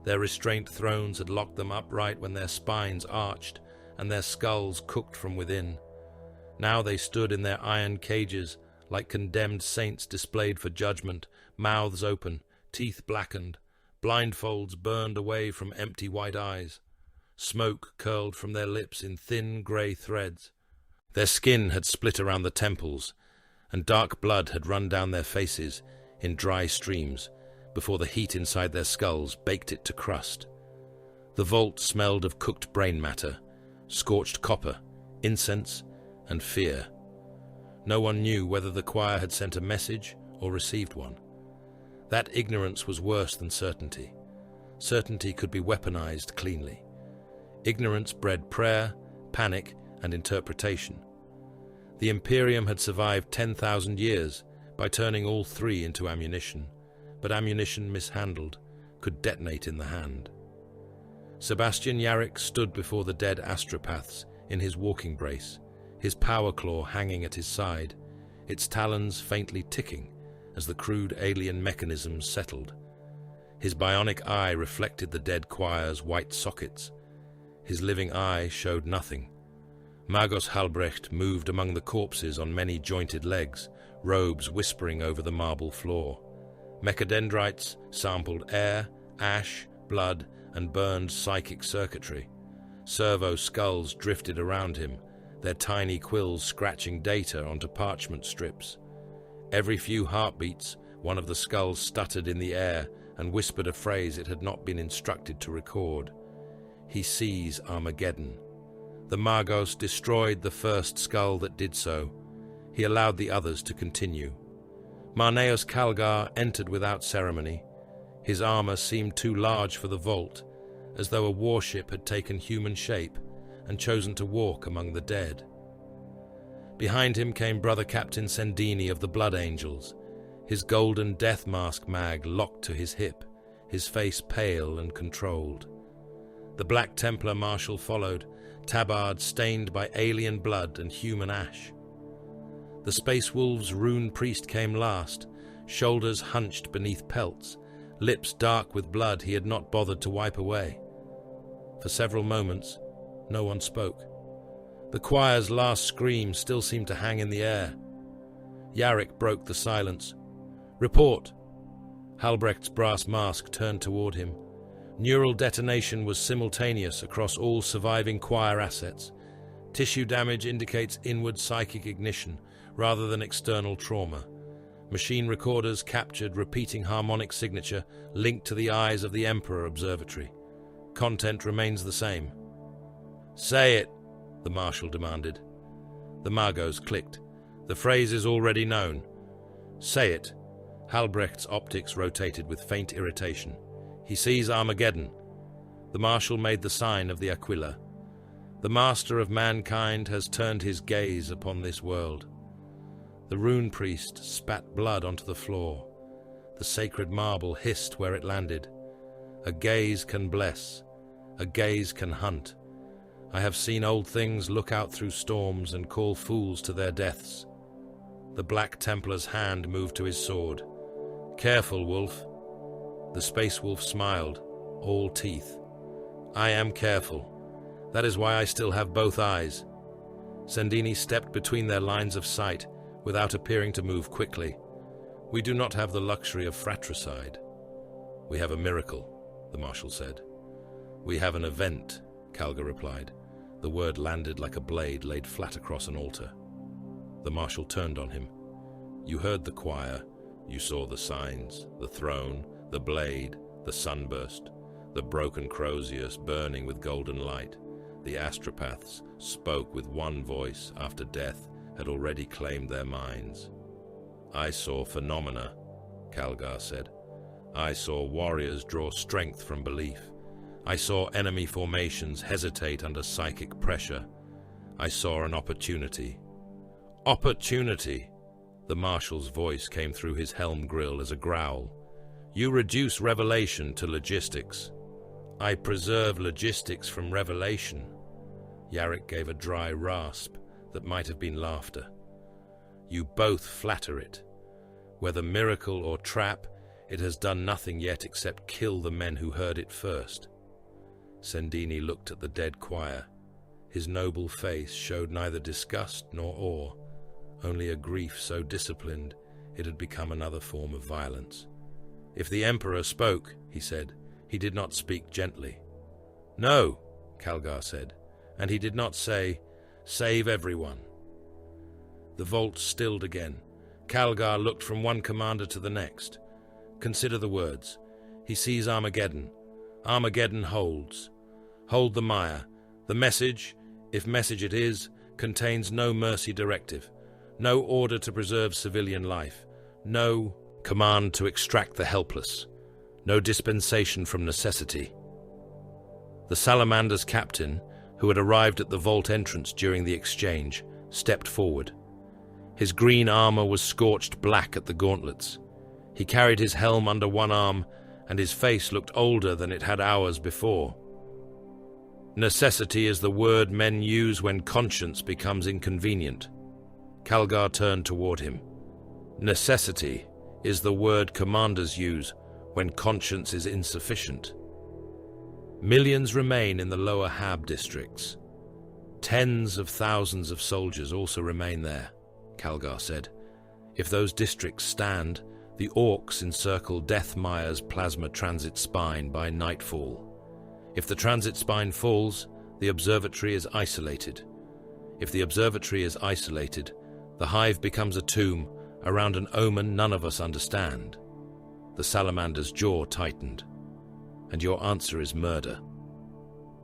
Their restraint thrones had locked them upright when their spines arched and their skulls cooked from within. Now they stood in their iron cages like condemned saints displayed for judgment, mouths open, teeth blackened, blindfolds burned away from empty white eyes. Smoke curled from their lips in thin grey threads. Their skin had split around the temples, and dark blood had run down their faces in dry streams before the heat inside their skulls baked it to crust. The vault smelled of cooked brain matter, scorched copper, incense, and fear. No one knew whether the choir had sent a message or received one. That ignorance was worse than certainty. Certainty could be weaponized cleanly. Ignorance bred prayer, panic, and interpretation. The Imperium had survived 10,000 years by turning all three into ammunition, but ammunition mishandled could detonate in the hand. Sebastian Yarrick stood before the dead astropaths in his walking brace, his power claw hanging at his side, its talons faintly ticking as the crude alien mechanisms settled. His bionic eye reflected the dead choir's white sockets. His living eye showed nothing. Magos Halbrecht moved among the corpses on many jointed legs, robes whispering over the marble floor. Mechadendrites sampled air, ash, blood, and burned psychic circuitry. Servo skulls drifted around him, their tiny quills scratching data onto parchment strips. Every few heartbeats, one of the skulls stuttered in the air and whispered a phrase it had not been instructed to record. He sees Armageddon. The Magos destroyed the first skull that did so. He allowed the others to continue. Marneus Calgar entered without ceremony. His armor seemed too large for the vault, as though a warship had taken human shape and chosen to walk among the dead. Behind him came Brother Captain Sendini of the Blood Angels, his golden death mask mag locked to his hip, his face pale and controlled. The Black Templar Marshal followed, tabard stained by alien blood and human ash. The Space Wolves' rune priest came last, shoulders hunched beneath pelts, lips dark with blood he had not bothered to wipe away. For several moments, no one spoke. The choir's last scream still seemed to hang in the air. Yarrick broke the silence. "Report!" Halbrecht's brass mask turned toward him. Neural detonation was simultaneous across all surviving choir assets. Tissue damage indicates inward psychic ignition rather than external trauma. Machine recorders captured repeating harmonic signature linked to the eyes of the Emperor Observatory. Content remains the same. "Say it," the Marshal demanded. The Magos clicked. "The phrase is already known." "Say it." Halbrecht's optics rotated with faint irritation. "He sees Armageddon." The Marshal made the sign of the Aquila. "The master of mankind has turned his gaze upon this world." The rune priest spat blood onto the floor. The sacred marble hissed where it landed. "A gaze can bless. A gaze can hunt. I have seen old things look out through storms and call fools to their deaths." The Black Templar's hand moved to his sword. "Careful, Wolf." The Space Wolf smiled, all teeth. "I am careful. That is why I still have both eyes." Sendini stepped between their lines of sight without appearing to move quickly. "We do not have the luxury of fratricide." "We have a miracle," the Marshal said. "We have an event," Calgar replied. The word landed like a blade laid flat across an altar. The Marshal turned on him. "You heard the choir. You saw the signs, the throne, the blade, the sunburst, the broken Crozius burning with golden light. The astropaths spoke with one voice after death had already claimed their minds." "I saw phenomena," Calgar said. "I saw warriors draw strength from belief. I saw enemy formations hesitate under psychic pressure. I saw an opportunity." "Opportunity!" The Marshal's voice came through his helm grill as a growl. "You reduce revelation to logistics." "I preserve logistics from revelation." Yarrick gave a dry rasp that might have been laughter. "You both flatter it. Whether miracle or trap, it has done nothing yet except kill the men who heard it first." Sendini looked at the dead choir. His noble face showed neither disgust nor awe, only a grief so disciplined it had become another form of violence. "If the Emperor spoke," he said, "he did not speak gently." "No," Calgar said, "and he did not say, 'Save everyone.'" The vault stilled again. Calgar looked from one commander to the next. "Consider the words. He sees Armageddon. Armageddon holds. Hold the mire. The message, if message it is, contains no mercy directive, no order to preserve civilian life, no Command to extract the helpless. No dispensation from necessity. The Salamander's captain, who had arrived at the vault entrance during the exchange, stepped forward. His green armor was scorched black at the gauntlets. He carried his helm under one arm, and his face looked older than it had hours before. Necessity is the word men use when conscience becomes inconvenient. Calgar turned toward him. Necessity is the word commanders use when conscience is insufficient. Millions remain in the lower Hab districts. Tens of thousands of soldiers also remain there, Calgar said. If those districts stand, the orcs encircle Deathmire's plasma transit spine by nightfall. If the transit spine falls, the observatory is isolated. If the observatory is isolated, the hive becomes a tomb around an omen none of us understand. The Salamander's jaw tightened. And your answer is murder.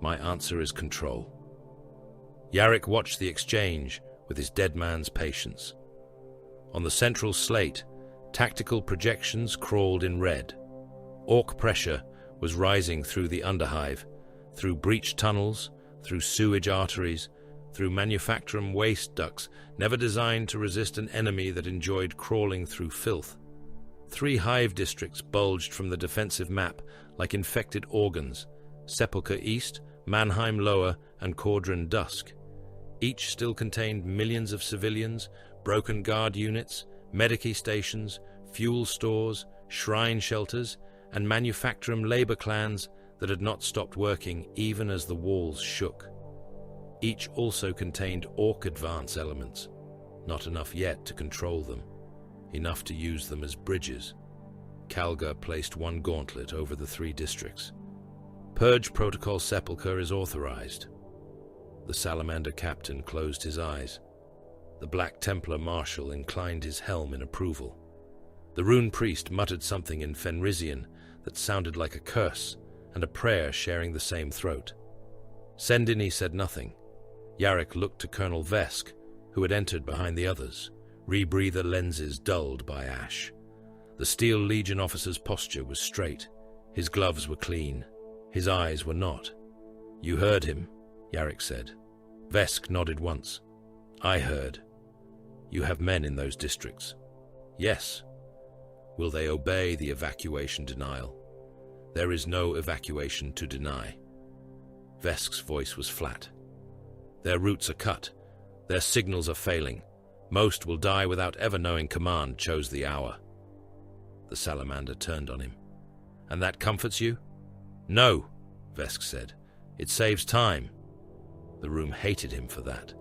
My answer is control. Yarrick watched the exchange with his dead man's patience. On the central slate, tactical projections crawled in red. Orc pressure was rising through the underhive, through breached tunnels, through sewage arteries, through manufacturing waste ducts never designed to resist an enemy that enjoyed crawling through filth. 3 hive districts bulged from the defensive map like infected organs: Sepulchre East, Mannheim Lower, and Cauldron Dusk. Each still contained millions of civilians, broken guard units, medici stations, fuel stores, shrine shelters, and manufacturing labor clans that had not stopped working even as the walls shook. Each also contained orc advance elements, not enough yet to control them, enough to use them as bridges. Calgar placed one gauntlet over the 3 districts. Purge Protocol Sepulchre is authorized. The Salamander captain closed his eyes. The Black Templar marshal inclined his helm in approval. The rune priest muttered something in Fenrisian that sounded like a curse and a prayer sharing the same throat. Sendini said nothing. Yarrick looked to Colonel Vesk, who had entered behind the others, rebreather lenses dulled by ash. The Steel Legion officer's posture was straight. His gloves were clean. His eyes were not. "You heard him," Yarrick said. Vesk nodded once. "I heard. You have men in those districts." "Yes." "Will they obey the evacuation denial?" "There is no evacuation to deny." Vesk's voice was flat. "Their routes are cut. Their signals are failing. Most will die without ever knowing command chose the hour." The Salamander turned on him. "And that comforts you?" "No," Vesk said. "It saves time." The room hated him for that.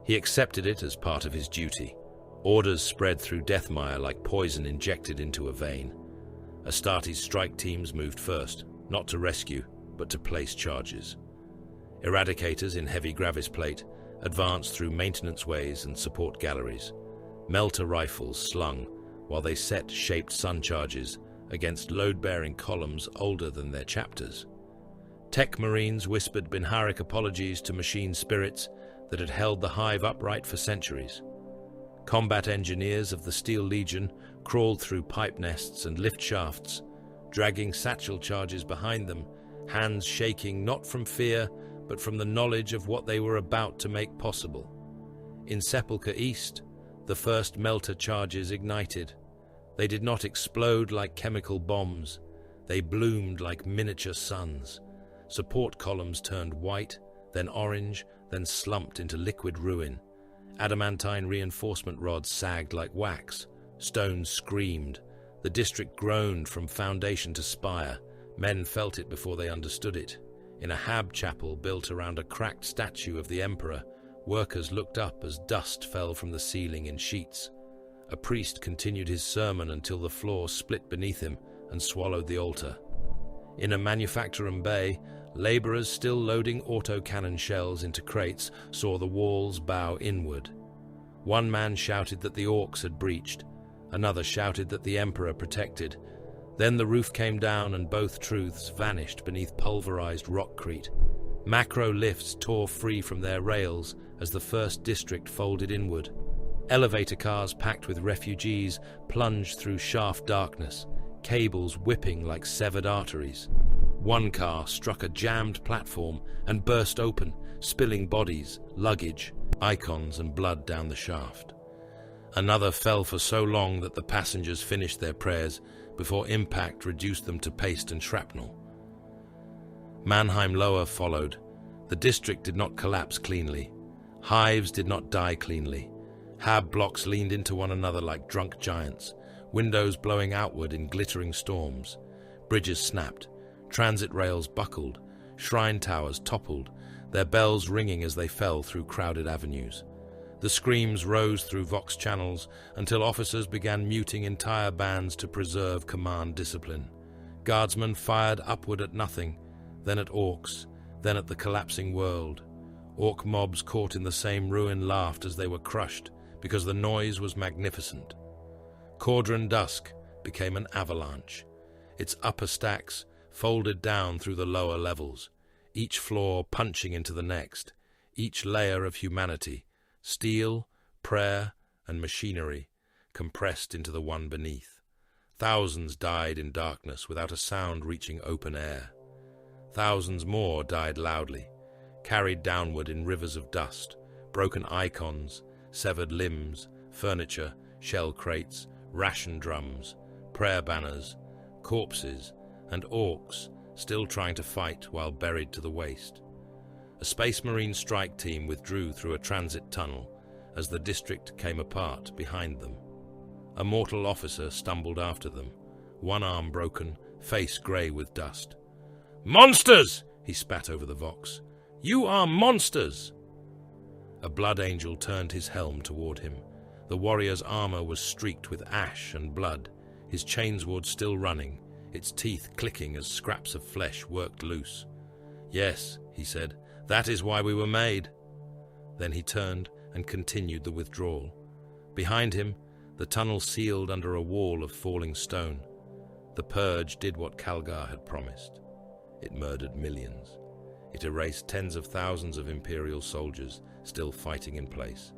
He accepted it as part of his duty. Orders spread through Deathmire like poison injected into a vein. Astarte's strike teams moved first, not to rescue, but to place charges. Eradicators in heavy gravis plate advanced through maintenance ways and support galleries. Melter rifles slung while they set shaped sun charges against load-bearing columns older than their chapters. Tech Marines whispered Binharic apologies to machine spirits that had held the hive upright for centuries. Combat engineers of the Steel Legion crawled through pipe nests and lift shafts, dragging satchel charges behind them, hands shaking not from fear, but from the knowledge of what they were about to make possible. In Sepulchre East, the first melter charges ignited. They did not explode like chemical bombs. They bloomed like miniature suns. Support columns turned white, then orange, then slumped into liquid ruin. Adamantine reinforcement rods sagged like wax. Stones screamed. The district groaned from foundation to spire. Men felt it before they understood it. In a Hab chapel built around a cracked statue of the Emperor, workers looked up as dust fell from the ceiling in sheets. A priest continued his sermon until the floor split beneath him and swallowed the altar. In a manufacturing bay, laborers still loading autocannon shells into crates saw the walls bow inward. One man shouted that the orcs had breached. Another shouted that the Emperor protected. Then the roof came down and both truths vanished beneath pulverized rockcrete. Macro lifts tore free from their rails as the first district folded inward. Elevator cars packed with refugees plunged through shaft darkness, cables whipping like severed arteries. One car struck a jammed platform and burst open, spilling bodies, luggage, icons, and blood down the shaft. Another fell for so long that the passengers finished their prayers before impact reduced them to paste and shrapnel. Mannheim Lower followed. The district did not collapse cleanly. Hives did not die cleanly. Hab blocks leaned into one another like drunk giants, windows blowing outward in glittering storms. Bridges snapped, transit rails buckled, shrine towers toppled, their bells ringing as they fell through crowded avenues. The screams rose through Vox channels until officers began muting entire bands to preserve command discipline. Guardsmen fired upward at nothing, then at orcs, then at the collapsing world. Orc mobs caught in the same ruin laughed as they were crushed, because the noise was magnificent. Cauldron Dusk became an avalanche. Its upper stacks folded down through the lower levels, each floor punching into the next, each layer of humanity, steel, prayer, and machinery, compressed into the one beneath. Thousands died in darkness without a sound reaching open air. Thousands more died loudly, carried downward in rivers of dust, broken icons, severed limbs, furniture, shell crates, ration drums, prayer banners, corpses, and orcs still trying to fight while buried to the waist. A Space Marine strike team withdrew through a transit tunnel as the district came apart behind them. A mortal officer stumbled after them, one arm broken, face grey with dust. "Monsters!" he spat over the Vox. "You are monsters!" A blood angel turned his helm toward him. The warrior's armor was streaked with ash and blood, his chainsword still running, its teeth clicking as scraps of flesh worked loose. "Yes," he said, "that is why we were made." Then he turned and continued the withdrawal. Behind him, the tunnel sealed under a wall of falling stone. The purge did what Calgar had promised. It murdered millions. It erased tens of thousands of Imperial soldiers still fighting in place.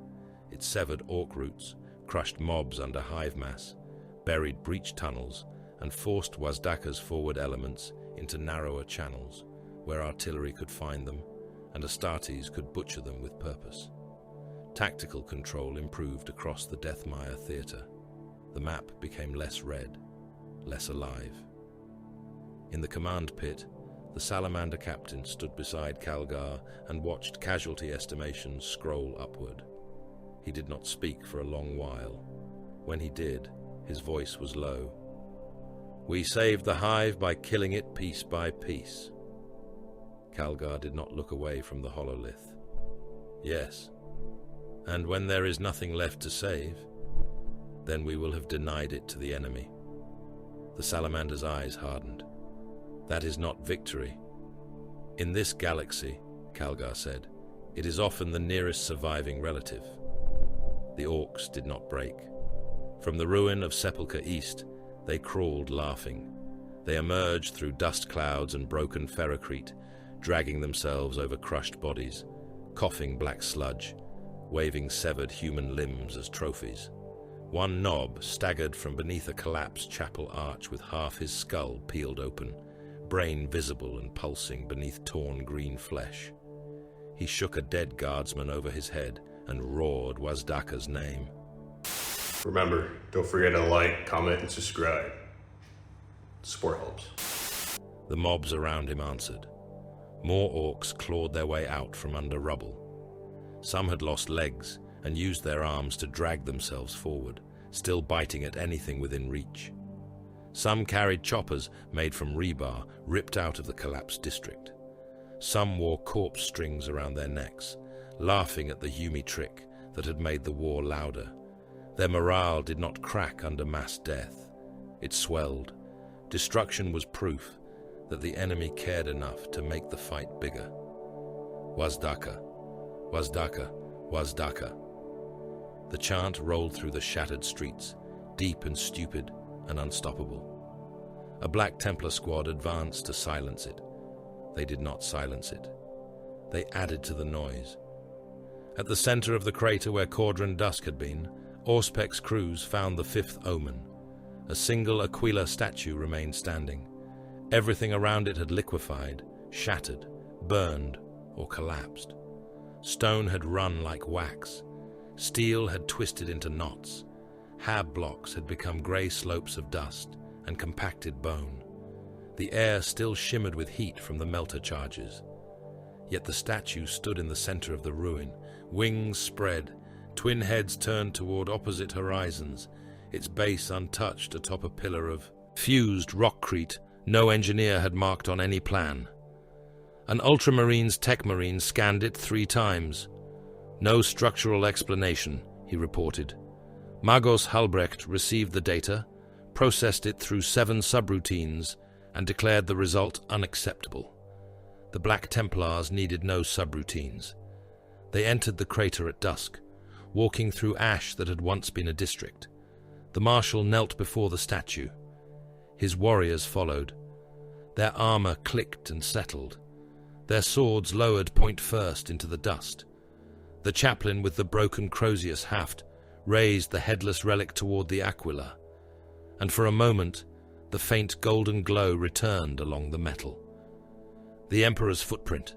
It severed orc routes, crushed mobs under hive mass, buried breach tunnels, and forced Wazdaka's forward elements into narrower channels, where artillery could find them, and Astartes could butcher them with purpose. Tactical control improved across the Deathmire theater. The map became less red, less alive. In the command pit, the Salamander captain stood beside Calgar and watched casualty estimations scroll upward. He did not speak for a long while. When he did, his voice was low. "We saved the hive by killing it piece by piece." Calgar did not look away from the hololith. "Yes, and when there is nothing left to save, then we will have denied it to the enemy." The Salamander's eyes hardened. "That is not victory. In this galaxy," Calgar said, "it is often the nearest surviving relative." The orcs did not break. From the ruin of Sepulchre East, they crawled laughing. They emerged through dust clouds and broken ferrocrete, dragging themselves over crushed bodies, coughing black sludge, waving severed human limbs as trophies. One knob staggered from beneath a collapsed chapel arch with half his skull peeled open, brain visible and pulsing beneath torn green flesh. He shook a dead guardsman over his head and roared Wazdaka's name. Remember, don't forget to like, comment, and subscribe. Support helps. The mobs around him answered. More orcs clawed their way out from under rubble. Some had lost legs and used their arms to drag themselves forward, still biting at anything within reach. Some carried choppers made from rebar ripped out of the collapsed district. Some wore corpse strings around their necks, laughing at the Yumi trick that had made the war louder. Their morale did not crack under mass death. It swelled. Destruction was proof that the enemy cared enough to make the fight bigger. Wazdaka, Wazdaka, Wazdaka. The chant rolled through the shattered streets, deep and stupid and unstoppable. A Black Templar squad advanced to silence it. They did not silence it. They added to the noise. At the center of the crater where Caudron Dusk had been, Auspec's crews found the fifth omen. A single Aquila statue remained standing. Everything around it had liquefied, shattered, burned, or collapsed. Stone had run like wax. Steel had twisted into knots. Hab blocks had become grey slopes of dust and compacted bone. The air still shimmered with heat from the melter charges. Yet the statue stood in the center of the ruin, wings spread, twin heads turned toward opposite horizons, its base untouched atop a pillar of fused rockcrete no engineer had marked on any plan. An Ultramarines tech marine scanned it 3 times. No structural explanation, he reported. Magos Halbrecht received the data, processed it through 7 subroutines, and declared the result unacceptable. The Black Templars needed no subroutines. They entered the crater at dusk, walking through ash that had once been a district. The Marshal knelt before the statue. His warriors followed. Their armor clicked and settled. Their swords lowered point first into the dust. The chaplain with the broken Crozius haft raised the headless relic toward the Aquila, and for a moment the faint golden glow returned along the metal. The Emperor's footprint,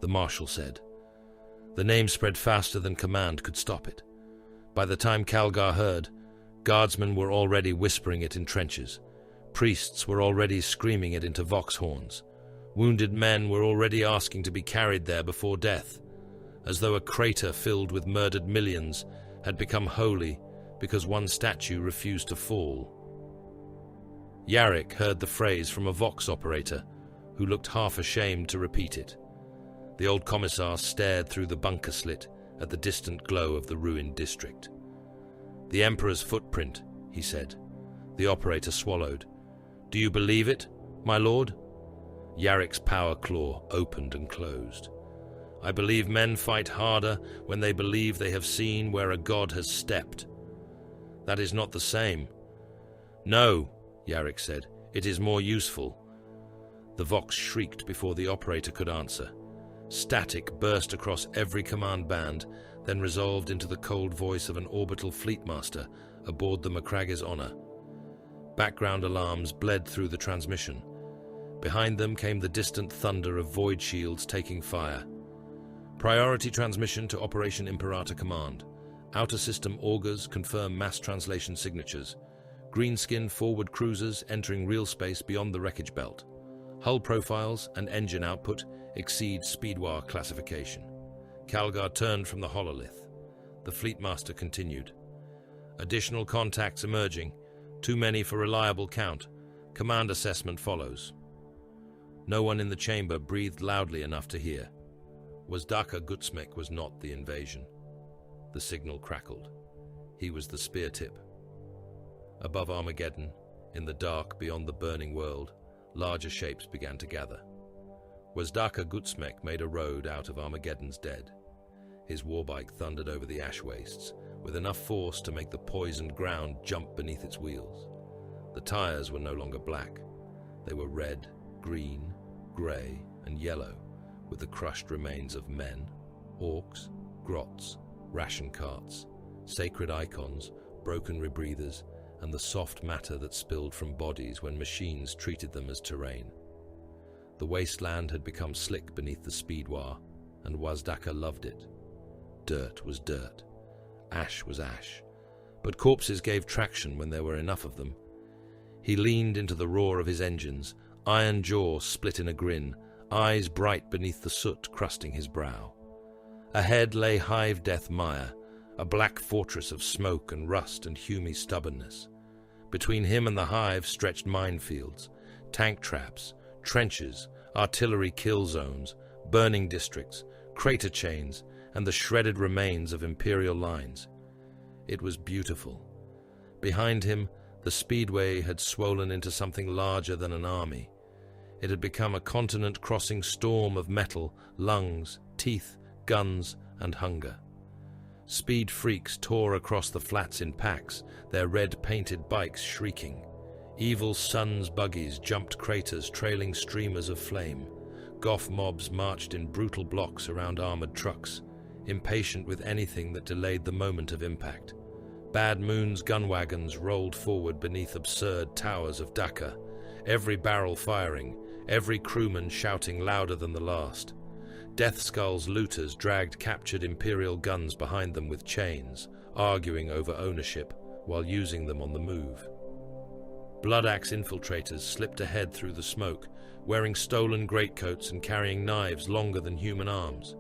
the Marshal said. The name spread faster than command could stop it. By the time Calgar heard, guardsmen were already whispering it in trenches. Priests were already screaming it into vox horns. Wounded men were already asking to be carried there before death, as though a crater filled with murdered millions had become holy because one statue refused to fall. Yarrick heard the phrase from a vox operator, who looked half ashamed to repeat it. The old commissar stared through the bunker slit at the distant glow of the ruined district. "The Emperor's footprint," he said. The operator swallowed. "Do you believe it, my lord?" Yarrick's power claw opened and closed. "I believe men fight harder when they believe they have seen where a god has stepped. That is not the same." "No," Yarrick said, "it is more useful." The vox shrieked before the operator could answer. Static burst across every command band, then resolved into the cold voice of an orbital fleetmaster aboard the Macragge's Honor. Background alarms bled through the transmission. Behind them came the distant thunder of void shields taking fire. Priority transmission to Operation Imperator Command. Outer system augurs confirm mass translation signatures. Greenskin forward cruisers entering real space beyond the wreckage belt. Hull profiles and engine output exceed Speedwar classification. Calgar turned from the hololith. The Fleetmaster continued. "Additional contacts emerging. Too many for reliable count. Command assessment follows." No one in the chamber breathed loudly enough to hear. Wazdaka Gutsmek was not the invasion. The signal crackled. He was the spear tip. Above Armageddon, in the dark beyond the burning world, larger shapes began to gather. Wazdaka Gutsmek made a road out of Armageddon's dead. His warbike thundered over the ash wastes, with enough force to make the poisoned ground jump beneath its wheels. The tires were no longer black. They were red, green, grey, and yellow, with the crushed remains of men, orcs, grots, ration carts, sacred icons, broken rebreathers, and the soft matter that spilled from bodies when machines treated them as terrain. The wasteland had become slick beneath the Speedwar, and Wazdaka loved it. Dirt was dirt. Ash was ash. But corpses gave traction when there were enough of them. He leaned into the roar of his engines, iron jaw split in a grin, eyes bright beneath the soot crusting his brow. Ahead lay Hive Death Mire, a black fortress of smoke and rust and humy stubbornness. Between him and the hive stretched minefields, tank traps, trenches, artillery kill zones, burning districts, crater chains, and the shredded remains of Imperial lines. It was beautiful. Behind him, the speedway had swollen into something larger than an army. It had become a continent-crossing storm of metal, lungs, teeth, guns, and hunger. Speed freaks tore across the flats in packs, their red-painted bikes shrieking. Evil Sun's buggies jumped craters trailing streamers of flame. Goth mobs marched in brutal blocks around armored trucks. impatient with anything that delayed the moment of impact. Bad Moon's gun wagons rolled forward beneath absurd towers of Dhaka, every barrel firing, every crewman shouting louder than the last. Death Skull's looters dragged captured Imperial guns behind them with chains, arguing over ownership while using them on the move. Blood Axe infiltrators slipped ahead through the smoke, wearing stolen greatcoats and carrying knives longer than human arms.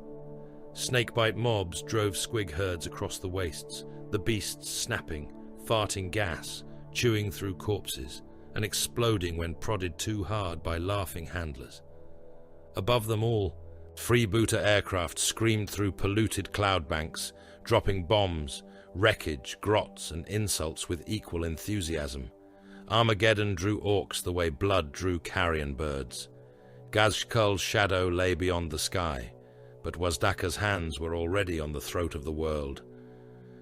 Snakebite mobs drove squig herds across the wastes, the beasts snapping, farting gas, chewing through corpses, and exploding when prodded too hard by laughing handlers. Above them all, freebooter aircraft screamed through polluted cloud banks, dropping bombs, wreckage, grots, and insults with equal enthusiasm. Armageddon drew orcs the way blood drew carrion birds. Gazhkul's shadow lay beyond the sky, but Wazdaka's hands were already on the throat of the world.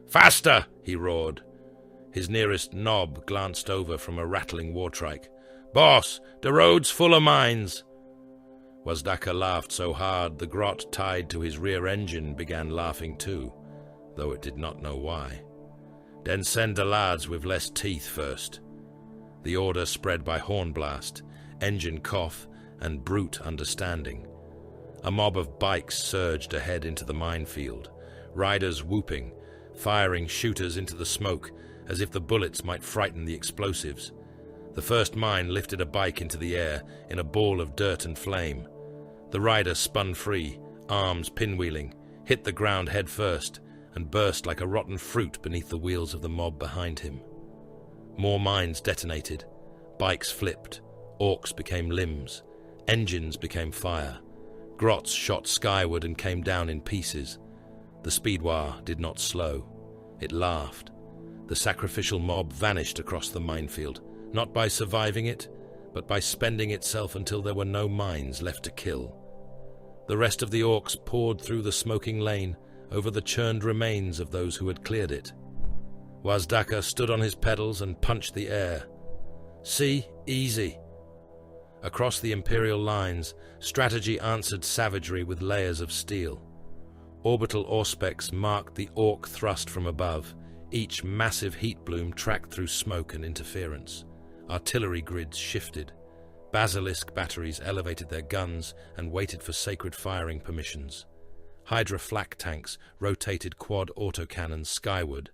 "Faster!" he roared. His nearest knob glanced over from a rattling wartrike. "Boss, the road's full of mines!" Wazdaka laughed so hard the grot tied to his rear engine began laughing too, though it did not know why. "Then send the lads with less teeth first." The order spread by hornblast, engine cough, and brute understanding. A mob of bikes surged ahead into the minefield, riders whooping, firing shooters into the smoke as if the bullets might frighten the explosives. The first mine lifted a bike into the air in a ball of dirt and flame. The rider spun free, arms pinwheeling, hit the ground head first, and burst like a rotten fruit beneath the wheels of the mob behind him. More mines detonated. Bikes flipped. Orcs became limbs. Engines became fire. Grots shot skyward and came down in pieces. The speedwar did not slow. It laughed. The sacrificial mob vanished across the minefield, not by surviving it, but by spending itself until there were no mines left to kill. The rest of the orcs poured through the smoking lane over the churned remains of those who had cleared it. Wazdaka stood on his pedals and punched the air. "See? Easy." Across the Imperial lines, strategy answered savagery with layers of steel. Orbital auspex marked the orc thrust from above, each massive heat bloom tracked through smoke and interference. Artillery grids shifted. Basilisk batteries elevated their guns and waited for sacred firing permissions. Hydra flak tanks rotated quad autocannons skyward,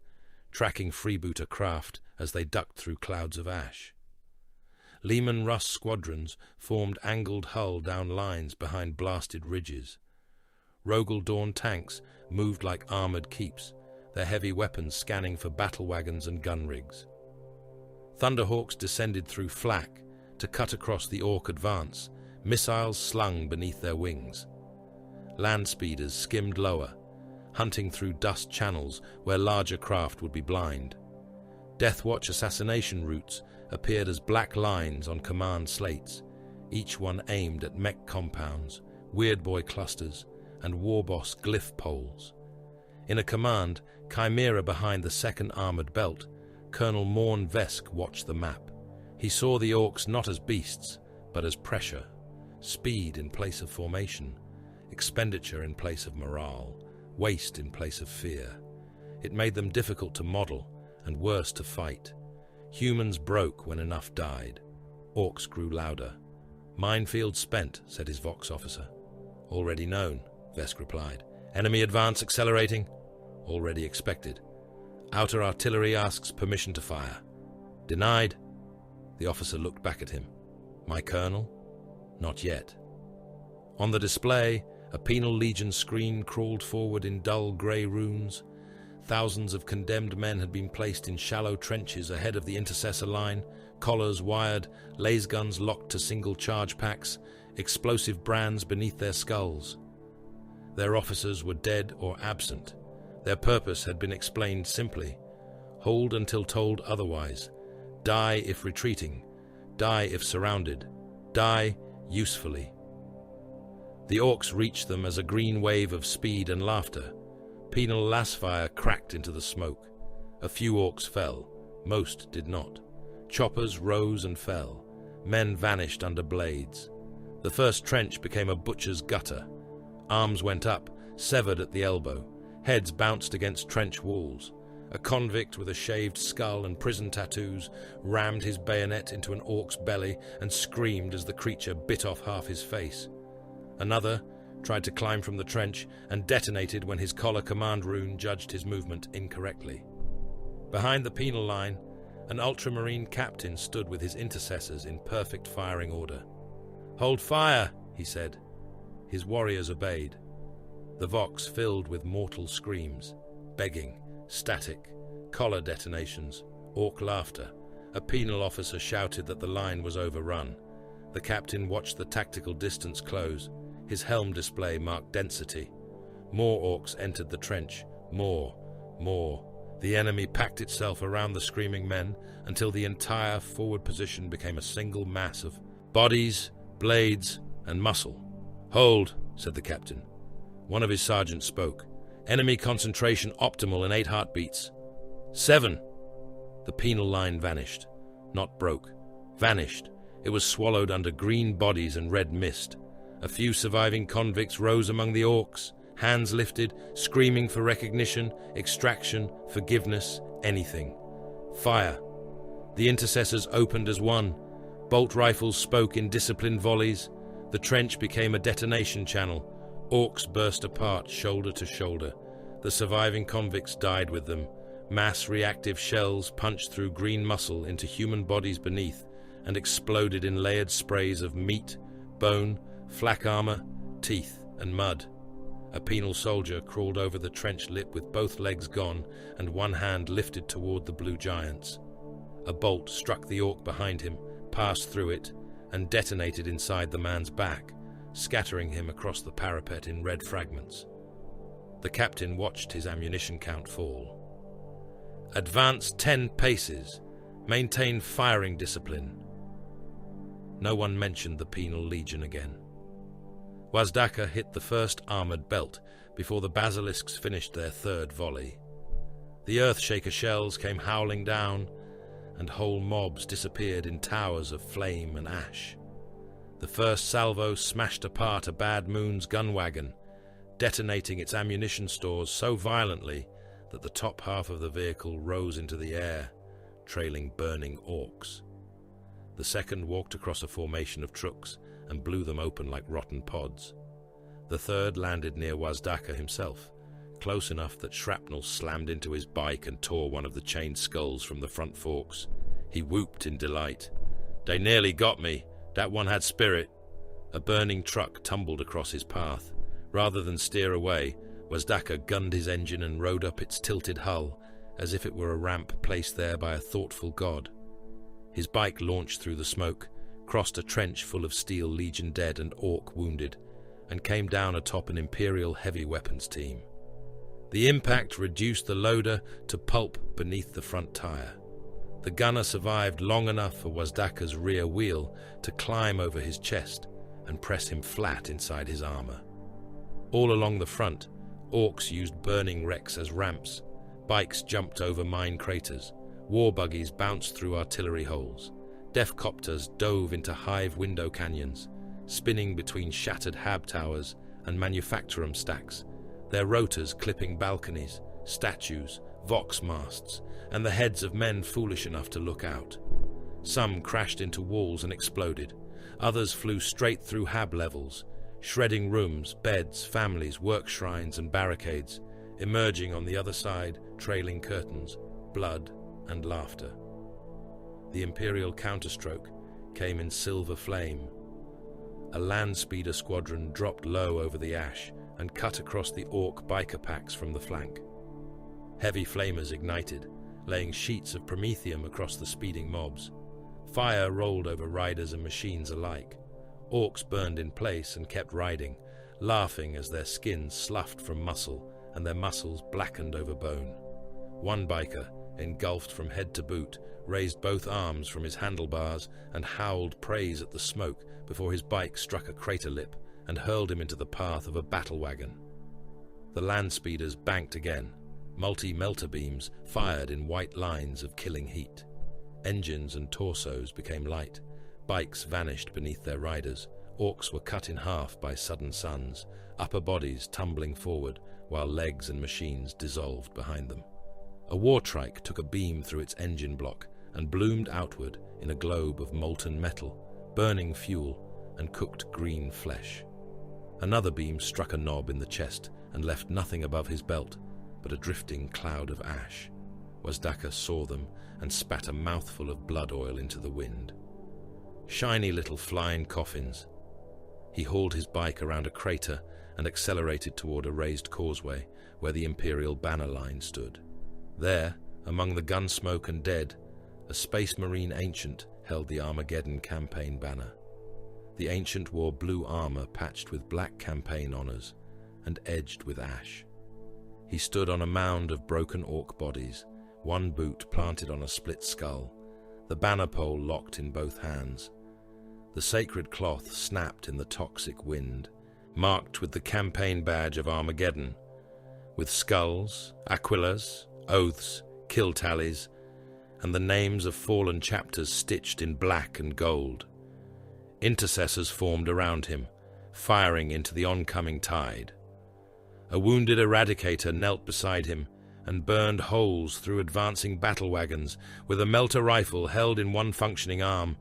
tracking freebooter craft as they ducked through clouds of ash. Lehman Russ squadrons formed angled hull down lines behind blasted ridges. Rogel Dawn tanks moved like armored keeps, their heavy weapons scanning for battle wagons and gun rigs. Thunderhawks descended through flak to cut across the orc advance, missiles slung beneath their wings. Land speeders skimmed lower, hunting through dust channels where larger craft would be blind. Deathwatch assassination routes appeared as black lines on command slates, each one aimed at mech compounds, Weirdboy clusters, and Warboss glyph poles. In a command, Chimera behind the second armored belt, Colonel Morn Vesk watched the map. He saw the orcs not as beasts, but as pressure, speed in place of formation, expenditure in place of morale, waste in place of fear. It made them difficult to model and worse to fight. Humans broke when enough died. Orcs grew louder. "Minefield spent," said his Vox officer. "Already known," Vesk replied. "Enemy advance accelerating?" "Already expected." "Outer artillery asks permission to fire." "Denied." The officer looked back at him. "My colonel?" "Not yet." On the display, a penal legion screen crawled forward in dull grey runes. Thousands of condemned men had been placed in shallow trenches ahead of the intercessor line, collars wired, laser guns locked to single charge packs, explosive brands beneath their skulls. Their officers were dead or absent. Their purpose had been explained simply: hold until told otherwise, die if retreating, die if surrounded, die usefully. The orcs reached them as a green wave of speed and laughter. Penal lasfire cracked into the smoke. A few orcs fell. Most did not. Choppers rose and fell. Men vanished under blades. The first trench became a butcher's gutter. Arms went up, severed at the elbow. Heads bounced against trench walls. A convict with a shaved skull and prison tattoos rammed his bayonet into an orc's belly and screamed as the creature bit off half his face. Another tried to climb from the trench and detonated when his collar command rune judged his movement incorrectly. Behind the penal line, an ultramarine captain stood with his intercessors in perfect firing order. "Hold fire," he said. His warriors obeyed. The Vox filled with mortal screams, begging, static, collar detonations, orc laughter. A penal officer shouted that the line was overrun. The captain watched the tactical distance close. His helm display marked density. More orcs entered the trench. More. The enemy packed itself around the screaming men until the entire forward position became a single mass of bodies, blades, and muscle. "Hold," said the captain. One of his sergeants spoke. "Enemy concentration optimal in 8 heartbeats." 7. The penal line vanished. Not broke. Vanished. It was swallowed under green bodies and red mist. A few surviving convicts rose among the orcs, hands lifted, screaming for recognition, extraction, forgiveness, anything. Fire. The intercessors opened as one. Bolt rifles spoke in disciplined volleys. The trench became a detonation channel. Orcs burst apart, shoulder to shoulder. The surviving convicts died with them. Mass reactive shells punched through green muscle into human bodies beneath and exploded in layered sprays of meat, bone, flak armor, teeth, and mud. A penal soldier crawled over the trench lip with both legs gone and one hand lifted toward the blue giants. A bolt struck the orc behind him, passed through it, and detonated inside the man's back, scattering him across the parapet in red fragments. The captain watched his ammunition count fall. "Advance 10 paces. Maintain firing discipline." No one mentioned the penal legion again. Wazdaka hit the first armored belt before the basilisks finished their 3rd volley. The Earthshaker shells came howling down, and whole mobs disappeared in towers of flame and ash. The first salvo smashed apart a Bad Moon's gun wagon, detonating its ammunition stores so violently that the top half of the vehicle rose into the air, trailing burning orcs. The second walked across a formation of trucks and blew them open like rotten pods. The third landed near Wazdaka himself, close enough that shrapnel slammed into his bike and tore one of the chained skulls from the front forks. He whooped in delight. "They nearly got me. That one had spirit." A burning truck tumbled across his path. Rather than steer away, Wazdaka gunned his engine and rode up its tilted hull, as if it were a ramp placed there by a thoughtful god. His bike launched through the smoke, crossed a trench full of Steel Legion dead and orc wounded, and came down atop an Imperial heavy weapons team. The impact reduced the loader to pulp beneath the front tire. The gunner survived long enough for Wazdaka's rear wheel to climb over his chest and press him flat inside his armor. All along the front, orcs used burning wrecks as ramps. Bikes jumped over mine craters. War buggies bounced through artillery holes. Defcopters dove into hive window canyons, spinning between shattered hab towers and manufactorum stacks, their rotors clipping balconies, statues, vox masts, and the heads of men foolish enough to look out. Some crashed into walls and exploded. Others flew straight through hab levels, shredding rooms, beds, families, work shrines, and barricades, emerging on the other side, trailing curtains, blood, and laughter. The Imperial counterstroke came in silver flame. A land speeder squadron dropped low over the ash and cut across the orc biker packs from the flank. Heavy flamers ignited, laying sheets of promethium across the speeding mobs. Fire rolled over riders and machines alike. Orcs burned in place and kept riding, laughing as their skins sloughed from muscle and their muscles blackened over bone. One biker, engulfed from head to boot, raised both arms from his handlebars and howled praise at the smoke before his bike struck a crater lip and hurled him into the path of a battle wagon. The land speeders banked again. Multi-melter beams fired in white lines of killing heat. Engines and torsos became light. Bikes vanished beneath their riders. Orcs were cut in half by sudden suns, upper bodies tumbling forward, while legs and machines dissolved behind them. A wartrike took a beam through its engine block and bloomed outward in a globe of molten metal, burning fuel and cooked green flesh. Another beam struck a knob in the chest and left nothing above his belt but a drifting cloud of ash. Wazdaka saw them and spat a mouthful of blood oil into the wind. Shiny little flying coffins. He hauled his bike around a crater and accelerated toward a raised causeway where the Imperial banner line stood. There, among the gun smoke and dead, a Space Marine ancient held the Armageddon campaign banner. The ancient wore blue armor patched with black campaign honors and edged with ash. He stood on a mound of broken orc bodies, one boot planted on a split skull, the banner pole locked in both hands. The sacred cloth snapped in the toxic wind, marked with the campaign badge of Armageddon, with skulls, aquilas, oaths, kill tallies, and the names of fallen chapters stitched in black and gold. Intercessors formed around him, firing into the oncoming tide. A wounded eradicator knelt beside him and burned holes through advancing battle wagons with a melter rifle held in one functioning arm.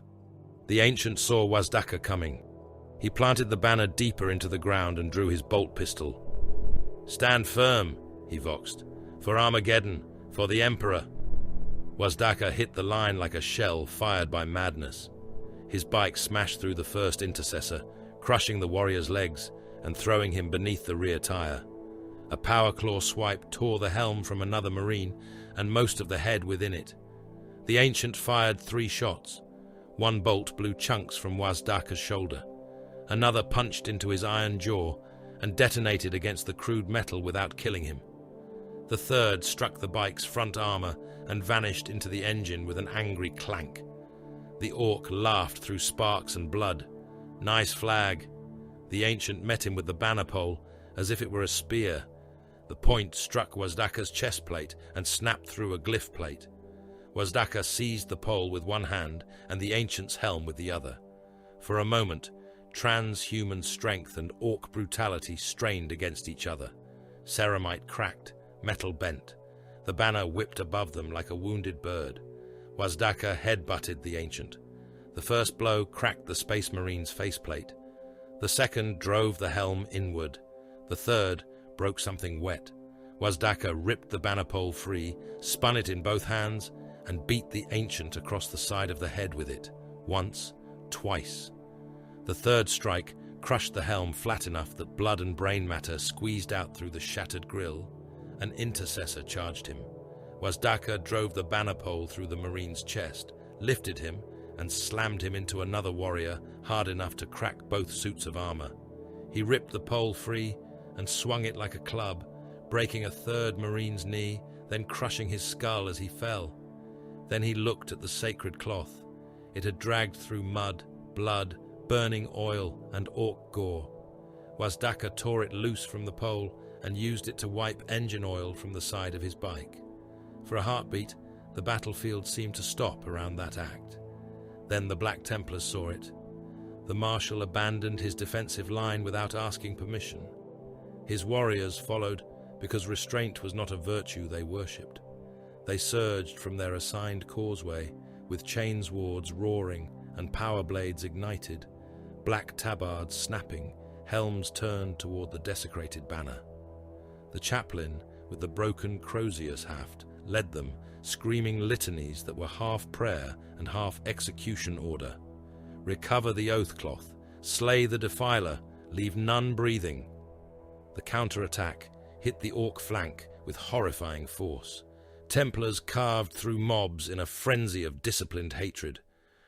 The ancient saw Wazdaka coming. He planted the banner deeper into the ground and drew his bolt pistol. "Stand firm," he voxed. "For Armageddon, for the Emperor." Wazdaka hit the line like a shell fired by madness. His bike smashed through the first intercessor, crushing the warrior's legs and throwing him beneath the rear tire. A power claw swipe tore the helm from another Marine and most of the head within it. The ancient fired 3 shots. One bolt blew chunks from Wazdaka's shoulder. Another punched into his iron jaw and detonated against the crude metal without killing him. The third struck the bike's front armor and vanished into the engine with an angry clank. The orc laughed through sparks and blood. "Nice flag." The ancient met him with the banner pole as if it were a spear. The point struck Wazdaka's chest plate and snapped through a glyph plate. Wazdaka seized the pole with one hand and the ancient's helm with the other. For a moment, transhuman strength and orc brutality strained against each other. Ceramite cracked, metal bent. The banner whipped above them like a wounded bird. Wazdaka head-butted the ancient. The first blow cracked the Space Marine's faceplate. The second drove the helm inward. The third broke something wet. Wazdaka ripped the banner pole free, spun it in both hands, and beat the ancient across the side of the head with it. Once, twice. The third strike crushed the helm flat enough that blood and brain matter squeezed out through the shattered grille. An intercessor charged him. Wazdaka drove the banner pole through the Marine's chest, lifted him, and slammed him into another warrior hard enough to crack both suits of armor. He ripped the pole free and swung it like a club, breaking a third Marine's knee, then crushing his skull as he fell. Then he looked at the sacred cloth. It had dragged through mud, blood, burning oil, and orc gore. Wazdaka tore it loose from the pole and used it to wipe engine oil from the side of his bike. For a heartbeat, the battlefield seemed to stop around that act. Then the Black Templars saw it. The Marshal abandoned his defensive line without asking permission. His warriors followed because restraint was not a virtue they worshipped. They surged from their assigned causeway, with chains wards roaring and power blades ignited, black tabards snapping, helms turned toward the desecrated banner. The chaplain, with the broken Crozius haft, led them, screaming litanies that were half prayer and half execution order. Recover the oath cloth, slay the defiler, leave none breathing. The counterattack hit the orc flank with horrifying force. Templars carved through mobs in a frenzy of disciplined hatred.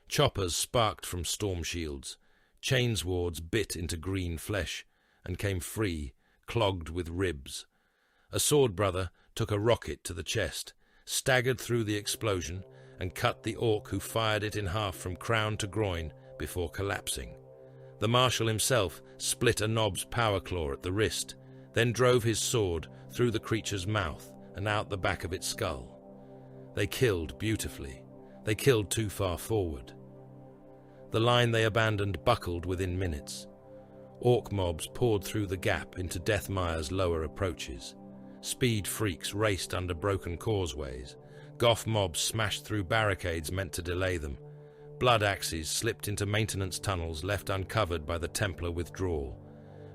Choppers sparked from storm shields. Chainswords bit into green flesh and came free, clogged with ribs. A sword brother took a rocket to the chest, staggered through the explosion, and cut the orc who fired it in half from crown to groin before collapsing. The marshal himself split a knob's power claw at the wrist, then drove his sword through the creature's mouth and out the back of its skull. They killed beautifully. They killed too far forward. The line they abandoned buckled within minutes. Orc mobs poured through the gap into Deathmire's lower approaches. Speed freaks raced under broken causeways. Goth mobs smashed through barricades meant to delay them. Blood axes slipped into maintenance tunnels left uncovered by the Templar withdrawal.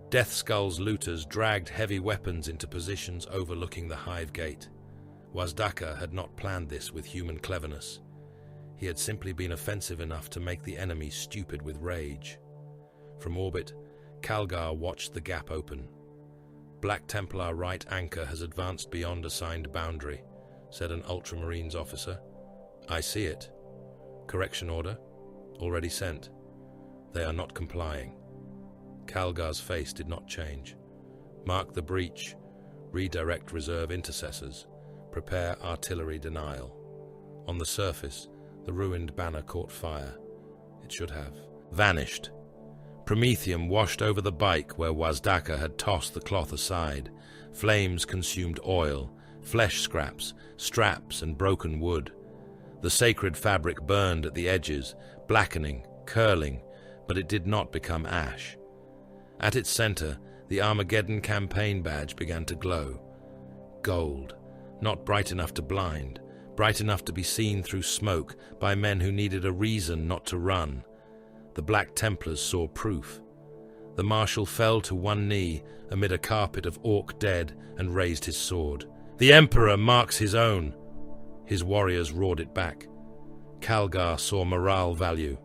Death Skull's looters dragged heavy weapons into positions overlooking the hive gate. Wazdaka had not planned this with human cleverness. He had simply been offensive enough to make the enemy stupid with rage. From orbit, Calgar watched the gap open. Black Templar right anchor has advanced beyond assigned boundary, said an Ultramarines officer. I see it. Correction order? Already sent. They are not complying. Calgar's face did not change. Mark the breach. Redirect reserve intercessors. Prepare artillery denial. On the surface, the ruined banner caught fire. It should have vanished. Promethium washed over the bike where Wazdaka had tossed the cloth aside. Flames consumed oil, flesh scraps, straps, and broken wood. The sacred fabric burned at the edges, blackening, curling, but it did not become ash. At its center, the Armageddon campaign badge began to glow. Gold, not bright enough to blind, bright enough to be seen through smoke by men who needed a reason not to run. The Black Templars saw proof. The Marshal fell to one knee amid a carpet of orc dead and raised his sword. The Emperor marks his own. His warriors roared it back. Calgar saw morale value.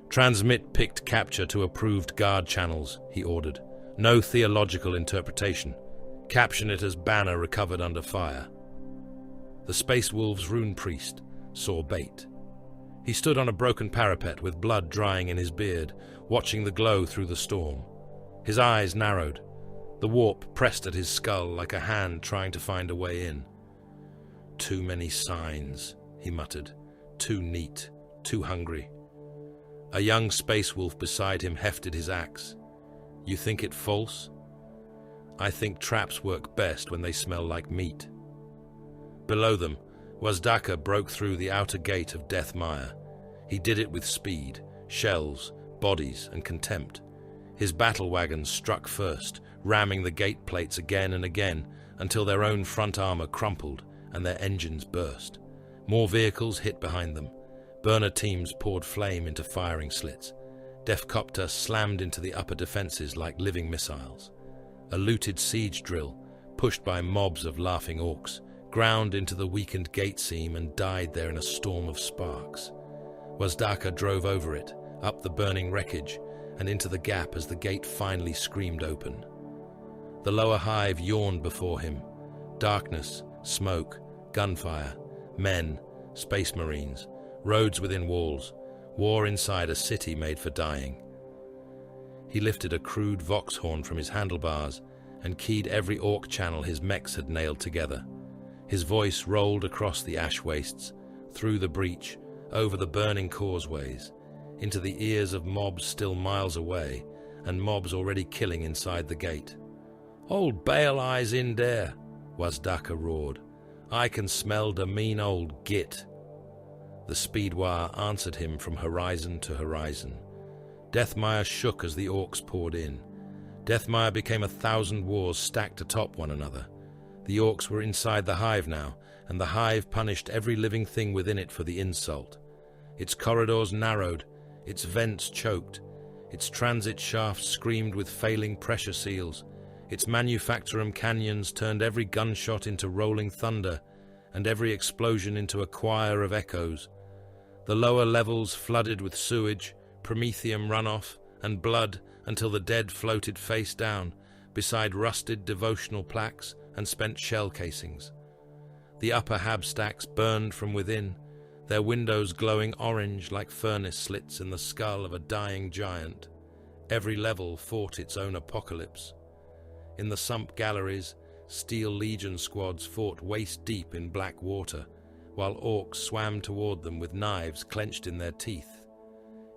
Transmit picked capture to approved guard channels, he ordered. No theological interpretation. Caption it as banner recovered under fire. The Space Wolves rune priest saw bait. He stood on a broken parapet with blood drying in his beard, watching the glow through the storm. His eyes narrowed. The warp pressed at his skull like a hand trying to find a way in. Too many signs, he muttered. Too neat, too hungry. A young space wolf beside him hefted his axe. You think it false? I think traps work best when they smell like meat. Below them, Wazdaka broke through the outer gate of Deathmire. He did it with speed, shells, bodies, and contempt. His battle wagons struck first, ramming the gate plates again and again until their own front armor crumpled and their engines burst. More vehicles hit behind them. Burner teams poured flame into firing slits. Defcopter slammed into the upper defenses like living missiles. A looted siege drill, pushed by mobs of laughing orcs, ground into the weakened gate seam and died there in a storm of sparks. Wazdaka drove over it, up the burning wreckage, and into the gap as the gate finally screamed open. The lower hive yawned before him. Darkness, smoke, gunfire, men, space marines, roads within walls, war inside a city made for dying. He lifted a crude vox horn from his handlebars and keyed every orc channel his mechs had nailed together. His voice rolled across the ash wastes, through the breach, over the burning causeways, into the ears of mobs still miles away, and mobs already killing inside the gate. "Old Bale Eyes in there," Wazdaka roared. "I can smell the mean old git." The speedwire answered him from horizon to horizon. Deathmire shook as the orcs poured in. Deathmire became 1,000 wars stacked atop one another. The orcs were inside the hive now, and the hive punished every living thing within it for the insult. Its corridors narrowed, its vents choked, its transit shafts screamed with failing pressure seals, its manufactorum canyons turned every gunshot into rolling thunder, and every explosion into a choir of echoes. The lower levels flooded with sewage, promethium runoff, and blood until the dead floated face down, beside rusted devotional plaques and spent shell casings. The upper hab stacks burned from within, their windows glowing orange like furnace slits in the skull of a dying giant. Every level fought its own apocalypse. In the sump galleries, Steel Legion squads fought waist-deep in black water, while orcs swam toward them with knives clenched in their teeth.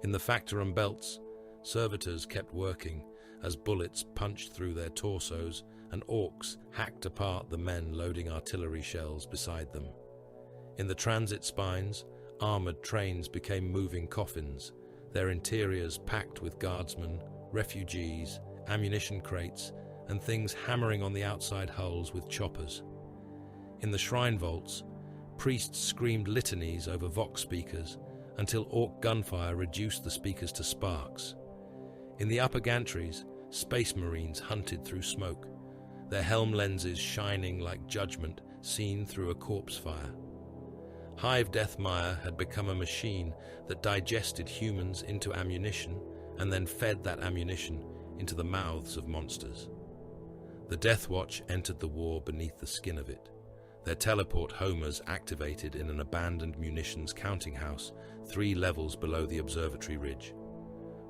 In the factorum belts, servitors kept working as bullets punched through their torsos and orcs hacked apart the men loading artillery shells beside them. In the transit spines, armored trains became moving coffins, their interiors packed with guardsmen, refugees, ammunition crates, and things hammering on the outside hulls with choppers. In the shrine vaults, priests screamed litanies over vox speakers until orc gunfire reduced the speakers to sparks. In the upper gantries, space marines hunted through smoke, their helm lenses shining like judgment seen through a corpse fire. Hive Deathmire had become a machine that digested humans into ammunition and then fed that ammunition into the mouths of monsters. The Death Watch entered the war beneath the skin of it, their teleport homers activated in an abandoned munitions counting house 3 levels below the observatory ridge.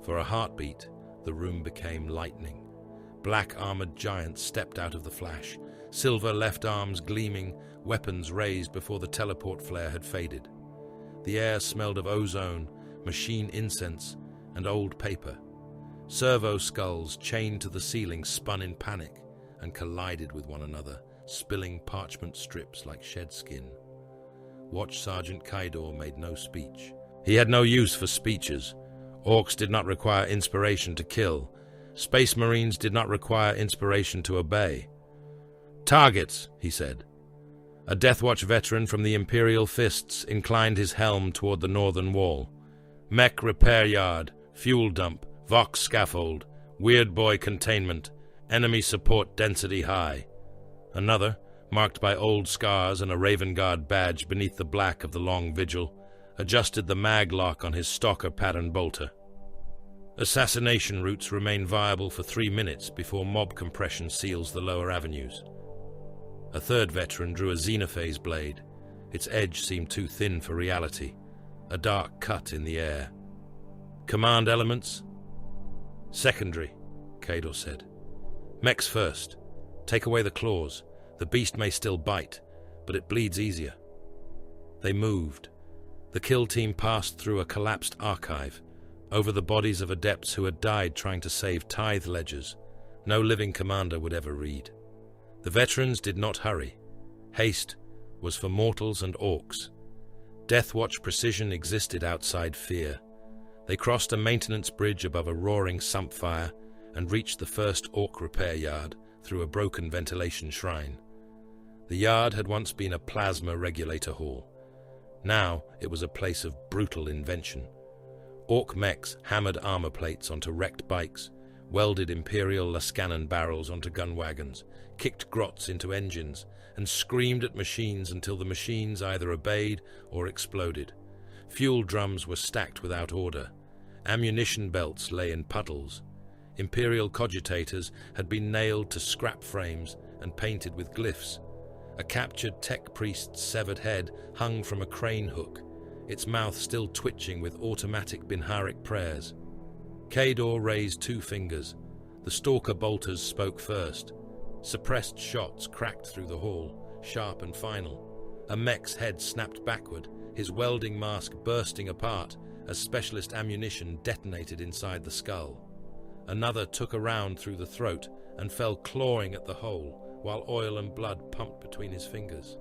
For a heartbeat, the room became lightning. Black armored giants stepped out of the flash, silver left arms gleaming, weapons raised before the teleport flare had faded. The air smelled of ozone, machine incense, and old paper. Servo skulls chained to the ceiling spun in panic and collided with one another, spilling parchment strips like shed skin. Watch Sergeant Kaidor made no speech. He had no use for speeches. Orcs did not require inspiration to kill. Space Marines did not require inspiration to obey. "Targets," he said. A Deathwatch veteran from the Imperial Fists inclined his helm toward the northern wall. "Mech repair yard, fuel dump, Vox scaffold, Weird Boy containment, enemy support density high." Another, marked by old scars and a Raven Guard badge beneath the black of the long vigil, adjusted the mag lock on his stalker pattern bolter. Assassination routes remain viable for 3 minutes before mob compression seals the lower avenues. A third veteran drew a xenophase blade. Its edge seemed too thin for reality, a dark cut in the air. "Command elements?" "Secondary," Kaidor said. "Mechs first. Take away the claws. The beast may still bite, but it bleeds easier." They moved. The kill team passed through a collapsed archive, over the bodies of adepts who had died trying to save tithe ledgers no living commander would ever read. The veterans did not hurry. Haste was for mortals and orcs. Deathwatch precision existed outside fear. They crossed a maintenance bridge above a roaring sump fire and reached the first orc repair yard through a broken ventilation shrine. The yard had once been a plasma regulator hall. Now it was a place of brutal invention. Orc mechs hammered armor plates onto wrecked bikes, welded Imperial Lascanon barrels onto gun wagons, kicked grots into engines, and screamed at machines until the machines either obeyed or exploded. Fuel drums were stacked without order. Ammunition belts lay in puddles. Imperial cogitators had been nailed to scrap frames and painted with glyphs. A captured tech priest's severed head hung from a crane hook, its mouth still twitching with automatic Binharic prayers. Kaidor raised 2 fingers. The stalker bolters spoke first. Suppressed shots cracked through the hall, sharp and final. A mech's head snapped backward, his welding mask bursting apart as specialist ammunition detonated inside the skull. Another took a round through the throat and fell clawing at the hole, while oil and blood pumped between his fingers.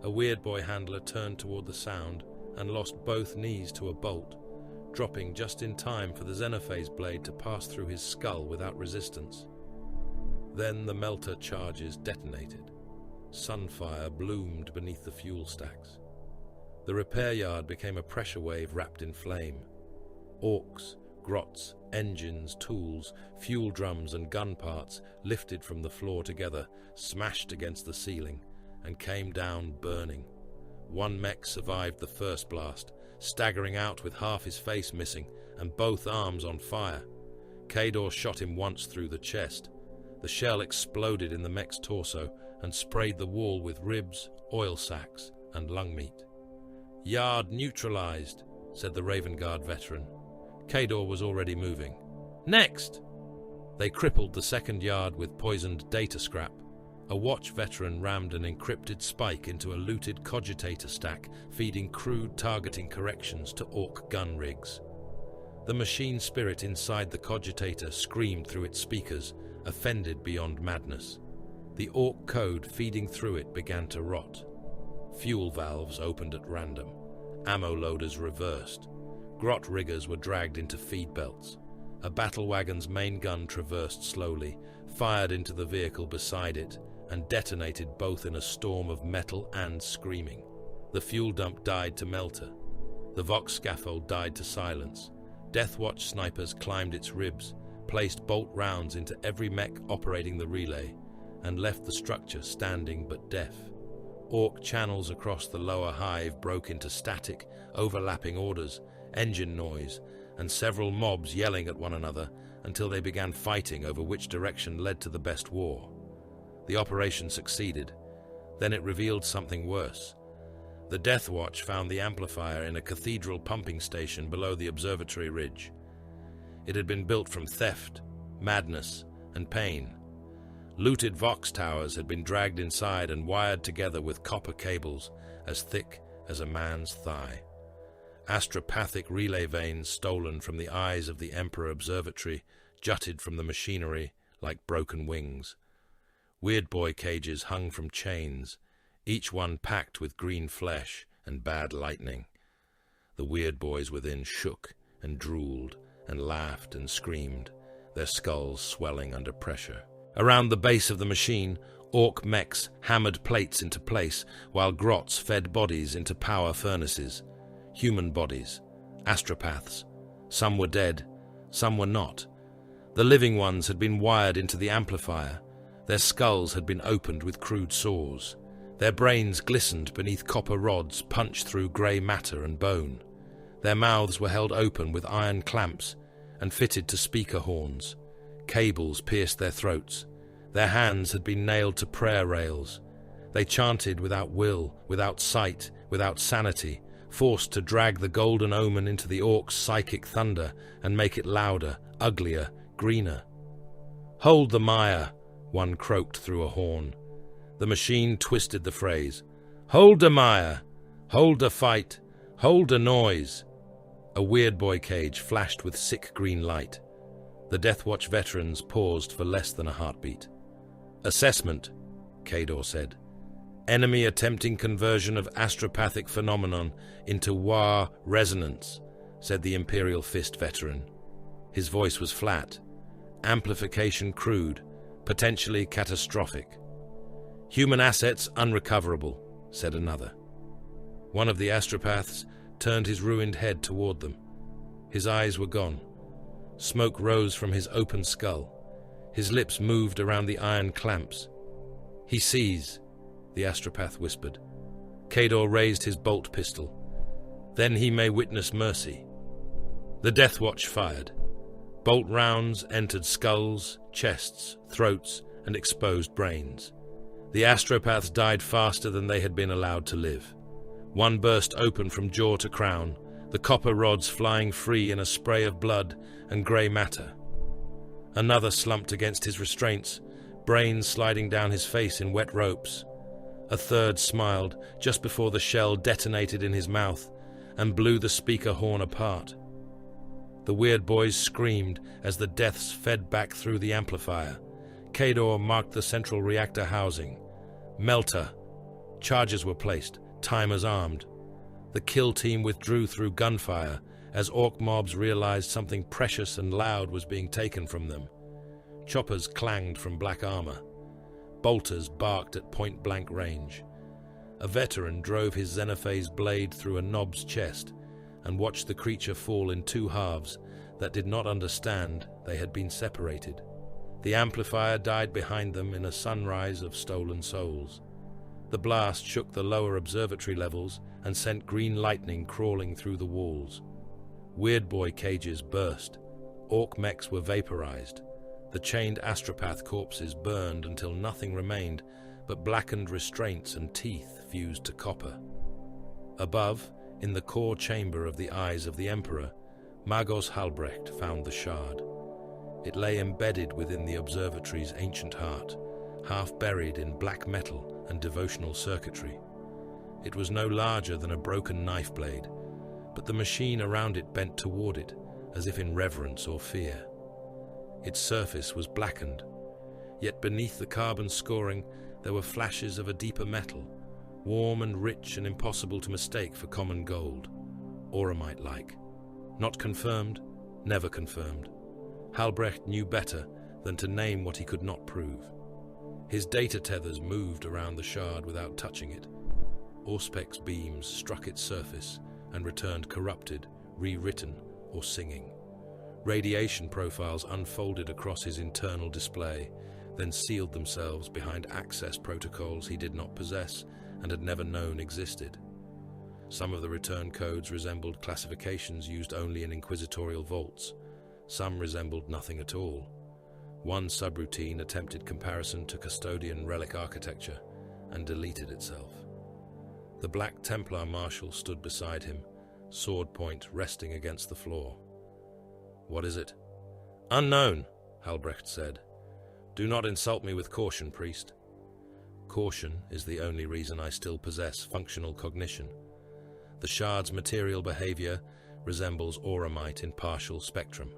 A Weird Boy handler turned toward the sound and lost both knees to a bolt, dropping just in time for the xenophase blade to pass through his skull without resistance. Then the melter charges detonated. Sunfire bloomed beneath the fuel stacks. The repair yard became a pressure wave wrapped in flame. Orcs, grots, engines, tools, fuel drums and gun parts lifted from the floor together, smashed against the ceiling, and came down burning. One mech survived the first blast, staggering out with half his face missing and both arms on fire. Kaidor shot him once through the chest. The shell exploded in the mech's torso and sprayed the wall with ribs, oil sacs, and lung meat. "Yard neutralized," said the Raven Guard veteran. Kaidor was already moving. "Next!" They crippled the second yard with poisoned data scrap. A watch veteran rammed an encrypted spike into a looted cogitator stack, feeding crude targeting corrections to orc gun rigs. The machine spirit inside the cogitator screamed through its speakers, offended beyond madness. The orc code feeding through it began to rot. Fuel valves opened at random. Ammo loaders reversed. Grot riggers were dragged into feed belts. A battle wagon's main gun traversed slowly, fired into the vehicle beside it, and detonated both in a storm of metal and screaming. The fuel dump died to melter. The Vox scaffold died to silence. Deathwatch snipers climbed its ribs, placed bolt rounds into every mech operating the relay, and left the structure standing but deaf. Orc channels across the lower hive broke into static, overlapping orders, engine noise, and several mobs yelling at one another until they began fighting over which direction led to the best war. The operation succeeded. Then it revealed something worse. The Deathwatch found the amplifier in a cathedral pumping station below the observatory ridge. It had been built from theft, madness, and pain. Looted Vox towers had been dragged inside and wired together with copper cables as thick as a man's thigh. Astropathic relay vanes stolen from the eyes of the Emperor Observatory jutted from the machinery like broken wings. Weird boy cages hung from chains, each one packed with green flesh and bad lightning. The weird boys within shook and drooled and laughed and screamed, their skulls swelling under pressure. Around the base of the machine, orc mechs hammered plates into place, while grots fed bodies into power furnaces. Human bodies, astropaths. Some were dead, some were not. The living ones had been wired into the amplifier. Their skulls had been opened with crude saws. Their brains glistened beneath copper rods punched through grey matter and bone. Their mouths were held open with iron clamps and fitted to speaker horns. Cables pierced their throats. Their hands had been nailed to prayer rails. They chanted without will, without sight, without sanity, forced to drag the golden omen into the orc's psychic thunder and make it louder, uglier, greener. "Hold the mire," one croaked through a horn. The machine twisted the phrase. "Hold the mire! Hold the fight! Hold the noise!" A weird boy cage flashed with sick green light. The Deathwatch veterans paused for less than a heartbeat. "Assessment," Kador said. "Enemy attempting conversion of astropathic phenomenon into Wa resonance," said the Imperial Fist veteran. His voice was flat. Amplification crude, potentially catastrophic. "Human assets unrecoverable," said another. One of the astropaths turned his ruined head toward them. His eyes were gone. Smoke rose from his open skull. His lips moved around the iron clamps. "He sees," the astropath whispered. Kador raised his bolt pistol. "Then he may witness mercy." The Deathwatch fired. Bolt rounds entered skulls, chests, throats, and exposed brains. The astropaths died faster than they had been allowed to live. One burst open from jaw to crown, the copper rods flying free in a spray of blood and grey matter. Another slumped against his restraints, brains sliding down his face in wet ropes. A third smiled just before the shell detonated in his mouth and blew the speaker horn apart. The weird boys screamed as the deaths fed back through the amplifier. Kador marked the central reactor housing. Melter. Charges were placed, timers armed. The kill team withdrew through gunfire as orc mobs realized something precious and loud was being taken from them. Choppers clanged from black armor. Bolters barked at point-blank range. A veteran drove his Xenophase blade through a nob's chest and watched the creature fall in two halves that did not understand they had been separated. The amplifier died behind them in a sunrise of stolen souls. The blast shook the lower observatory levels and sent green lightning crawling through the walls. Weird boy cages burst. Orc mechs were vaporized. The chained astropath corpses burned until nothing remained but blackened restraints and teeth fused to copper. Above, in the core chamber of the eyes of the Emperor, Magos Halbrecht found the shard. It lay embedded within the observatory's ancient heart, half buried in black metal and devotional circuitry. It was no larger than a broken knife blade, but the machine around it bent toward it, as if in reverence or fear. Its surface was blackened, yet beneath the carbon scoring there were flashes of a deeper metal, warm and rich and impossible to mistake for common gold, auramite-like. Not confirmed, never confirmed. Halbrecht knew better than to name what he could not prove. His data tethers moved around the shard without touching it. Auspec's beams struck its surface and returned corrupted, rewritten, or singing. Radiation profiles unfolded across his internal display, then sealed themselves behind access protocols he did not possess and had never known existed. Some of the return codes resembled classifications used only in inquisitorial vaults. Some resembled nothing at all. One subroutine attempted comparison to custodian relic architecture and deleted itself. The Black Templar Marshal stood beside him, sword point resting against the floor. "What is it?" "Unknown," Halbrecht said. "Do not insult me with caution, priest." Caution is the only reason I still possess functional cognition. The shard's material behavior resembles auramite in partial spectrum.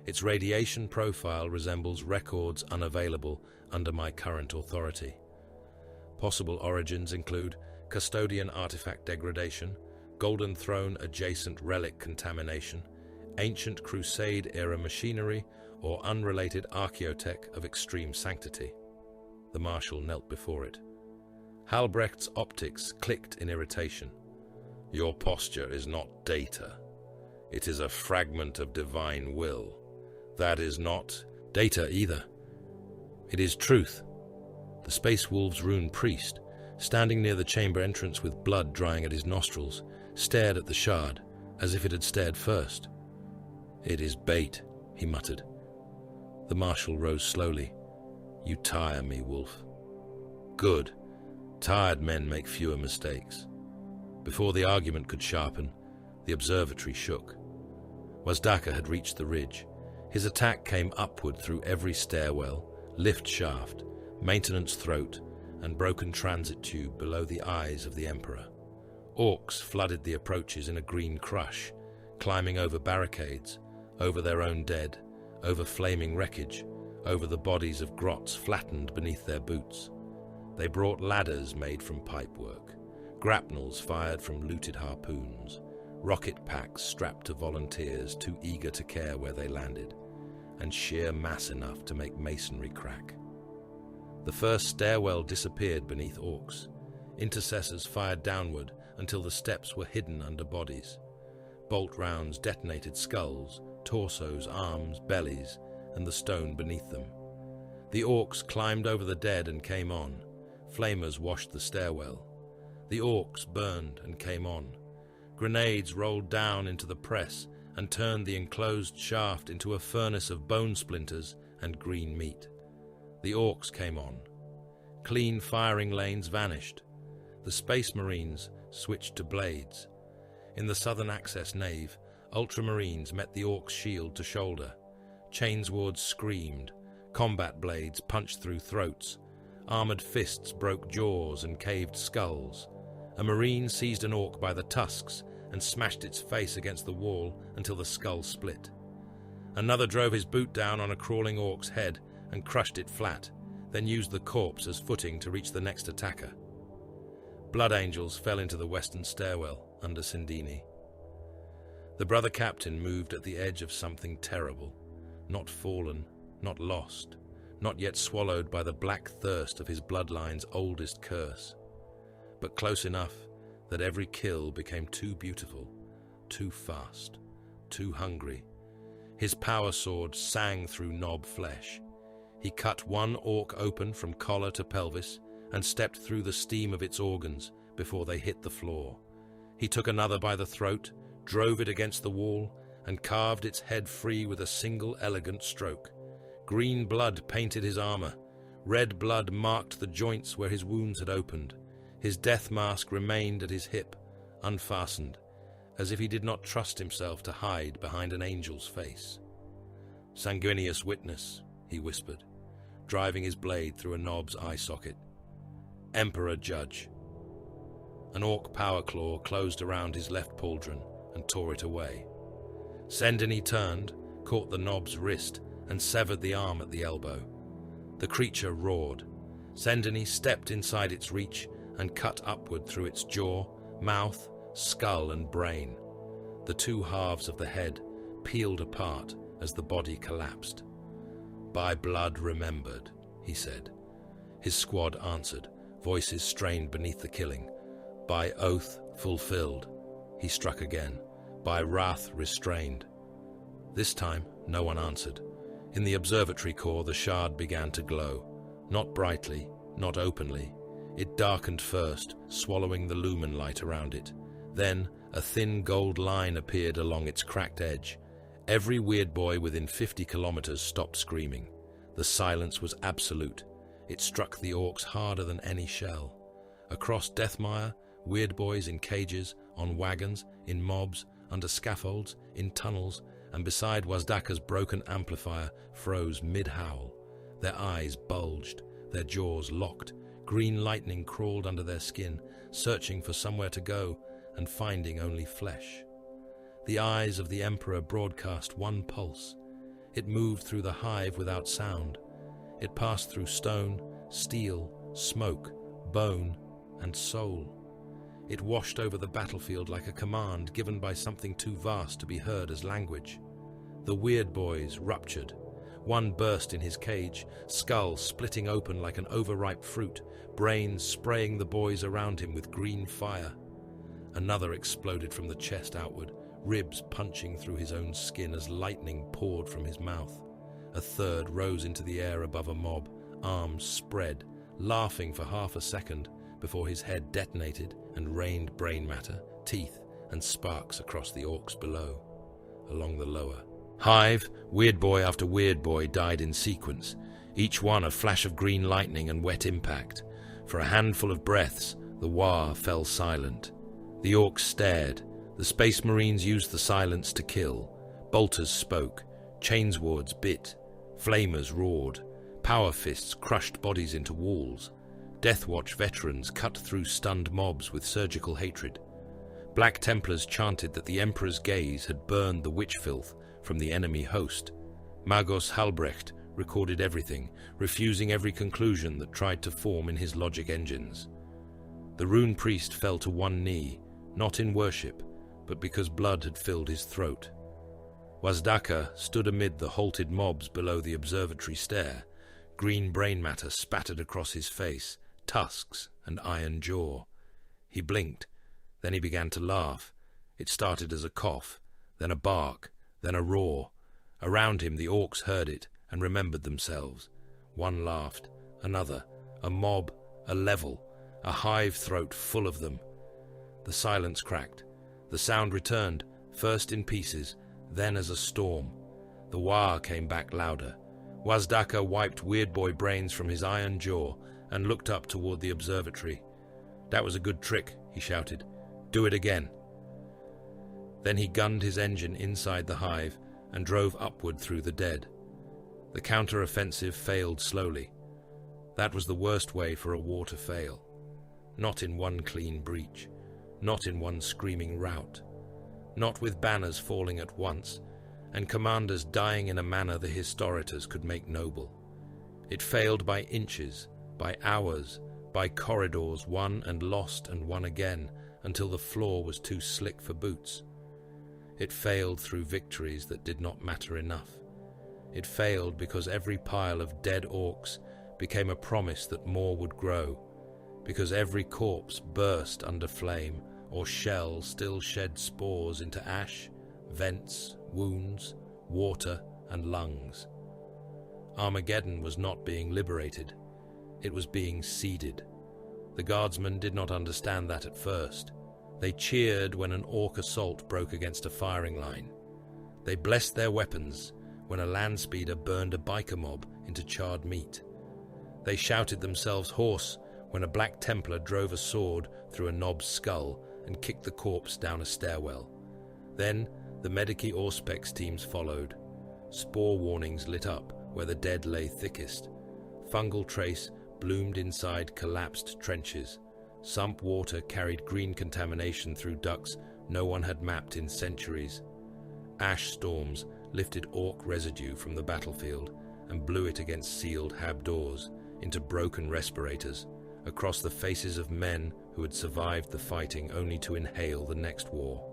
Its radiation profile resembles records unavailable under my current authority. Possible origins include custodian artifact degradation, Golden Throne adjacent relic contamination, ancient Crusade-era machinery, or unrelated archaeotech of extreme sanctity. The Marshal knelt before it. Halbrecht's optics clicked in irritation. "Your posture is not data. It is a fragment of divine will. That is not data either. It is truth." The Space Wolves rune priest, standing near the chamber entrance with blood drying at his nostrils, stared at the shard as if it had stared first. "It is bait," he muttered. The Marshal rose slowly. "You tire me, Wolf." "Good. Tired men make fewer mistakes." Before the argument could sharpen, the observatory shook. Wazdaka had reached the ridge. His attack came upward through every stairwell, lift shaft, maintenance throat, and broken transit tube below the eyes of the Emperor. Orcs flooded the approaches in a green crush, climbing over barricades, over their own dead, over flaming wreckage, over the bodies of grots flattened beneath their boots. They brought ladders made from pipework, grapnels fired from looted harpoons, rocket packs strapped to volunteers too eager to care where they landed, and sheer mass enough to make masonry crack. The first stairwell disappeared beneath orcs. Intercessors fired downward until the steps were hidden under bodies. Bolt rounds detonated skulls, torsos, arms, bellies, and the stone beneath them. The orcs climbed over the dead and came on. Flamers washed the stairwell. The orcs burned and came on. Grenades rolled down into the press and turned the enclosed shaft into a furnace of bone splinters and green meat. The orcs came on. Clean firing lanes vanished. The Space Marines switched to blades. In the southern access nave, Ultramarines met the orcs' shield to shoulder. Chainswords screamed. Combat blades punched through throats. Armored fists broke jaws and caved skulls. A Marine seized an orc by the tusks and smashed its face against the wall until the skull split. Another drove his boot down on a crawling orc's head and crushed it flat, then used the corpse as footing to reach the next attacker. Blood angels fell into the western stairwell under Sindini. The brother captain moved at the edge of something terrible, not fallen, not lost, not yet swallowed by the black thirst of his bloodline's oldest curse, but close enough that every kill became too beautiful, too fast, too hungry. His power sword sang through knob flesh. He cut one orc open from collar to pelvis and stepped through the steam of its organs before they hit the floor. He took another by the throat, drove it against the wall, and carved its head free with a single elegant stroke. Green blood painted his armor. Red blood marked the joints where his wounds had opened. His death mask remained at his hip, unfastened, as if he did not trust himself to hide behind an angel's face. "Sanguineous witness," he whispered, driving his blade through a knob's eye socket. "Emperor judge." An orc power claw closed around his left pauldron and tore it away. Sendini turned, caught the knob's wrist, and severed the arm at the elbow. The creature roared. Sendini stepped inside its reach and cut upward through its jaw, mouth, skull, and brain. The two halves of the head peeled apart as the body collapsed. "By blood remembered," he said. His squad answered, voices strained beneath the killing. "By oath fulfilled," he struck again. "By wrath restrained." This time, no one answered. In the observatory core, the shard began to glow. Not brightly, not openly. It darkened first, swallowing the lumen light around it. Then, a thin gold line appeared along its cracked edge. Every weird boy within 50 kilometers stopped screaming. The silence was absolute. It struck the orcs harder than any shell. Across Deathmire, weird boys in cages, on wagons, in mobs, under scaffolds, in tunnels, and beside Wazdaka's broken amplifier froze mid-howl. Their eyes bulged, their jaws locked. Green lightning crawled under their skin, searching for somewhere to go and finding only flesh. The eyes of the Emperor broadcast one pulse. It moved through the hive without sound. It passed through stone, steel, smoke, bone, and soul. It washed over the battlefield like a command given by something too vast to be heard as language. The weird boys ruptured. One burst in his cage, skull splitting open like an overripe fruit, brains spraying the boys around him with green fire. Another exploded from the chest outward, ribs punching through his own skin as lightning poured from his mouth. A third rose into the air above a mob, arms spread, laughing for half a second before his head detonated and rained brain matter, teeth, and sparks across the orcs below, along the lower. Hive, weird boy after weird boy died in sequence, each one a flash of green lightning and wet impact. For a handful of breaths, the Wa fell silent. The orcs stared. The Space Marines used the silence to kill. Bolters spoke. Chainswords bit. Flamers roared. Power fists crushed bodies into walls. Deathwatch veterans cut through stunned mobs with surgical hatred. Black Templars chanted that the Emperor's gaze had burned the witch filth from the enemy host. Magos Halbrecht recorded everything, refusing every conclusion that tried to form in his logic engines. The rune priest fell to one knee, not in worship, but because blood had filled his throat. Wazdaka stood amid the halted mobs below the observatory stair. Green brain matter spattered across his face, tusks and iron jaw. He blinked, then he began to laugh. It started as a cough, then a bark, then a roar. Around him the orcs heard it and remembered themselves. One laughed, another, a mob, a level, a hive throat full of them. The silence cracked. The sound returned, first in pieces, then as a storm. The Wa came back louder. Wazdaka wiped weird boy brains from his iron jaw and looked up toward the observatory. "That was a good trick," he shouted. "Do it again." Then he gunned his engine inside the hive and drove upward through the dead. The counter-offensive failed slowly. That was the worst way for a war to fail. Not in one clean breach, not in one screaming rout, not with banners falling at once and commanders dying in a manner the historiators could make noble. It failed by inches, by hours, by corridors won and lost and won again until the floor was too slick for boots. It failed through victories that did not matter enough. It failed because every pile of dead orcs became a promise that more would grow, because every corpse burst under flame or shell still shed spores into ash, vents, wounds, water, and lungs. Armageddon was not being liberated. It was being seeded. The guardsmen did not understand that at first. They cheered when an orc assault broke against a firing line. They blessed their weapons when a landspeeder burned a biker mob into charred meat. They shouted themselves hoarse when a Black Templar drove a sword through a nob's skull and kicked the corpse down a stairwell. Then the Medici Auspex teams followed. Spore warnings lit up where the dead lay thickest. Fungal trace bloomed inside collapsed trenches. Sump water carried green contamination through ducts no one had mapped in centuries. Ash storms lifted orc residue from the battlefield and blew it against sealed hab doors, into broken respirators, across the faces of men who had survived the fighting only to inhale the next war.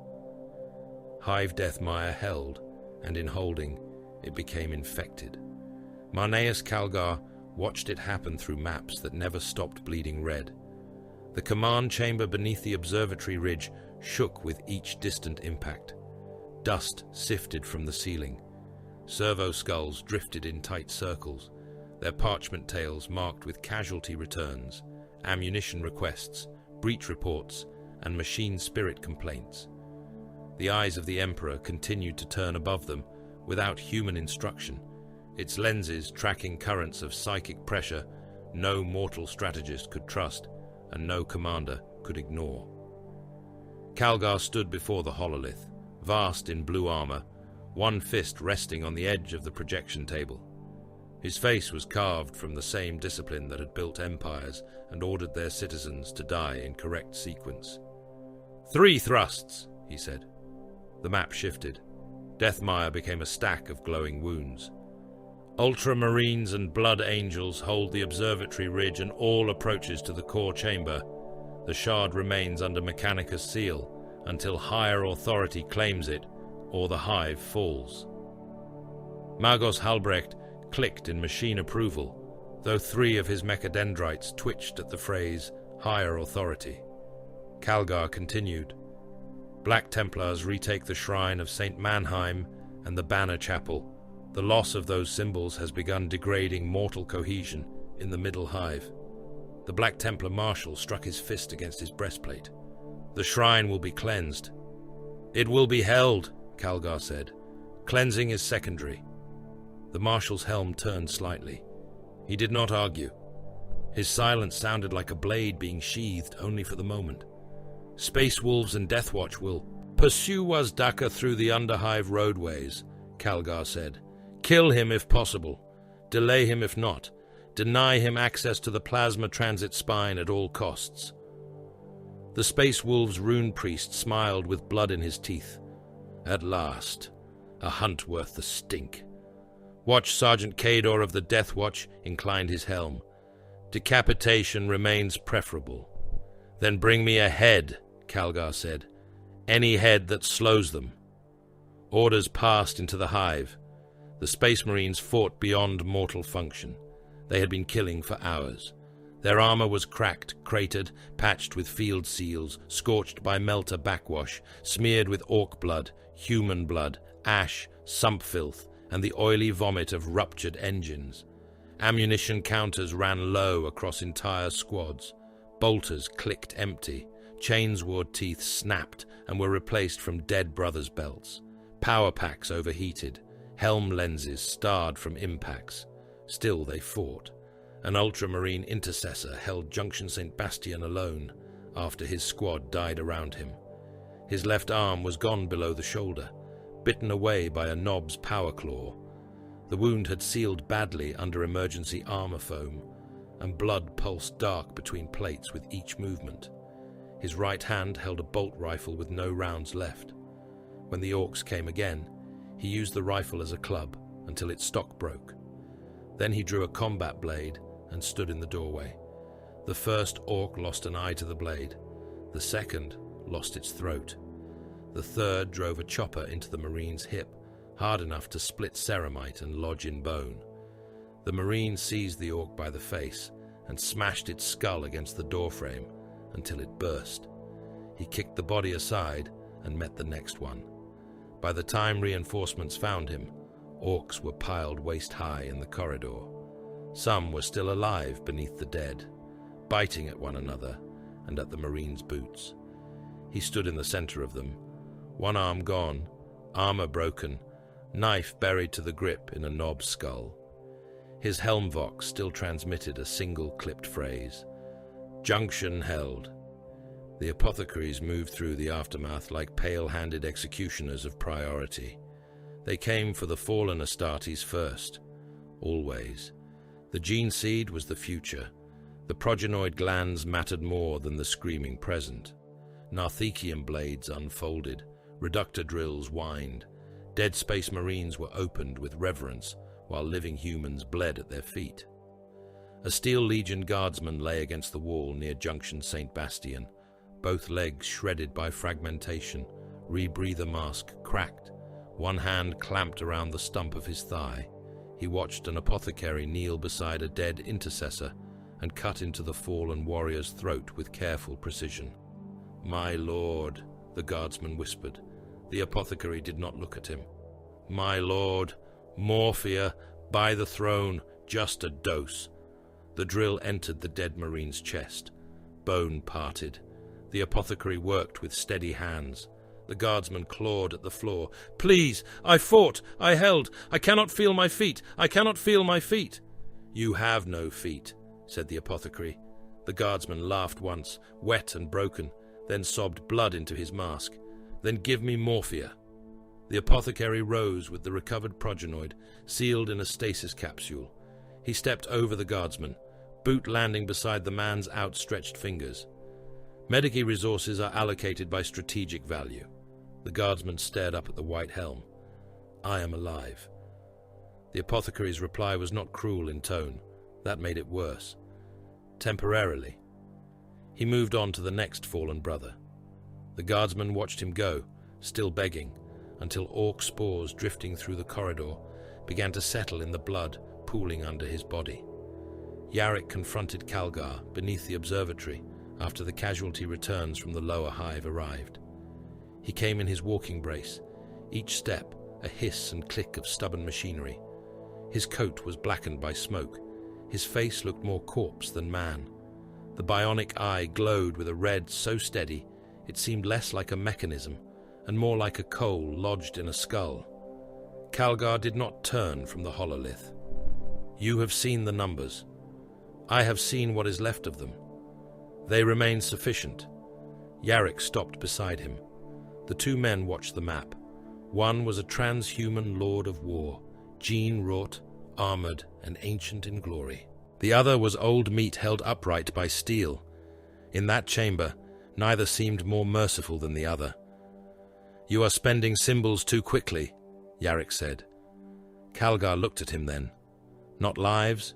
Hive Deathmire held, and in holding, it became infected. Marneus Calgar watched it happen through maps that never stopped bleeding red. The command chamber beneath the observatory ridge shook with each distant impact. Dust sifted from the ceiling. Servo skulls drifted in tight circles, their parchment tails marked with casualty returns, ammunition requests, breach reports, and machine spirit complaints. The eyes of the Emperor continued to turn above them without human instruction, its lenses tracking currents of psychic pressure no mortal strategist could trust and no commander could ignore. Calgar stood before the hololith, vast in blue armor, one fist resting on the edge of the projection table. His face was carved from the same discipline that had built empires and ordered their citizens to die in correct sequence. 3 thrusts, he said. The map shifted. Deathmire became a stack of glowing wounds. Ultramarines and Blood Angels hold the observatory ridge and all approaches to the core chamber. The shard remains under Mechanicus' seal until higher authority claims it or the hive falls. Magos Halbrecht clicked in machine approval, though 3 of his mechadendrites twitched at the phrase higher authority. Calgar continued. Black Templars retake the shrine of St. Mannheim and the Banner Chapel. The loss of those symbols has begun degrading mortal cohesion in the middle hive. The Black Templar Marshal struck his fist against his breastplate. The shrine will be cleansed. It will be held, Calgar said. Cleansing is secondary. The Marshal's helm turned slightly. He did not argue. His silence sounded like a blade being sheathed only for the moment. Space Wolves and Deathwatch will pursue Wazdaka through the Underhive roadways, Calgar said. Kill him if possible. Delay him if not. Deny him access to the plasma transit spine at all costs. The Space Wolves rune priest smiled with blood in his teeth. At last, a hunt worth the stink. Watch Sergeant Kador of the Death Watch inclined his helm. Decapitation remains preferable. Then bring me a head, Calgar said. Any head that slows them. Orders passed into the hive. The Space Marines fought beyond mortal function. They had been killing for hours. Their armor was cracked, cratered, patched with field seals, scorched by melter backwash, smeared with orc blood, human blood, ash, sump filth, and the oily vomit of ruptured engines. Ammunition counters ran low across entire squads. Bolters clicked empty. Chainsword teeth snapped and were replaced from dead brothers' belts. Power packs overheated. Helm lenses starred from impacts. Still they fought. An ultramarine intercessor held Junction St. Bastian alone after his squad died around him. His left arm was gone below the shoulder, bitten away by a knob's power claw. The wound had sealed badly under emergency armor foam, and blood pulsed dark between plates with each movement. His right hand held a bolt rifle with no rounds left. When the orcs came again, he used the rifle as a club until its stock broke. Then he drew a combat blade and stood in the doorway. The first orc lost an eye to the blade. The second lost its throat. The third drove a chopper into the Marine's hip, hard enough to split ceramite and lodge in bone. The Marine seized the orc by the face and smashed its skull against the doorframe until it burst. He kicked the body aside and met the next one. By the time reinforcements found him, orcs were piled waist-high in the corridor. Some were still alive beneath the dead, biting at one another and at the Marine's boots. He stood in the center of them, one arm gone, armor broken, knife buried to the grip in a knob skull. His helmvox still transmitted a single clipped phrase. Junction held. The apothecaries moved through the aftermath like pale-handed executioners of priority. They came for the fallen Astartes first, always. The gene seed was the future. The progenoid glands mattered more than the screaming present. Narthekian blades unfolded, reductor drills whined. Dead Space Marines were opened with reverence, while living humans bled at their feet. A Steel Legion guardsman lay against the wall near Junction St. Bastian, both legs shredded by fragmentation, rebreather mask cracked, one hand clamped around the stump of his thigh. He watched an apothecary kneel beside a dead intercessor and cut into the fallen warrior's throat with careful precision. "My lord," the guardsman whispered. The apothecary did not look at him. "My lord, morphia, by the throne, just a dose." The drill entered the dead marine's chest. Bone parted. The apothecary worked with steady hands. The guardsman clawed at the floor. "Please, I fought, I held, I cannot feel my feet, I cannot feel my feet." "You have no feet," said the apothecary. The guardsman laughed once, wet and broken, then sobbed blood into his mask. "Then give me morphia." The apothecary rose with the recovered progenoid, sealed in a stasis capsule. He stepped over the guardsman, boot landing beside the man's outstretched fingers. Medici resources are allocated by strategic value. The guardsman stared up at the white helm. "I am alive." The apothecary's reply was not cruel in tone. That made it worse. Temporarily. He moved on to the next fallen brother. The guardsman watched him go, still begging, until orc spores drifting through the corridor began to settle in the blood pooling under his body. Yarrick confronted Calgar beneath the observatory after the casualty returns from the lower hive arrived. He came in his walking brace, each step a hiss and click of stubborn machinery. His coat was blackened by smoke. His face looked more corpse than man. The bionic eye glowed with a red so steady it seemed less like a mechanism and more like a coal lodged in a skull. Calgar did not turn from the hololith. "You have seen the numbers. I have seen what is left of them. They remain sufficient." Yarrick stopped beside him. The two men watched the map. One was a transhuman lord of war, gene-wrought, armored, and ancient in glory. The other was old meat held upright by steel. In that chamber, neither seemed more merciful than the other. "You are spending symbols too quickly," Yarrick said. Calgar looked at him then. "Not lives?"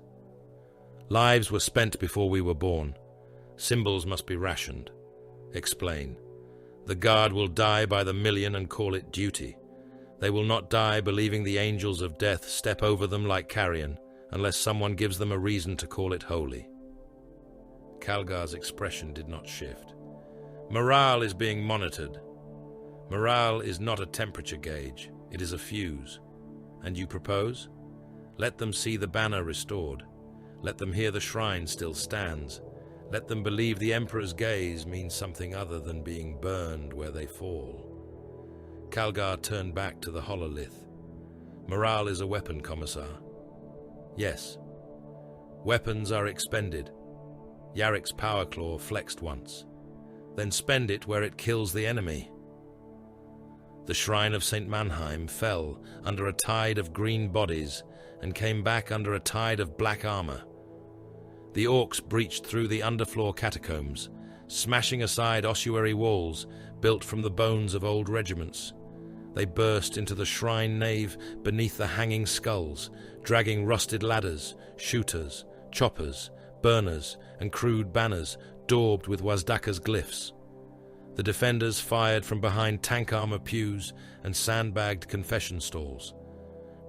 "Lives were spent before we were born. Symbols must be rationed." "Explain." "The guard will die by the million and call it duty. They will not die believing the angels of death step over them like carrion, unless someone gives them a reason to call it holy." Calgar's expression did not shift. "Morale is being monitored. Morale is not a temperature gauge, it is a fuse. And you propose? Let them see the banner restored. Let them hear the shrine still stands. Let them believe the Emperor's gaze means something other than being burned where they fall." Calgar turned back to the hololith. "Morale is a weapon, Commissar." "Yes. Weapons are expended." Yarrick's power claw flexed once. "Then spend it where it kills the enemy." The shrine of St. Mannheim fell under a tide of green bodies and came back under a tide of black armor. The orcs breached through the underfloor catacombs, smashing aside ossuary walls built from the bones of old regiments. They burst into the shrine nave beneath the hanging skulls, dragging rusted ladders, shooters, choppers, burners, and crude banners daubed with Wazdaka's glyphs. The defenders fired from behind tank armor pews and sandbagged confession stalls.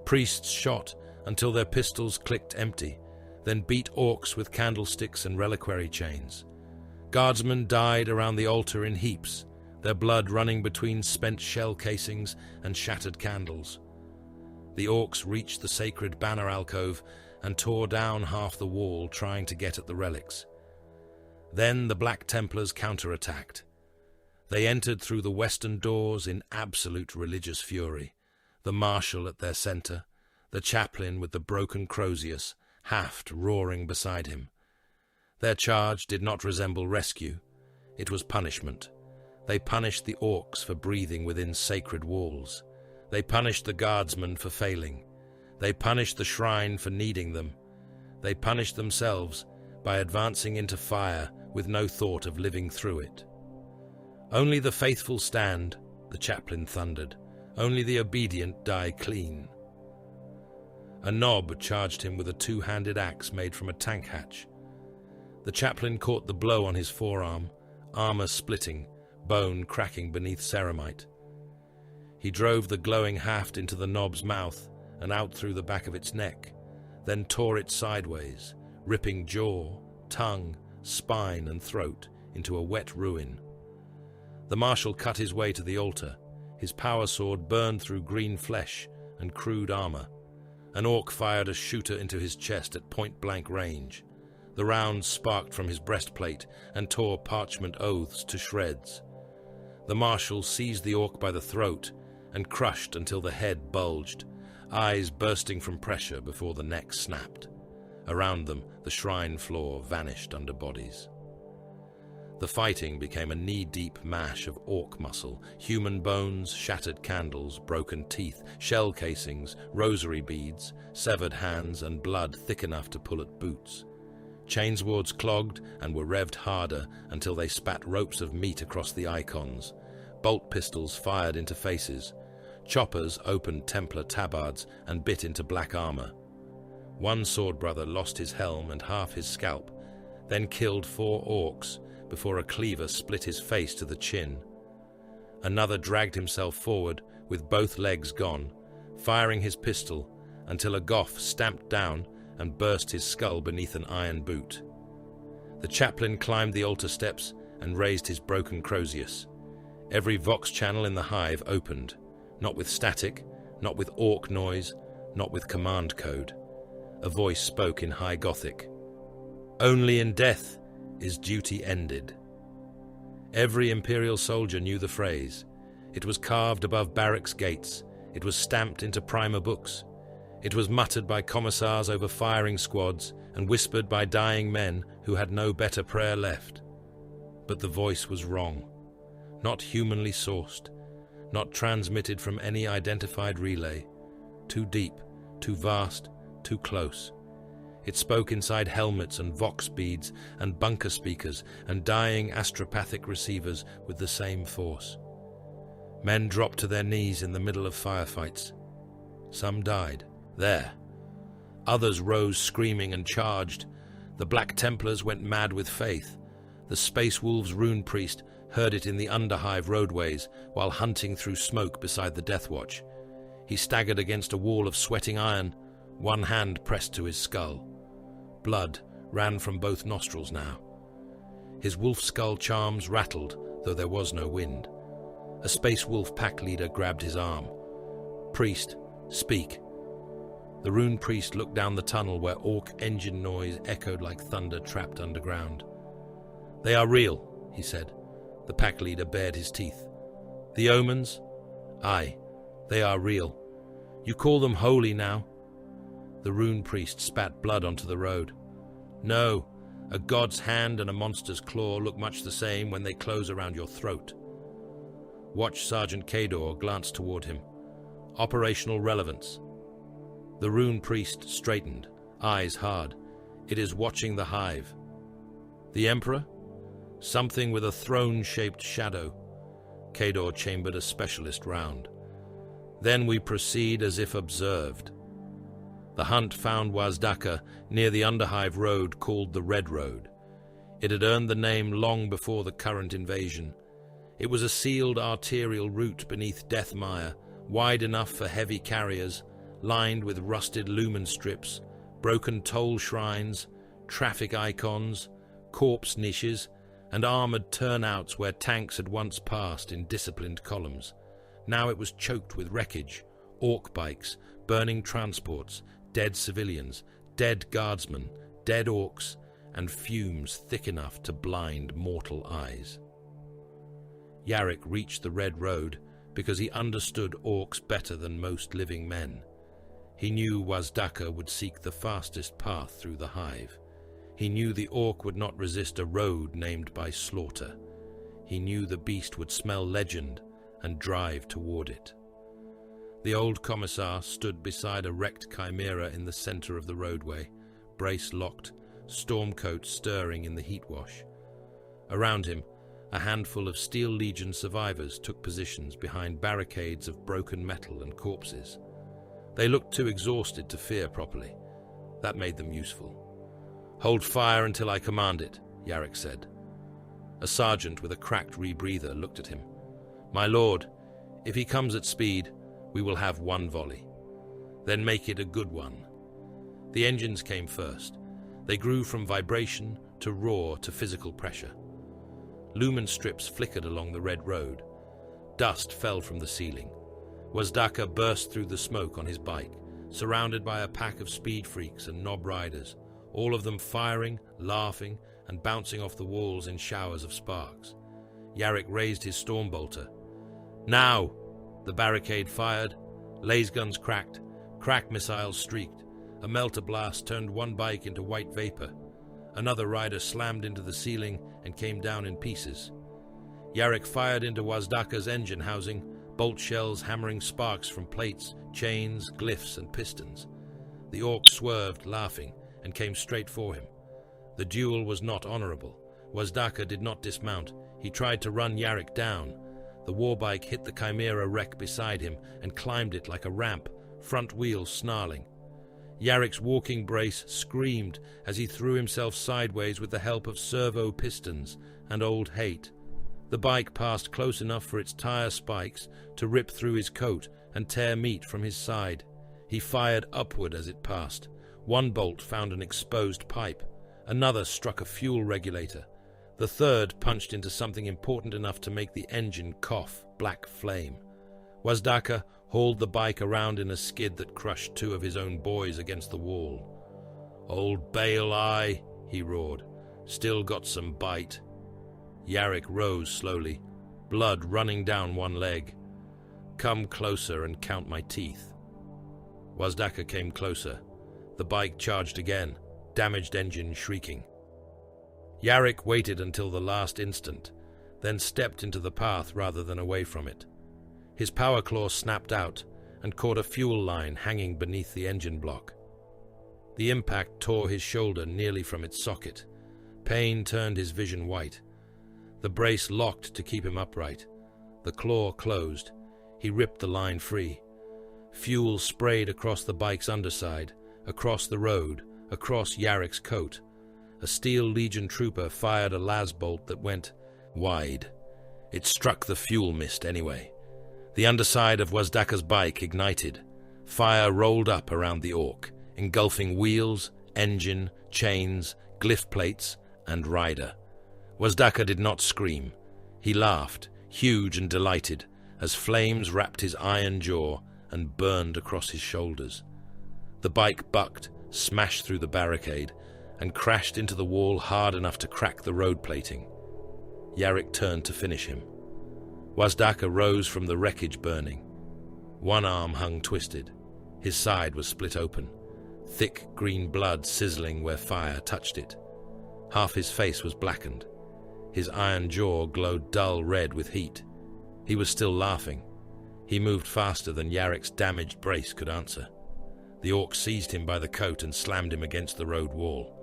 Priests shot until their pistols clicked empty, then beat orcs with candlesticks and reliquary chains. Guardsmen died around the altar in heaps, their blood running between spent shell casings and shattered candles. The orcs reached the sacred banner alcove and tore down half the wall trying to get at the relics. Then the Black Templars counterattacked. They entered through the western doors in absolute religious fury, the marshal at their center, the chaplain with the broken Crozius, Haft roaring beside him. Their charge did not resemble rescue. It was punishment. They punished the orcs for breathing within sacred walls. They punished the guardsmen for failing. They punished the shrine for needing them. They punished themselves by advancing into fire with no thought of living through it. "Only the faithful stand," the chaplain thundered. "Only the obedient die clean." A knob charged him with a two-handed axe made from a tank hatch. The chaplain caught the blow on his forearm, armor splitting, bone cracking beneath ceramite. He drove the glowing haft into the knob's mouth and out through the back of its neck, then tore it sideways, ripping jaw, tongue, spine and throat into a wet ruin. The marshal cut his way to the altar. His power sword burned through green flesh and crude armor. An orc fired a shooter into his chest at point-blank range. The round sparked from his breastplate and tore parchment oaths to shreds. The marshal seized the orc by the throat and crushed until the head bulged, eyes bursting from pressure before the neck snapped. Around them, the shrine floor vanished under bodies. The fighting became a knee-deep mash of orc muscle, human bones, shattered candles, broken teeth, shell casings, rosary beads, severed hands, and blood thick enough to pull at boots. Chainswords clogged and were revved harder until they spat ropes of meat across the icons. Bolt pistols fired into faces. Choppers opened Templar tabards and bit into black armor. One sword brother lost his helm and half his scalp, then killed 4 orcs before a cleaver split his face to the chin. Another dragged himself forward with both legs gone, firing his pistol until a Goth stamped down and burst his skull beneath an iron boot. The chaplain climbed the altar steps and raised his broken crozius. Every vox channel in the hive opened, not with static, not with orc noise, not with command code. A voice spoke in High Gothic. "Only in death is duty ended." Every Imperial soldier knew the phrase. It was carved above barracks gates. It was stamped into primer books. It was muttered by commissars over firing squads and whispered by dying men who had no better prayer left. But the voice was wrong. Not humanly sourced, not transmitted from any identified relay. Too deep, too vast, too close. It spoke inside helmets and vox beads and bunker speakers and dying astropathic receivers with the same force. Men dropped to their knees in the middle of firefights. Some died. There. Others rose screaming and charged. The Black Templars went mad with faith. The Space Wolves rune priest heard it in the Underhive roadways while hunting through smoke beside the Death Watch. He staggered against a wall of sweating iron, one hand pressed to his skull. Blood ran from both nostrils now. His wolf skull charms rattled, though there was no wind. A Space Wolf pack leader grabbed his arm. "Priest, speak." The rune priest looked down the tunnel where orc engine noise echoed like thunder trapped underground. "They are real," he said. The pack leader bared his teeth. "The omens? Aye, they are real. You call them holy now?" The rune priest spat blood onto the road. "No, a god's hand and a monster's claw look much the same when they close around your throat." Watch Sergeant Kador glanced toward him. "Operational relevance." The rune priest straightened, eyes hard. "It is watching the hive." "The Emperor?" "Something with a throne-shaped shadow." Kador chambered a specialist round. "Then we proceed as if observed." The hunt found Wazdaka near the Underhive road called the Red Road. It had earned the name long before the current invasion. It was a sealed arterial route beneath Deathmire, wide enough for heavy carriers, lined with rusted lumen strips, broken toll shrines, traffic icons, corpse niches, and armored turnouts where tanks had once passed in disciplined columns. Now it was choked with wreckage, orc bikes, burning transports, dead civilians, dead guardsmen, dead orcs, and fumes thick enough to blind mortal eyes. Yarrick reached the Red Road because he understood orcs better than most living men. He knew Wazdaka would seek the fastest path through the hive. He knew the orc would not resist a road named by slaughter. He knew the beast would smell legend and drive toward it. The old commissar stood beside a wrecked chimera in the center of the roadway, brace locked, stormcoat stirring in the heat wash. Around him, a handful of Steel Legion survivors took positions behind barricades of broken metal and corpses. They looked too exhausted to fear properly. That made them useful. "Hold fire until I command it," Yarrick said. A sergeant with a cracked rebreather looked at him. "My lord, If he comes at speed, we will have one volley. Then make it a good one. The engines came first. They grew from vibration to roar to physical pressure. Lumen strips flickered along the red road. Dust fell from the ceiling. Wazdaka burst through the smoke on his bike, surrounded by a pack of speed freaks and knob riders, all of them firing, laughing, and bouncing off the walls in showers of sparks. Yarrick raised his storm bolter. Now! The barricade fired. Laser guns cracked. Crack missiles streaked. A melter blast turned one bike into white vapor. Another rider slammed into the ceiling and came down in pieces. Yarrick fired into Wazdaka's engine housing, bolt shells hammering sparks from plates, chains, glyphs, and pistons. The orc swerved, laughing, and came straight for him. The duel was not honorable. Wazdaka did not dismount. He tried to run Yarrick down. The warbike hit the Chimera wreck beside him and climbed it like a ramp, front wheels snarling. Yarrick's walking brace screamed as he threw himself sideways with the help of servo pistons and old hate. The bike passed close enough for its tire spikes to rip through his coat and tear meat from his side. He fired upward as it passed. One bolt found an exposed pipe. Another struck a fuel regulator. The third punched into something important enough to make the engine cough black flame. Wazdaka hauled the bike around in a skid that crushed two of his own boys against the wall. "Old Bale Eye," he roared. "Still got some bite." Yarrick rose slowly, blood running down one leg. "Come closer and count my teeth." Wazdaka came closer. The bike charged again, damaged engine shrieking. Yarrick waited until the last instant, then stepped into the path rather than away from it. His power claw snapped out and caught a fuel line hanging beneath the engine block. The impact tore his shoulder nearly from its socket. Pain turned his vision white. The brace locked to keep him upright. The claw closed. He ripped the line free. Fuel sprayed across the bike's underside, across the road, across Yarrick's coat. A Steel Legion trooper fired a las bolt that went wide. It struck the fuel mist anyway. The underside of Wazdaka's bike ignited. Fire rolled up around the orc, engulfing wheels, engine, chains, glyph plates, and rider. Wazdaka did not scream. He laughed, huge and delighted, as flames wrapped his iron jaw and burned across his shoulders. The bike bucked, smashed through the barricade, and crashed into the wall hard enough to crack the road plating. Yarrick turned to finish him. Wazdaka rose from the wreckage burning. One arm hung twisted. His side was split open, thick green blood sizzling where fire touched it. Half his face was blackened. His iron jaw glowed dull red with heat. He was still laughing. He moved faster than Yarrick's damaged brace could answer. The orc seized him by the coat and slammed him against the road wall.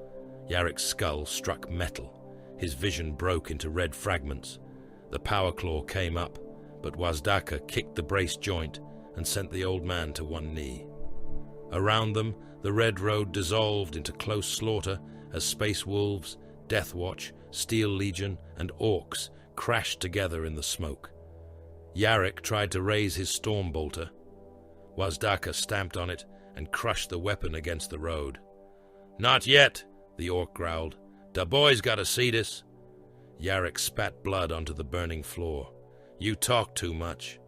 Yarrick's skull struck metal. His vision broke into red fragments. The power claw came up, but Wazdaka kicked the brace joint and sent the old man to one knee. Around them, the red road dissolved into close slaughter as space wolves, Death Watch, Steel Legion, and orcs crashed together in the smoke. Yarrick tried to raise his storm bolter. Wazdaka stamped on it and crushed the weapon against the road. "Not yet," the orc growled. "Da boy's gotta see this." Yarrick spat blood onto the burning floor. "You talk too much."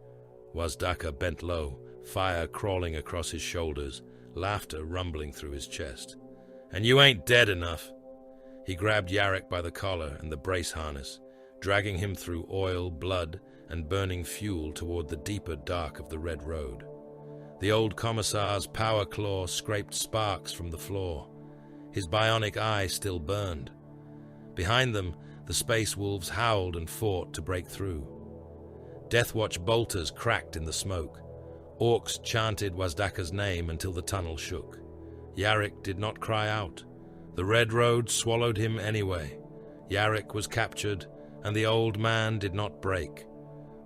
Wazdaka bent low, fire crawling across his shoulders, laughter rumbling through his chest. "And you ain't dead enough." He grabbed Yarrick by the collar and the brace harness, dragging him through oil, blood, and burning fuel toward the deeper dark of the red road. The old commissar's power claw scraped sparks from the floor. His bionic eye still burned. Behind them, the space wolves howled and fought to break through. Deathwatch bolters cracked in the smoke. Orcs chanted Wazdaka's name until the tunnel shook. Yarrick did not cry out. The red road swallowed him anyway. Yarrick was captured, and the old man did not break.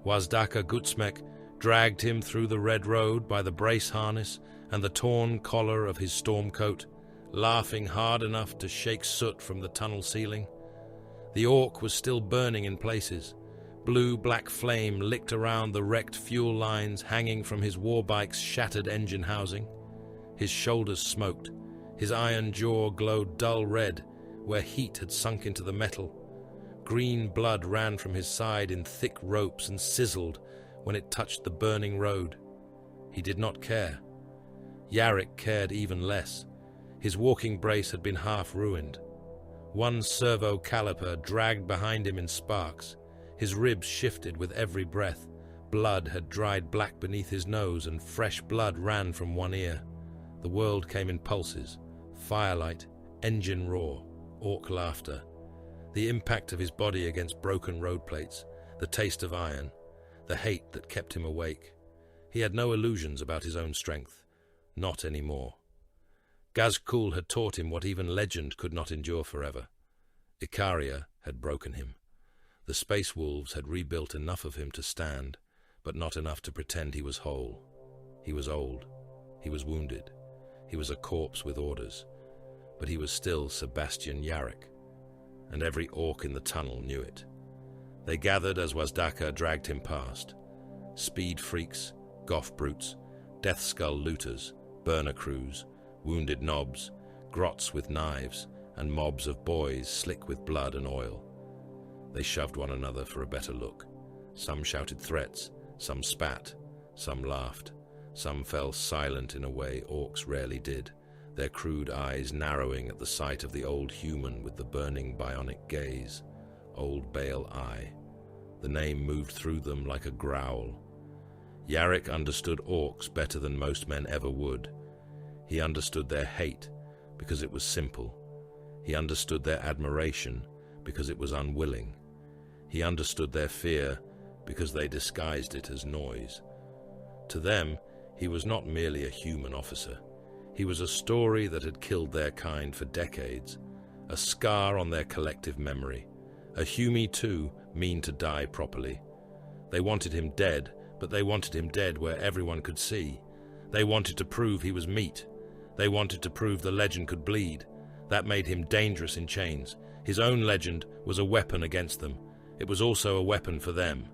Wazdaka Gutsmek dragged him through the red road by the brace harness and the torn collar of his storm coat, laughing hard enough to shake soot from the tunnel ceiling. The orc was still burning in places. Blue-black flame licked around the wrecked fuel lines hanging from his warbike's shattered engine housing. His shoulders smoked. His iron jaw glowed dull red where heat had sunk into the metal. Green blood ran from his side in thick ropes and sizzled when it touched the burning road. He did not care. Yarrick cared even less. His walking brace had been half ruined. One servo caliper dragged behind him in sparks. His ribs shifted with every breath. Blood had dried black beneath his nose, and fresh blood ran from one ear. The world came in pulses. Firelight, engine roar, orc laughter. The impact of his body against broken road plates, the taste of iron, the hate that kept him awake. He had no illusions about his own strength. Not anymore. Gazkul had taught him what even legend could not endure forever. Icaria had broken him. The space wolves had rebuilt enough of him to stand, but not enough to pretend he was whole. He was old. He was wounded. He was a corpse with orders. But he was still Sebastian Yarrick, and every orc in the tunnel knew it. They gathered as Wazdaka dragged him past. Speed freaks, goth brutes, death skull looters, burner crews, wounded knobs, grots with knives, and mobs of boys slick with blood and oil. They shoved one another for a better look. Some shouted threats, some spat, some laughed, some fell silent in a way orcs rarely did, their crude eyes narrowing at the sight of the old human with the burning bionic gaze. Old Baal Eye. The name moved through them like a growl. Yarrick understood orcs better than most men ever would. He understood their hate because it was simple. He understood their admiration because it was unwilling. He understood their fear because they disguised it as noise. To them, he was not merely a human officer. He was a story that had killed their kind for decades, a scar on their collective memory. A Humie, too, mean to die properly. They wanted him dead, but they wanted him dead where everyone could see. They wanted to prove he was meat. They wanted to prove the legend could bleed. That made him dangerous in chains. His own legend was a weapon against them. It was also a weapon for them.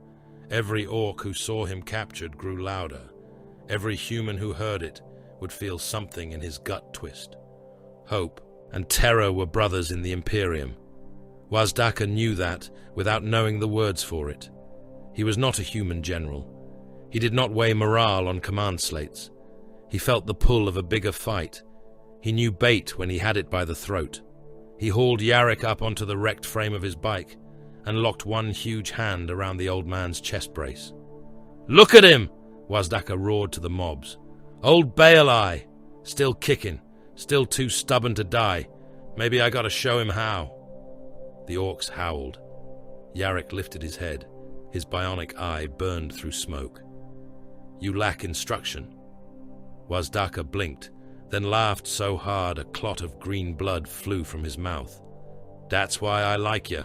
Every orc who saw him captured grew louder. Every human who heard it would feel something in his gut twist. Hope and terror were brothers in the Imperium. Wazdaka knew that without knowing the words for it. He was not a human general. He did not weigh morale on command slates. He felt the pull of a bigger fight. He knew bait when he had it by the throat. He hauled Yarrick up onto the wrecked frame of his bike and locked one huge hand around the old man's chest brace. "Look at him!" Wazdaka roared to the mobs. "Old Baal Eye! Still kicking, still too stubborn to die. Maybe I gotta show him how." The orcs howled. Yarrick lifted his head. His bionic eye burned through smoke. "You lack instruction." Wazdaka blinked, then laughed so hard a clot of green blood flew from his mouth. "That's why I like ya."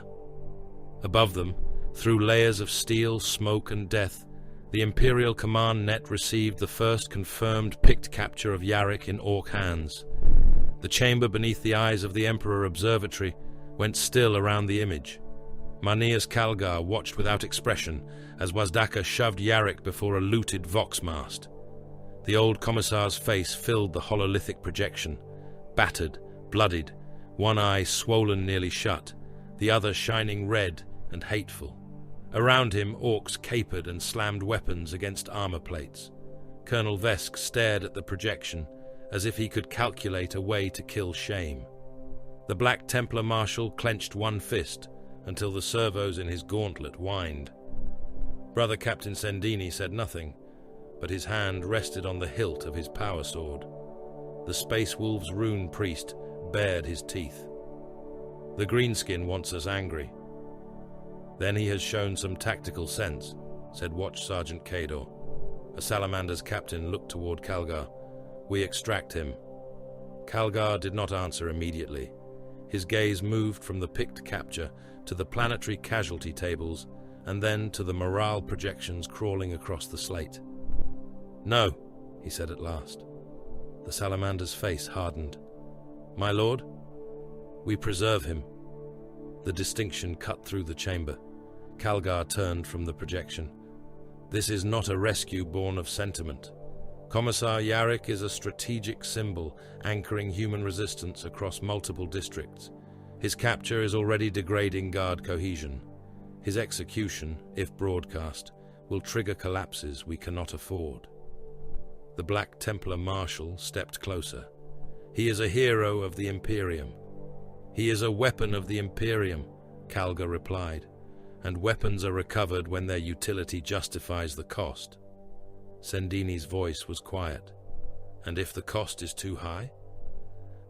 Above them, through layers of steel, smoke, and death, the Imperial Command Net received the first confirmed picked capture of Yarrick in orc hands. The chamber beneath the eyes of the Emperor Observatory went still around the image. Marneus Calgar watched without expression as Wazdaka shoved Yarrick before a looted voxmast. The old commissar's face filled the hololithic projection, battered, bloodied, one eye swollen nearly shut, the other shining red and hateful. Around him, orcs capered and slammed weapons against armor plates. Colonel Vesk stared at the projection as if he could calculate a way to kill shame. The Black Templar Marshal clenched one fist until the servos in his gauntlet whined. Brother Captain Sendini said nothing, but his hand rested on the hilt of his power sword. The Space Wolf's rune priest bared his teeth. "The greenskin wants us angry. Then he has shown some tactical sense," said Watch Sergeant Kador. A Salamander's captain looked toward Calgar. "We extract him." Calgar did not answer immediately. His gaze moved from the picked capture to the planetary casualty tables and then to the morale projections crawling across the slate. "No," he said at last. The Salamander's face hardened. "My lord, we preserve him." The distinction cut through the chamber. Calgar turned from the projection. This is not a rescue born of sentiment. Commissar Yarrick is a strategic symbol anchoring human resistance across multiple districts. His capture is already degrading Guard cohesion. His execution, if broadcast, will trigger collapses we cannot afford. The Black Templar Marshal stepped closer. He is a hero of the Imperium. He is a weapon of the Imperium, Calgar replied, and weapons are recovered when their utility justifies the cost. Sendini's voice was quiet. And if the cost is too high?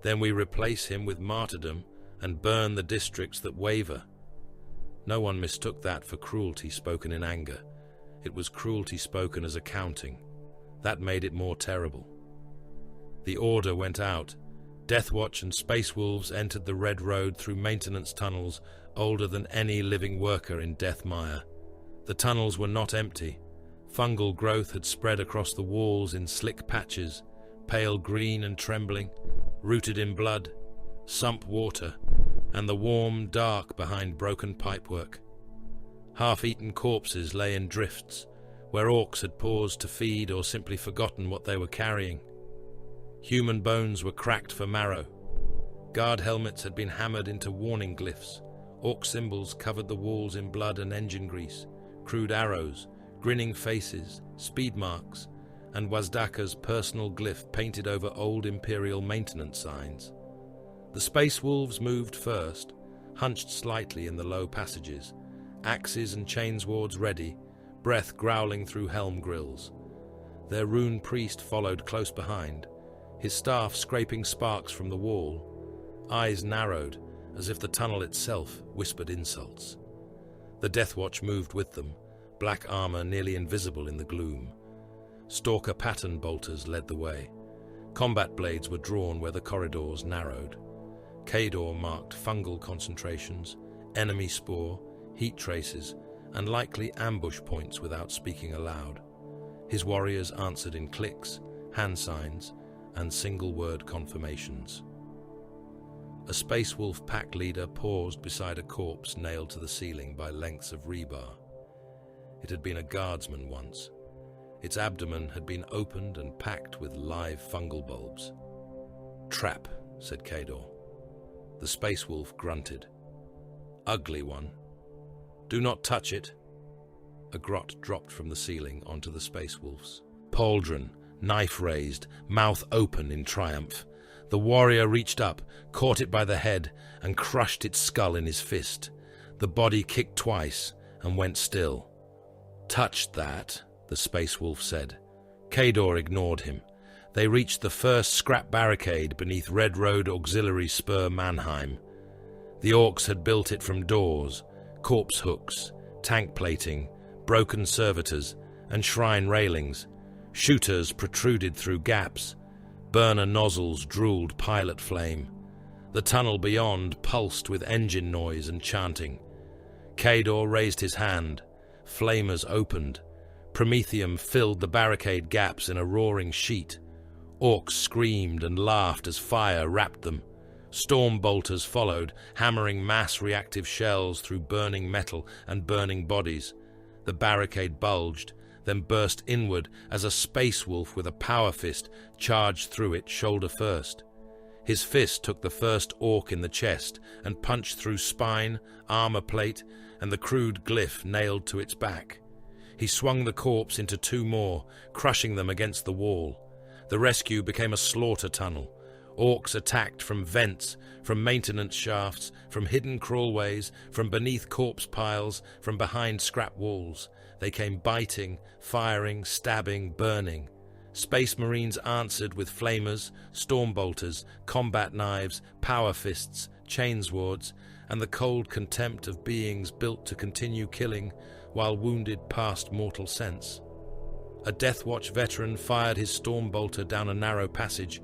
Then we replace him with martyrdom and burn the districts that waver. No one mistook that for cruelty spoken in anger. It was cruelty spoken as accounting. That made it more terrible. The order went out. Deathwatch and Space Wolves entered the Red Road through maintenance tunnels older than any living worker in Deathmire. The tunnels were not empty. Fungal growth had spread across the walls in slick patches, pale green and trembling, rooted in blood, sump water, and the warm dark behind broken pipework. Half-eaten corpses lay in drifts, where orcs had paused to feed or simply forgotten what they were carrying. Human bones were cracked for marrow. Guard helmets had been hammered into warning glyphs. Orc symbols covered the walls in blood and engine grease, crude arrows, grinning faces, speed marks, and Wazdaka's personal glyph painted over old Imperial maintenance signs. The Space Wolves moved first, hunched slightly in the low passages, axes and chainswords ready, breath growling through helm grills. Their rune priest followed close behind, his staff scraping sparks from the wall, eyes narrowed as if the tunnel itself whispered insults. The Deathwatch moved with them, black armor nearly invisible in the gloom. Stalker pattern bolters led the way. Combat blades were drawn where the corridors narrowed. Kador marked fungal concentrations, enemy spore, heat traces, and likely ambush points without speaking aloud. His warriors answered in clicks, hand signs, and single-word confirmations. A Space Wolf pack leader paused beside a corpse nailed to the ceiling by lengths of rebar. It had been a guardsman once. Its abdomen had been opened and packed with live fungal bulbs. "Trap," said Kador. The Space Wolf grunted. "Ugly one. Do not touch it." A grot dropped from the ceiling onto the Space Wolves. Pauldron, knife raised, mouth open in triumph. The warrior reached up, caught it by the head, and crushed its skull in his fist. The body kicked twice and went still. "Touched that," the Space Wolf said. Kador ignored him. They reached the first scrap barricade beneath Red Road Auxiliary Spur Mannheim. The orcs had built it from doors, corpse hooks, tank plating, broken servitors, and shrine railings. Shooters protruded through gaps. Burner nozzles drooled pilot flame. The tunnel beyond pulsed with engine noise and chanting. Kador raised his hand. Flamers opened. Promethium filled the barricade gaps in a roaring sheet. Orcs screamed and laughed as fire wrapped them. Storm bolters followed, hammering mass reactive shells through burning metal and burning bodies. The barricade bulged, then burst inward as a Space Wolf with a power fist charged through it shoulder first. His fist took the first orc in the chest and punched through spine, armor plate, and the crude glyph nailed to its back. He swung the corpse into two more, crushing them against the wall. The rescue became a slaughter tunnel. Orcs attacked from vents, from maintenance shafts, from hidden crawlways, from beneath corpse piles, from behind scrap walls. They came biting, firing, stabbing, burning. Space Marines answered with flamers, storm bolters, combat knives, power fists, chainswords, and the cold contempt of beings built to continue killing while wounded past mortal sense. A Deathwatch veteran fired his storm bolter down a narrow passage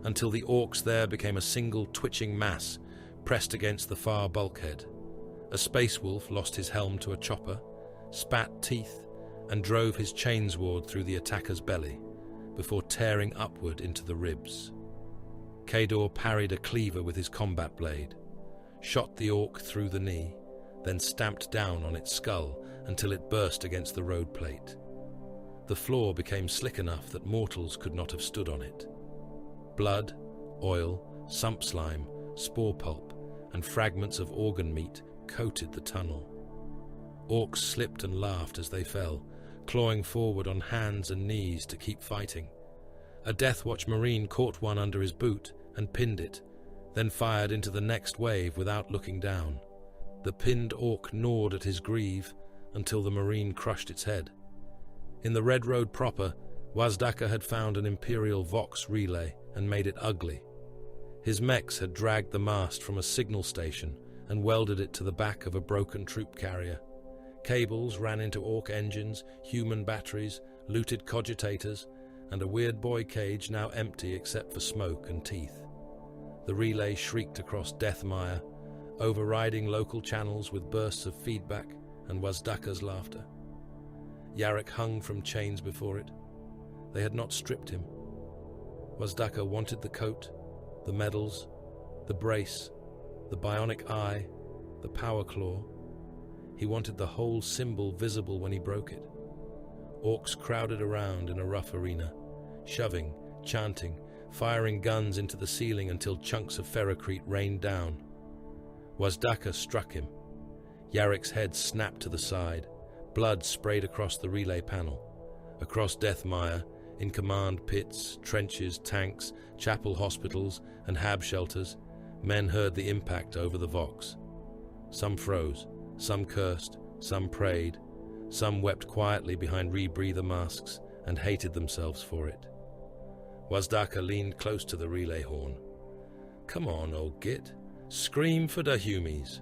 until the orcs there became a single twitching mass pressed against the far bulkhead. A Space Wolf lost his helm to a chopper, spat teeth, and drove his chainsword through the attacker's belly before tearing upward into the ribs. Kador parried a cleaver with his combat blade, shot the orc through the knee, then stamped down on its skull until it burst against the road plate. The floor became slick enough that mortals could not have stood on it. Blood, oil, sump slime, spore pulp, and fragments of organ meat coated the tunnel. Orcs slipped and laughed as they fell, clawing forward on hands and knees to keep fighting. A Death Watch Marine caught one under his boot and pinned it, then fired into the next wave without looking down. The pinned orc gnawed at his greave until the Marine crushed its head. In the Red Road proper, Wazdaka had found an Imperial Vox relay and made it ugly. His mechs had dragged the mast from a signal station and welded it to the back of a broken troop carrier. Cables ran into orc engines, human batteries, looted cogitators, and a weird boy cage now empty except for smoke and teeth. The relay shrieked across Deathmire, overriding local channels with bursts of feedback and Wazdaka's laughter. Yarrick hung from chains before it. They had not stripped him. Wazdaka wanted the coat, the medals, the brace, the bionic eye, the power claw. He wanted the whole symbol visible when he broke it. Orcs crowded around in a rough arena, shoving, chanting, firing guns into the ceiling until chunks of ferrocrete rained down. Wazdaka struck him. Yarrick's head snapped to the side. Blood sprayed across the relay panel. Across Deathmire, in command pits, trenches, tanks, chapel hospitals, and hab shelters, men heard the impact over the Vox. Some froze, some cursed, some prayed, some wept quietly behind rebreather masks and hated themselves for it. Wazdaka leaned close to the relay horn. "Come on, old git. Scream for the Humies."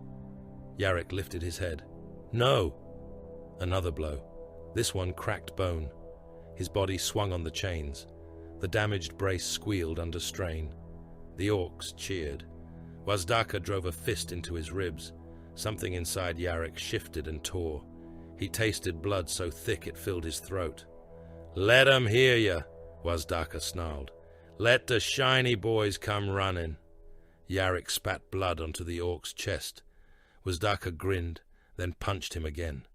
Yarrick lifted his head. "No!" Another blow. This one cracked bone. His body swung on the chains. The damaged brace squealed under strain. The orcs cheered. Wazdaka drove a fist into his ribs. Something inside Yarrick shifted and tore. He tasted blood so thick it filled his throat. "Let 'em hear ya," Wazdaka snarled. "Let the shiny boys come running." Yarrick spat blood onto the orc's chest. Wazdaka grinned, then punched him again.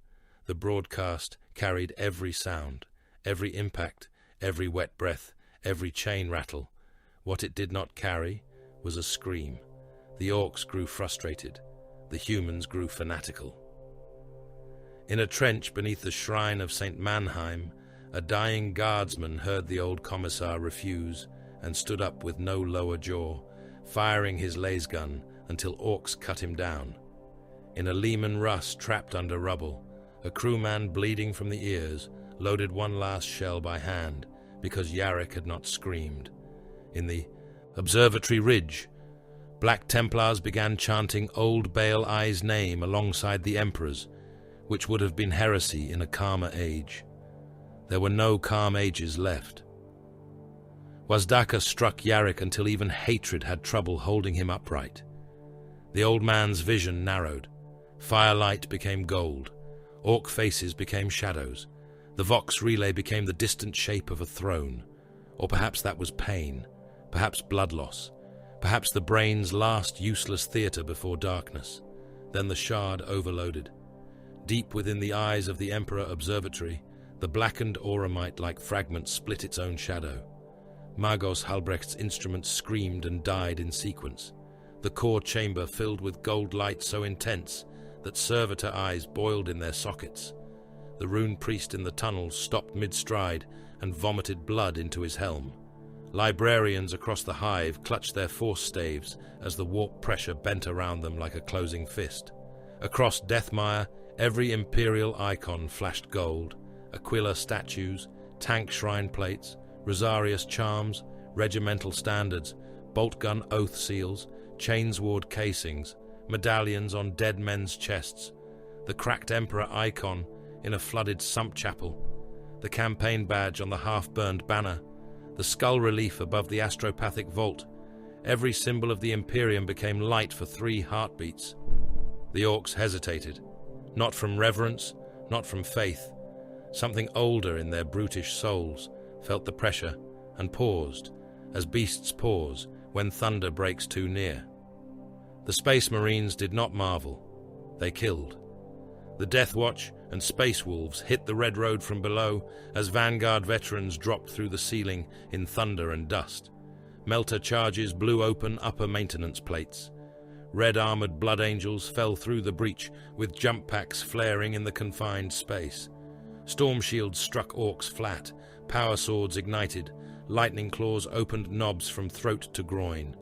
The broadcast carried every sound, every impact, every wet breath, every chain rattle. What it did not carry was a scream. The orcs grew frustrated. The humans grew fanatical. In a trench beneath the shrine of St. Mannheim, a dying guardsman heard the old commissar refuse and stood up with no lower jaw, firing his lasgun until orcs cut him down. In a Lehman Russ trapped under rubble, a crewman bleeding from the ears loaded one last shell by hand because Yarrick had not screamed. In the Observatory Ridge, Black Templars began chanting Old Baal Eye's name alongside the Emperor's, which would have been heresy in a calmer age. There were no calm ages left. Wazdaka struck Yarrick until even hatred had trouble holding him upright. The old man's vision narrowed. Firelight became gold. Orc faces became shadows. The Vox relay became the distant shape of a throne. Or perhaps that was pain, perhaps blood loss, perhaps the brain's last useless theater before darkness. Then the shard overloaded. Deep within the eyes of the Emperor Observatory, the blackened auramite-like fragment split its own shadow. Magos Halbrecht's instruments screamed and died in sequence. The core chamber filled with gold light so intense that servitor eyes boiled in their sockets. The rune priest in the tunnels stopped mid-stride and vomited blood into his helm. Librarians across the hive clutched their force staves as the warp pressure bent around them like a closing fist. Across Deathmire, every imperial icon flashed gold: Aquila statues, tank shrine plates, Rosarius charms, regimental standards, bolt gun oath seals, chainsword casings, medallions on dead men's chests, the cracked emperor icon in a flooded sump chapel, the campaign badge on the half-burned banner, the skull relief above the astropathic vault. Every symbol of the Imperium became light for 3 heartbeats. The orcs hesitated, not from reverence, not from faith. Something older in their brutish souls felt the pressure and paused, as beasts pause when thunder breaks too near. The Space Marines did not marvel. They killed. The Death Watch and Space Wolves hit the Red Road from below as Vanguard veterans dropped through the ceiling in thunder and dust. Melter charges blew open upper maintenance plates. Red-armored Blood Angels fell through the breach with jump packs flaring in the confined space. Storm shields struck orcs flat, power swords ignited, lightning claws opened knobs from throat to groin.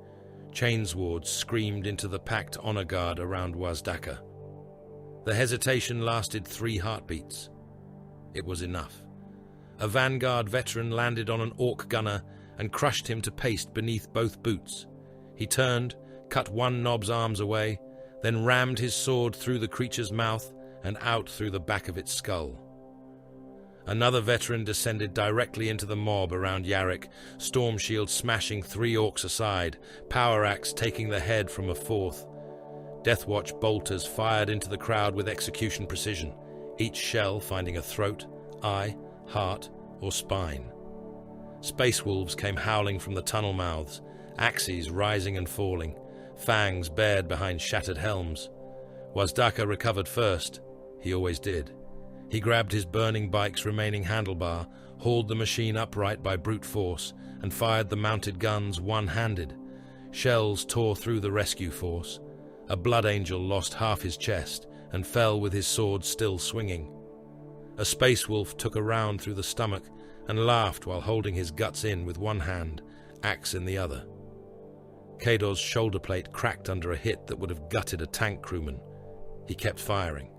Chainswords screamed into the packed honor guard around Wazdaka. The hesitation lasted 3 heartbeats. It was enough. A Vanguard veteran landed on an orc gunner and crushed him to paste beneath both boots. He turned, cut one knob's arms away, then rammed his sword through the creature's mouth and out through the back of its skull. Another veteran descended directly into the mob around Yarrick, storm shield smashing 3 orcs aside, power axe taking the head from a 4th. Deathwatch bolters fired into the crowd with execution precision, each shell finding a throat, eye, heart, or spine. Space wolves came howling from the tunnel mouths, axes rising and falling, fangs bared behind shattered helms. Wazdaka recovered first. He always did. He grabbed his burning bike's remaining handlebar, hauled the machine upright by brute force, and fired the mounted guns one-handed. Shells tore through the rescue force. A Blood Angel lost half his chest and fell with his sword still swinging. A Space Wolf took a round through the stomach and laughed while holding his guts in with one hand, axe in the other. Kador's shoulder plate cracked under a hit that would have gutted a tank crewman. He kept firing.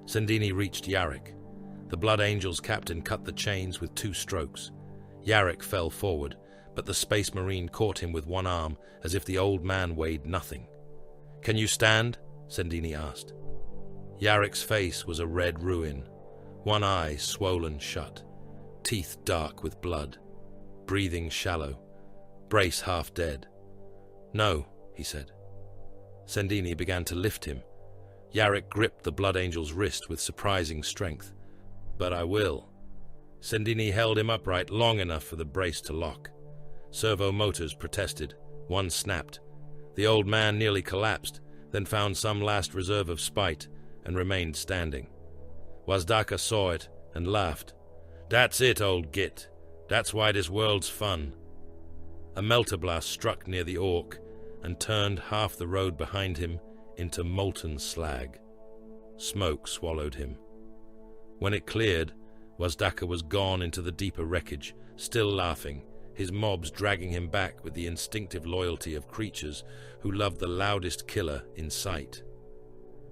Sendini reached Yarrick. The Blood Angel's captain cut the chains with 2 strokes. Yarrick fell forward, but the Space Marine caught him with one arm as if the old man weighed nothing. "Can you stand?" Sendini asked. Yarrick's face was a red ruin, one eye swollen shut, teeth dark with blood, breathing shallow, brace half dead. "No," he said. Sendini began to lift him. Yarrick gripped the Blood Angel's wrist with surprising strength. "But I will." Sendini held him upright long enough for the brace to lock. Servo motors protested. One snapped. The old man nearly collapsed, then found some last reserve of spite and remained standing. Wazdaka saw it and laughed. "That's it, old git. That's why this world's fun." A melter blast struck near the orc and turned half the road behind him into molten slag. Smoke swallowed him. When it cleared, Wazdaka was gone into the deeper wreckage, still laughing, his mobs dragging him back with the instinctive loyalty of creatures who love the loudest killer in sight.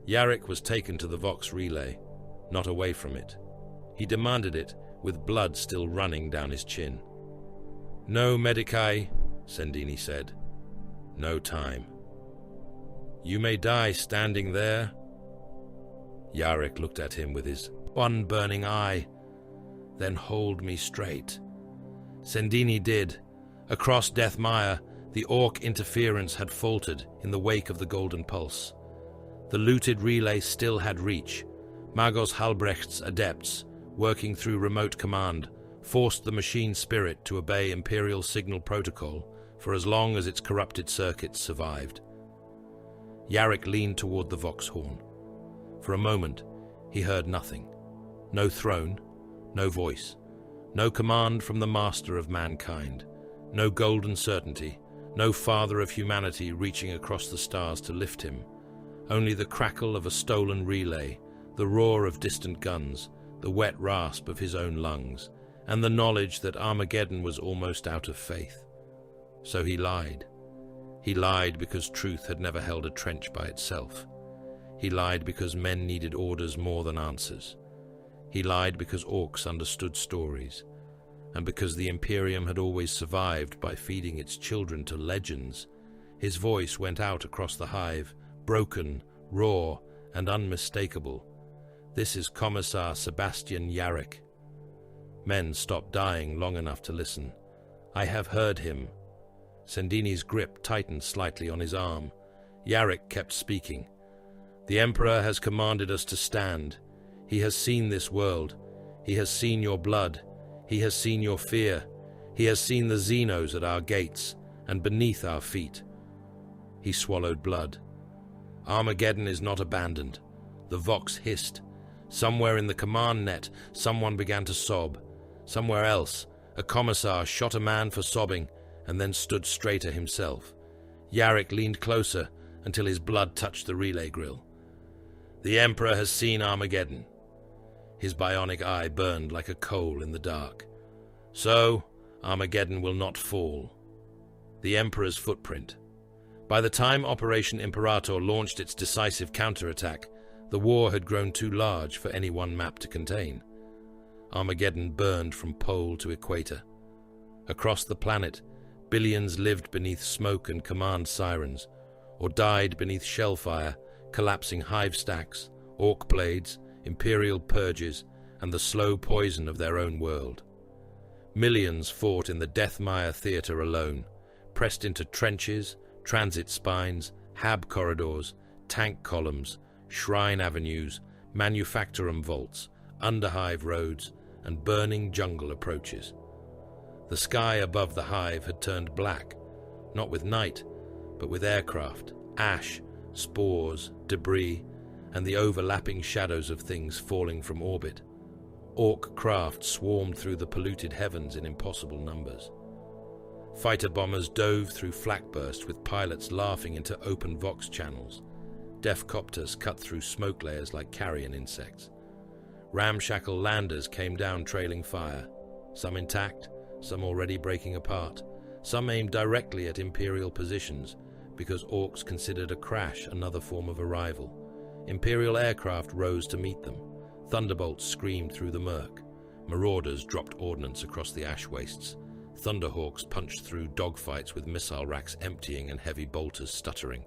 Yarrick was taken to the Vox relay, not away from it. He demanded it, with blood still running down his chin. "No Medicae," Sendini said. "No time. You may die standing there." Yarrick looked at him with his one burning eye. "Then hold me straight." Sendini did. Across Death Mire, the orc interference had faltered in the wake of the Golden Pulse. The looted relay still had reach. Magos Halbrecht's adepts, working through remote command, forced the machine spirit to obey Imperial signal protocol for as long as its corrupted circuits survived. Yarrick leaned toward the Vox horn. For a moment, he heard nothing. No throne, no voice, no command from the master of mankind, no golden certainty, no father of humanity reaching across the stars to lift him. Only the crackle of a stolen relay, the roar of distant guns, the wet rasp of his own lungs, and the knowledge that Armageddon was almost out of faith. So he lied. He lied because truth had never held a trench by itself. He lied because men needed orders more than answers. He lied because orcs understood stories, and because the Imperium had always survived by feeding its children to legends. His voice went out across the hive, broken, raw, and unmistakable. "This is Commissar Sebastian Yarrick." Men stopped dying long enough to listen. "I have heard him." Sendini's grip tightened slightly on his arm. Yarrick kept speaking. "The Emperor has commanded us to stand. He has seen this world. He has seen your blood. He has seen your fear. He has seen the Xenos at our gates and beneath our feet." He swallowed blood. "Armageddon is not abandoned. The Vox hissed. Somewhere in the command net, someone began to sob. Somewhere else, a commissar shot a man for sobbing and then stood straighter himself. Yarrick leaned closer until his blood touched the relay grill. The Emperor has seen Armageddon. His bionic eye burned like a coal in the dark. So, Armageddon will not fall. The Emperor's footprint. By the time Operation Imperator launched its decisive counterattack, the war had grown too large for any one map to contain. Armageddon burned from pole to equator. Across the planet, billions lived beneath smoke and command sirens, or died beneath shellfire, collapsing hive stacks, orc blades, imperial purges, and the slow poison of their own world. Millions fought in the Deathmire theater alone, pressed into trenches, transit spines, hab corridors, tank columns, shrine avenues, manufactorum vaults, underhive roads, and burning jungle approaches. The sky above the hive had turned black, not with night, but with aircraft, ash, spores, debris, and the overlapping shadows of things falling from orbit. Orc craft swarmed through the polluted heavens in impossible numbers. Fighter bombers dove through flakburst with pilots laughing into open Vox channels. Deaf copters cut through smoke layers like carrion insects. Ramshackle landers came down trailing fire, some intact, some already breaking apart, some aimed directly at Imperial positions, because Orcs considered a crash another form of arrival. Imperial aircraft rose to meet them. Thunderbolts screamed through the murk. Marauders dropped ordnance across the ash wastes. Thunderhawks punched through dogfights with missile racks emptying and heavy bolters stuttering.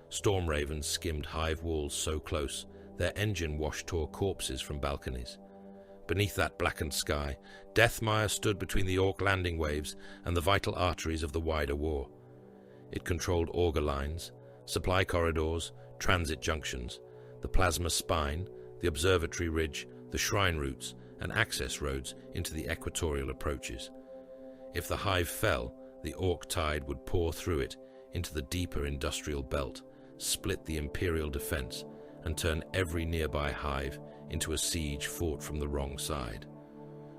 Storm ravens skimmed hive walls so close, their engine wash tore corpses from balconies. Beneath that blackened sky, Deathmire stood between the Orc landing waves and the vital arteries of the wider war. It controlled auger lines, supply corridors, transit junctions, the plasma spine, the observatory ridge, the shrine routes, and access roads into the equatorial approaches. If the hive fell, the Orc tide would pour through it into the deeper industrial belt, split the Imperial defense, and turn every nearby hive into a siege fought from the wrong side.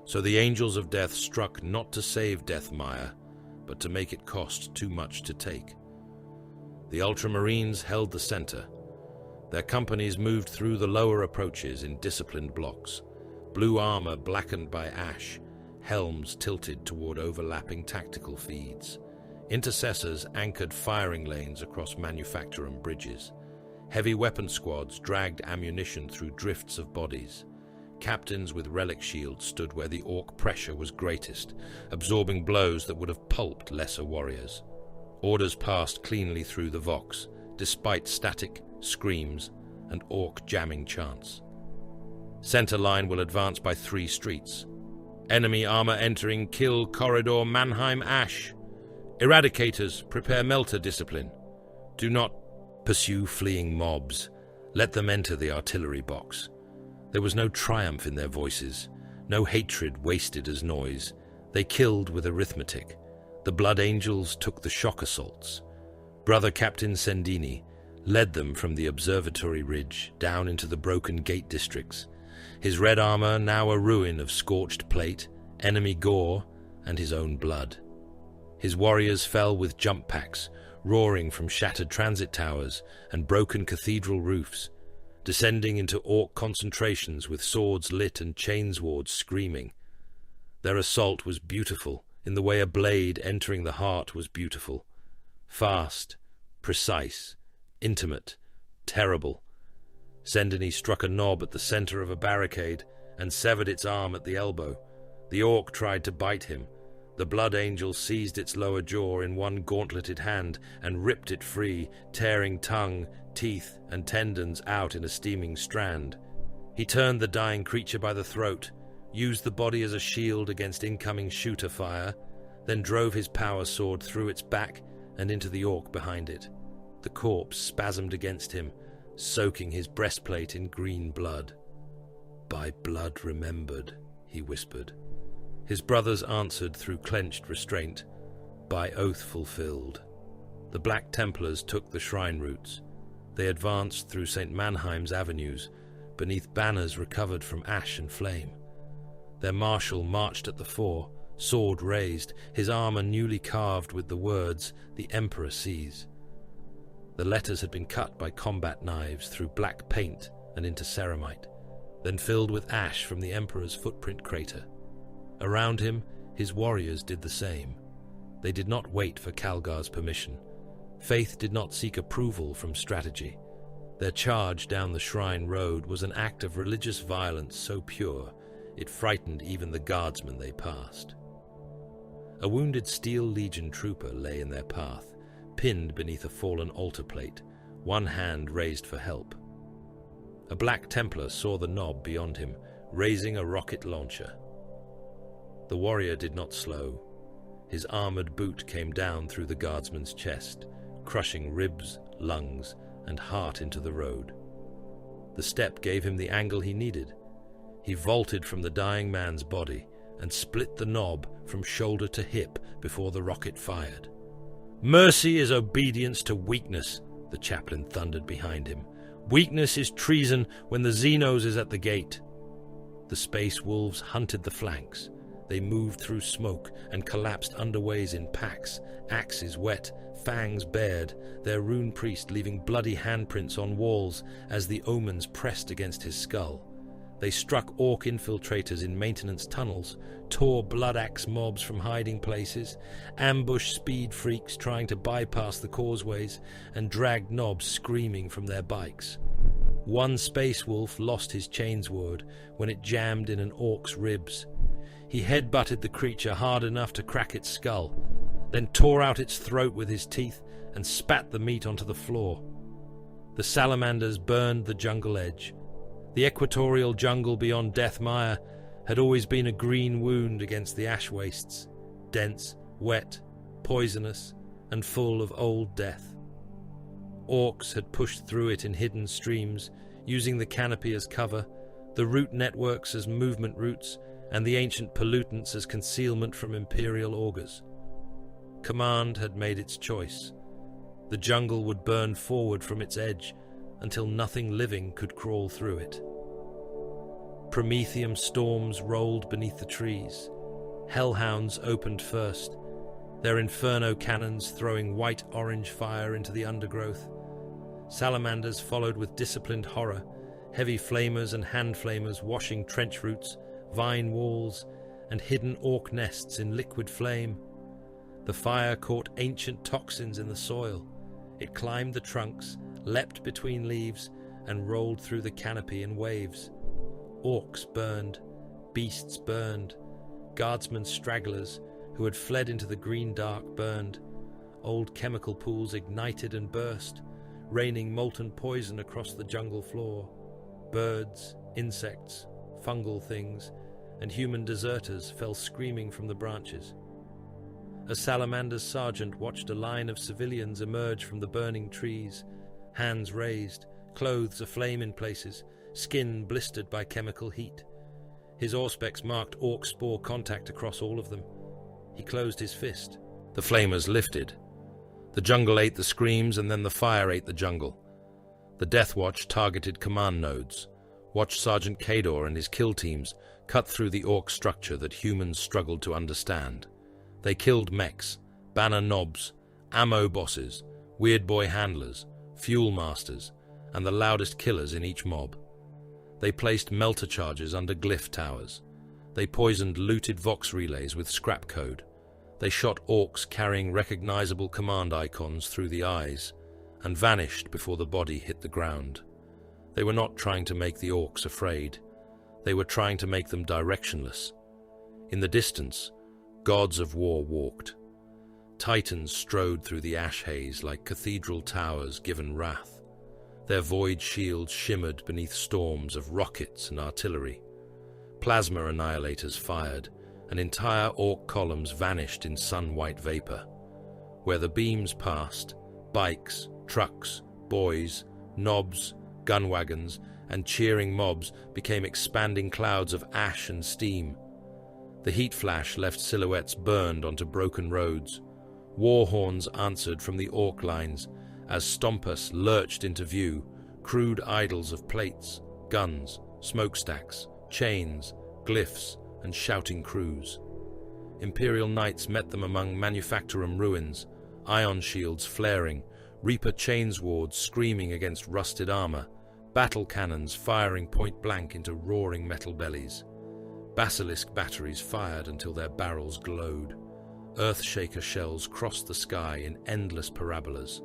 So the Angels of Death struck not to save Deathmire, but to make it cost too much to take. The Ultramarines held the center. Their companies moved through the lower approaches in disciplined blocks, blue armor blackened by ash, helms tilted toward overlapping tactical feeds. Intercessors anchored firing lanes across manufactorum bridges. Heavy weapon squads dragged ammunition through drifts of bodies. Captains with relic shields stood where the Orc pressure was greatest, absorbing blows that would have pulped lesser warriors. Orders passed cleanly through the Vox, despite static, screams, and Orc jamming chants. Center line will advance by 3 streets. Enemy armor entering kill corridor Mannheim Ash. Eradicators, prepare melter discipline. Do not pursue fleeing mobs. Let them enter the artillery box. There was no triumph in their voices, no hatred wasted as noise. They killed with arithmetic. The Blood Angels took the shock assaults. Brother Captain Sendini led them from the observatory ridge down into the broken gate districts, his red armor now a ruin of scorched plate, enemy gore, and his own blood. His warriors fell with jump packs, roaring from shattered transit towers and broken cathedral roofs, descending into Orc concentrations with swords lit and chainswords screaming. Their assault was beautiful, in the way a blade entering the heart was beautiful. Fast, precise, intimate, terrible. Sendini struck a knob at the center of a barricade and severed its arm at the elbow. The Orc tried to bite him. The Blood Angel seized its lower jaw in one gauntleted hand and ripped it free, tearing tongue, teeth, and tendons out in a steaming strand. He turned the dying creature by the throat, used the body as a shield against incoming shooter fire, then drove his power sword through its back and into the Orc behind it. The corpse spasmed against him, soaking his breastplate in green blood. "By blood remembered," he whispered. His brothers answered through clenched restraint, "By oath fulfilled." The Black Templars took the shrine routes. They advanced through St. Mannheim's avenues, beneath banners recovered from ash and flame. Their marshal marched at the fore, sword raised, his armor newly carved with the words, "The Emperor sees." The letters had been cut by combat knives through black paint and into ceramite, then filled with ash from the Emperor's footprint crater. Around him, his warriors did the same. They did not wait for Calgar's permission. Faith did not seek approval from strategy. Their charge down the shrine road was an act of religious violence so pure it frightened even the guardsmen they passed. A wounded Steel Legion trooper lay in their path, pinned beneath a fallen altar plate, one hand raised for help. A Black Templar saw the knob beyond him, raising a rocket launcher. The warrior did not slow. His armored boot came down through the guardsman's chest, crushing ribs, lungs, and heart into the road. The step gave him the angle he needed. He vaulted from the dying man's body and split the knob from shoulder to hip before the rocket fired. "Mercy is obedience to weakness," the chaplain thundered behind him. "Weakness is treason when the Xenos is at the gate." The space wolves hunted the flanks. They moved through smoke and collapsed underways in packs, axes wet, fangs bared, their rune priest leaving bloody handprints on walls as the omens pressed against his skull. They struck orc infiltrators in maintenance tunnels, tore blood axe mobs from hiding places, ambushed speed freaks trying to bypass the causeways, and dragged knobs screaming from their bikes. One space wolf lost his chainsword when it jammed in an orc's ribs. He headbutted the creature hard enough to crack its skull, then tore out its throat with his teeth and spat the meat onto the floor. The salamanders burned the jungle edge. The equatorial jungle beyond Deathmire had always been a green wound against the ash wastes, dense, wet, poisonous, and full of old death. Orcs had pushed through it in hidden streams, using the canopy as cover, the root networks as movement routes, and the ancient pollutants as concealment from imperial augurs. Command had made its choice. The jungle would burn forward from its edge until nothing living could crawl through it. Prometheum storms rolled beneath the trees. Hellhounds opened first, their inferno cannons throwing white-orange fire into the undergrowth. Salamanders followed with disciplined horror, heavy flamers and hand flamers washing trench roots, vine walls, and hidden orc nests in liquid flame. The fire caught ancient toxins in the soil. It climbed the trunks, leapt between leaves, and rolled through the canopy in waves. Orcs burned, beasts burned, guardsmen stragglers who had fled into the green dark burned. Old chemical pools ignited and burst, raining molten poison across the jungle floor. Birds, insects, fungal things, and human deserters fell screaming from the branches. A salamander's sergeant watched a line of civilians emerge from the burning trees, hands raised, clothes aflame in places, skin blistered by chemical heat. His auspex marked orc spore contact across all of them. He closed his fist. The flamers lifted. The jungle ate the screams, and then the fire ate the jungle. The Death Watch targeted command nodes, watched Sergeant Kador and his kill teams cut through the orc structure that humans struggled to understand. They killed mechs, banner knobs, ammo bosses, weird boy handlers, fuel masters, and the loudest killers in each mob. They placed melter charges under glyph towers. They poisoned looted Vox relays with scrap code. They shot orcs carrying recognizable command icons through the eyes and vanished before the body hit the ground. They were not trying to make the orcs afraid. They were trying to make them directionless. In the distance, gods of war walked. Titans strode through the ash haze like cathedral towers given wrath. Their void shields shimmered beneath storms of rockets and artillery. Plasma annihilators fired, and entire orc columns vanished in sun-white vapor. Where the beams passed, bikes, trucks, boys, knobs, gun wagons, and cheering mobs became expanding clouds of ash and steam. The heat flash left silhouettes burned onto broken roads. War horns answered from the orc lines as Stompus lurched into view, crude idols of plates, guns, smokestacks, chains, glyphs, and shouting crews. Imperial knights met them among manufactorum ruins, ion shields flaring, Reaper chainswords screaming against rusted armor, battle cannons firing point-blank into roaring metal bellies. Basilisk batteries fired until their barrels glowed. Earthshaker shells crossed the sky in endless parabolas.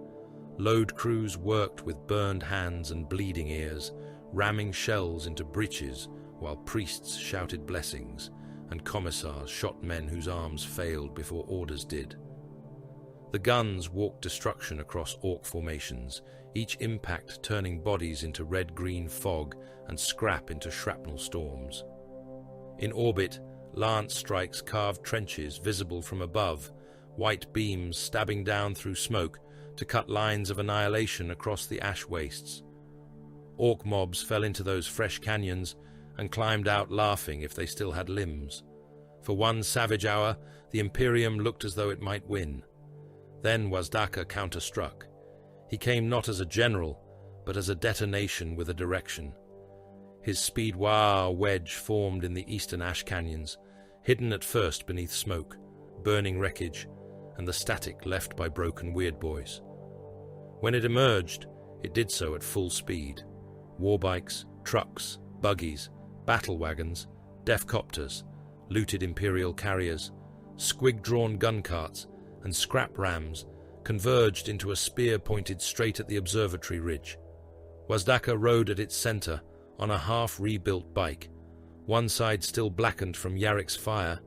Load crews worked with burned hands and bleeding ears, ramming shells into breaches while priests shouted blessings, and commissars shot men whose arms failed before orders did. The guns walked destruction across orc formations, each impact turning bodies into red-green fog and scrap into shrapnel storms. In orbit, lance strikes carved trenches visible from above, white beams stabbing down through smoke to cut lines of annihilation across the ash wastes. Orc mobs fell into those fresh canyons and climbed out laughing if they still had limbs. For one savage hour, the Imperium looked as though it might win. Then Wazdaka counterstruck. He came not as a general, but as a detonation with a direction. His speedwaa wedge formed in the eastern ash canyons, hidden at first beneath smoke, burning wreckage, and the static left by broken weirdboys. When it emerged, it did so at full speed. Warbikes, trucks, buggies, battle wagons, defcopters, looted Imperial carriers, squig-drawn gun carts, and scrap rams converged into a spear pointed straight at the observatory ridge. Wazdaka rode at its center on a half-rebuilt bike, one side still blackened from Yarrick's fire,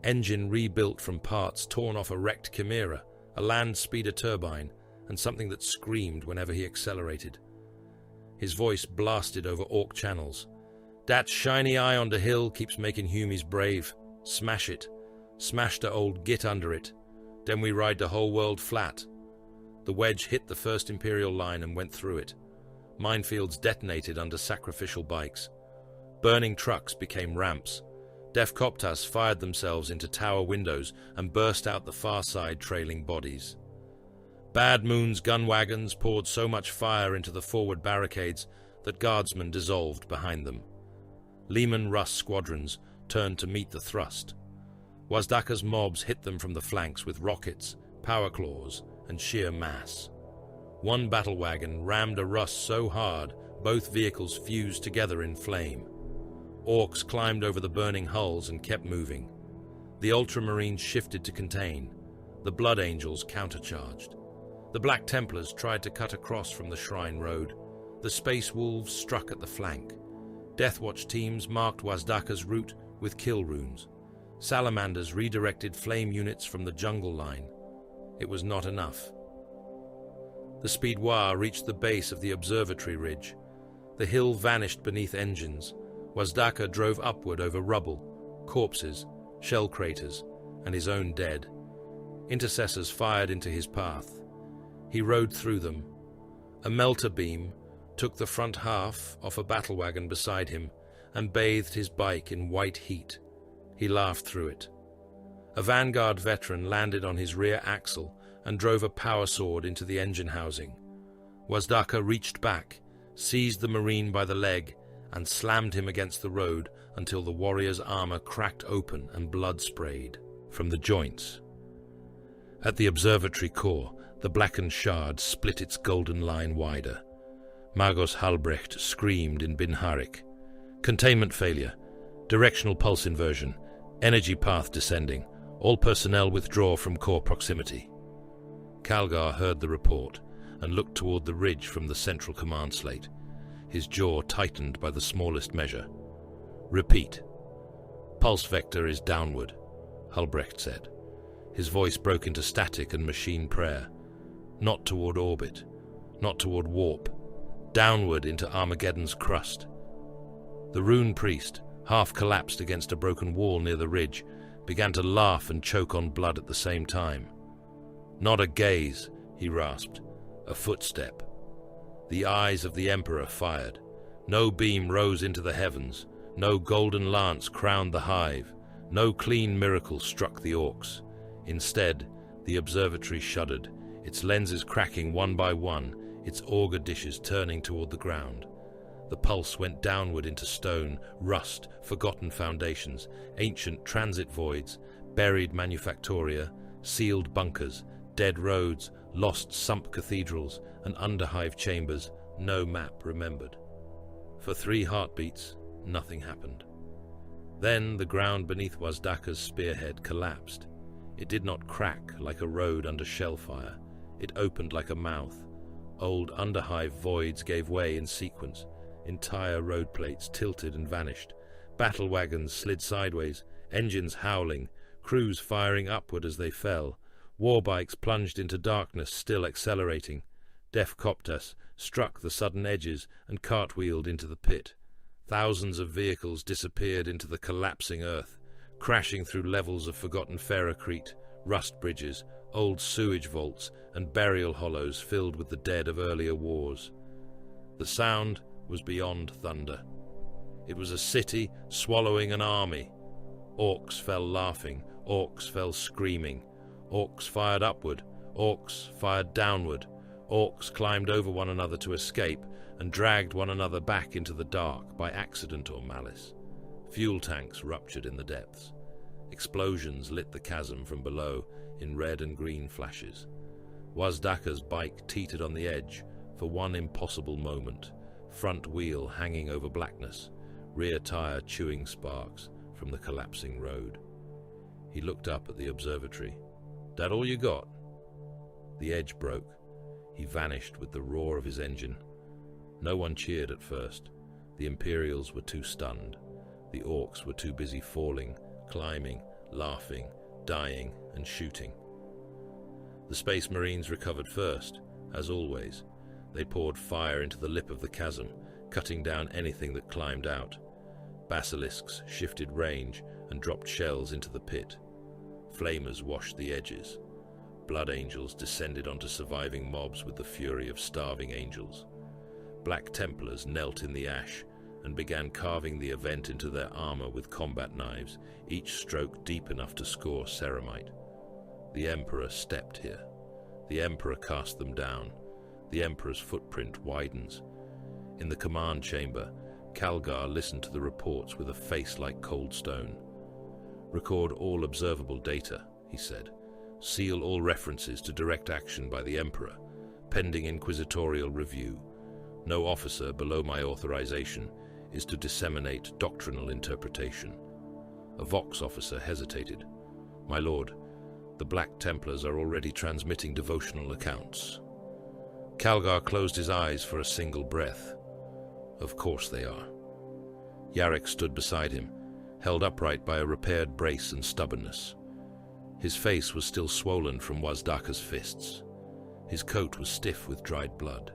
engine rebuilt from parts torn off a wrecked Chimera, a land speeder turbine, and something that screamed whenever he accelerated. His voice blasted over orc channels. "Dat shiny eye on the hill keeps making humies brave. Smash it. Smash the old git under it. Then we ride the whole world flat." The wedge hit the first Imperial line and went through it. Minefields detonated under sacrificial bikes. Burning trucks became ramps. Defcoptas fired themselves into tower windows and burst out the far side trailing bodies. Bad Moon's gun wagons poured so much fire into the forward barricades that guardsmen dissolved behind them. Lehman Russ squadrons turned to meet the thrust. Wazdaka's mobs hit them from the flanks with rockets, power claws, and sheer mass. One battle wagon rammed a Russ so hard both vehicles fused together in flame. Orcs climbed over the burning hulls and kept moving. The Ultramarines shifted to contain. The Blood Angels countercharged. The Black Templars tried to cut across from the Shrine Road. The Space Wolves struck at the flank. Deathwatch teams marked Wazdaka's route with kill runes. Salamanders redirected flame units from the jungle line. It was not enough. The Speedwaa reached the base of the observatory ridge. The hill vanished beneath engines. Wazdaka drove upward over rubble, corpses, shell craters, and his own dead. Intercessors fired into his path. He rode through them. A melter beam took the front half off a battle wagon beside him and bathed his bike in white heat. He laughed through it. A Vanguard veteran landed on his rear axle and drove a power sword into the engine housing. Wazdaka reached back, seized the Marine by the leg, and slammed him against the road until the warrior's armor cracked open and blood sprayed from the joints. At the observatory core, the blackened shard split its golden line wider. Magos Halbrecht screamed in Binharik. "Containment failure. Directional pulse inversion. Energy path descending. All personnel withdraw from core proximity." Calgar heard the report and looked toward the ridge from the central command slate. His jaw tightened by the smallest measure. "Repeat." "Pulse vector is downward," Halbrecht said. His voice broke into static and machine prayer. "Not toward orbit. Not toward warp. Downward into Armageddon's crust." The rune priest, half collapsed against a broken wall near the ridge, began to laugh and choke on blood at the same time. "Not a gaze," he rasped. "A footstep." The eyes of the Emperor fired. No beam rose into the heavens. No golden lance crowned the hive. No clean miracle struck the orcs. Instead, the observatory shuddered, its lenses cracking one by one, its auger dishes turning toward the ground. The pulse went downward into stone, rust, forgotten foundations, ancient transit voids, buried manufactoria, sealed bunkers, dead roads, lost sump cathedrals, and underhive chambers, no map remembered. For 3 heartbeats, nothing happened. Then the ground beneath Wazdaka's spearhead collapsed. It did not crack like a road under shellfire. It opened like a mouth. Old underhive voids gave way in sequence. Entire road plates tilted and vanished. Battle wagons slid sideways, engines howling, crews firing upward as they fell. War bikes plunged into darkness, still accelerating. Deaf Coptas struck the sudden edges and cartwheeled into the pit. Thousands of vehicles disappeared into the collapsing earth, crashing through levels of forgotten ferrocrete, rust bridges, old sewage vaults, and burial hollows filled with the dead of earlier wars. The sound was beyond thunder. It was a city swallowing an army. Orcs fell laughing, orcs fell screaming. Orcs fired upward, orcs fired downward. Orcs climbed over one another to escape and dragged one another back into the dark by accident or malice. Fuel tanks ruptured in the depths. Explosions lit the chasm from below in red and green flashes. Wazdaka's bike teetered on the edge for one impossible moment, front wheel hanging over blackness, rear tire chewing sparks from the collapsing road. He looked up at the observatory. "That all you got?" The edge broke. He vanished with the roar of his engine. No one cheered at first. The Imperials were too stunned. The Orcs were too busy falling, climbing, laughing, dying, and shooting. The Space Marines recovered first, as always. They poured fire into the lip of the chasm, cutting down anything that climbed out. Basilisks shifted range and dropped shells into the pit. Flamers washed the edges. Blood angels descended onto surviving mobs with the fury of starving angels. Black Templars knelt in the ash and began carving the event into their armor with combat knives, each stroke deep enough to score ceramite. The Emperor stepped here. The Emperor cast them down. The Emperor's footprint widens. In the command chamber, Calgar listened to the reports with a face like cold stone. "Record all observable data," he said. "Seal all references to direct action by the Emperor, pending inquisitorial review. No officer below my authorization is to disseminate doctrinal interpretation." A Vox officer hesitated. "My lord, the Black Templars are already transmitting devotional accounts." Calgar closed his eyes for a single breath. "Of course they are." Yarrick stood beside him, held upright by a repaired brace and stubbornness. His face was still swollen from Wazdaka's fists. His coat was stiff with dried blood.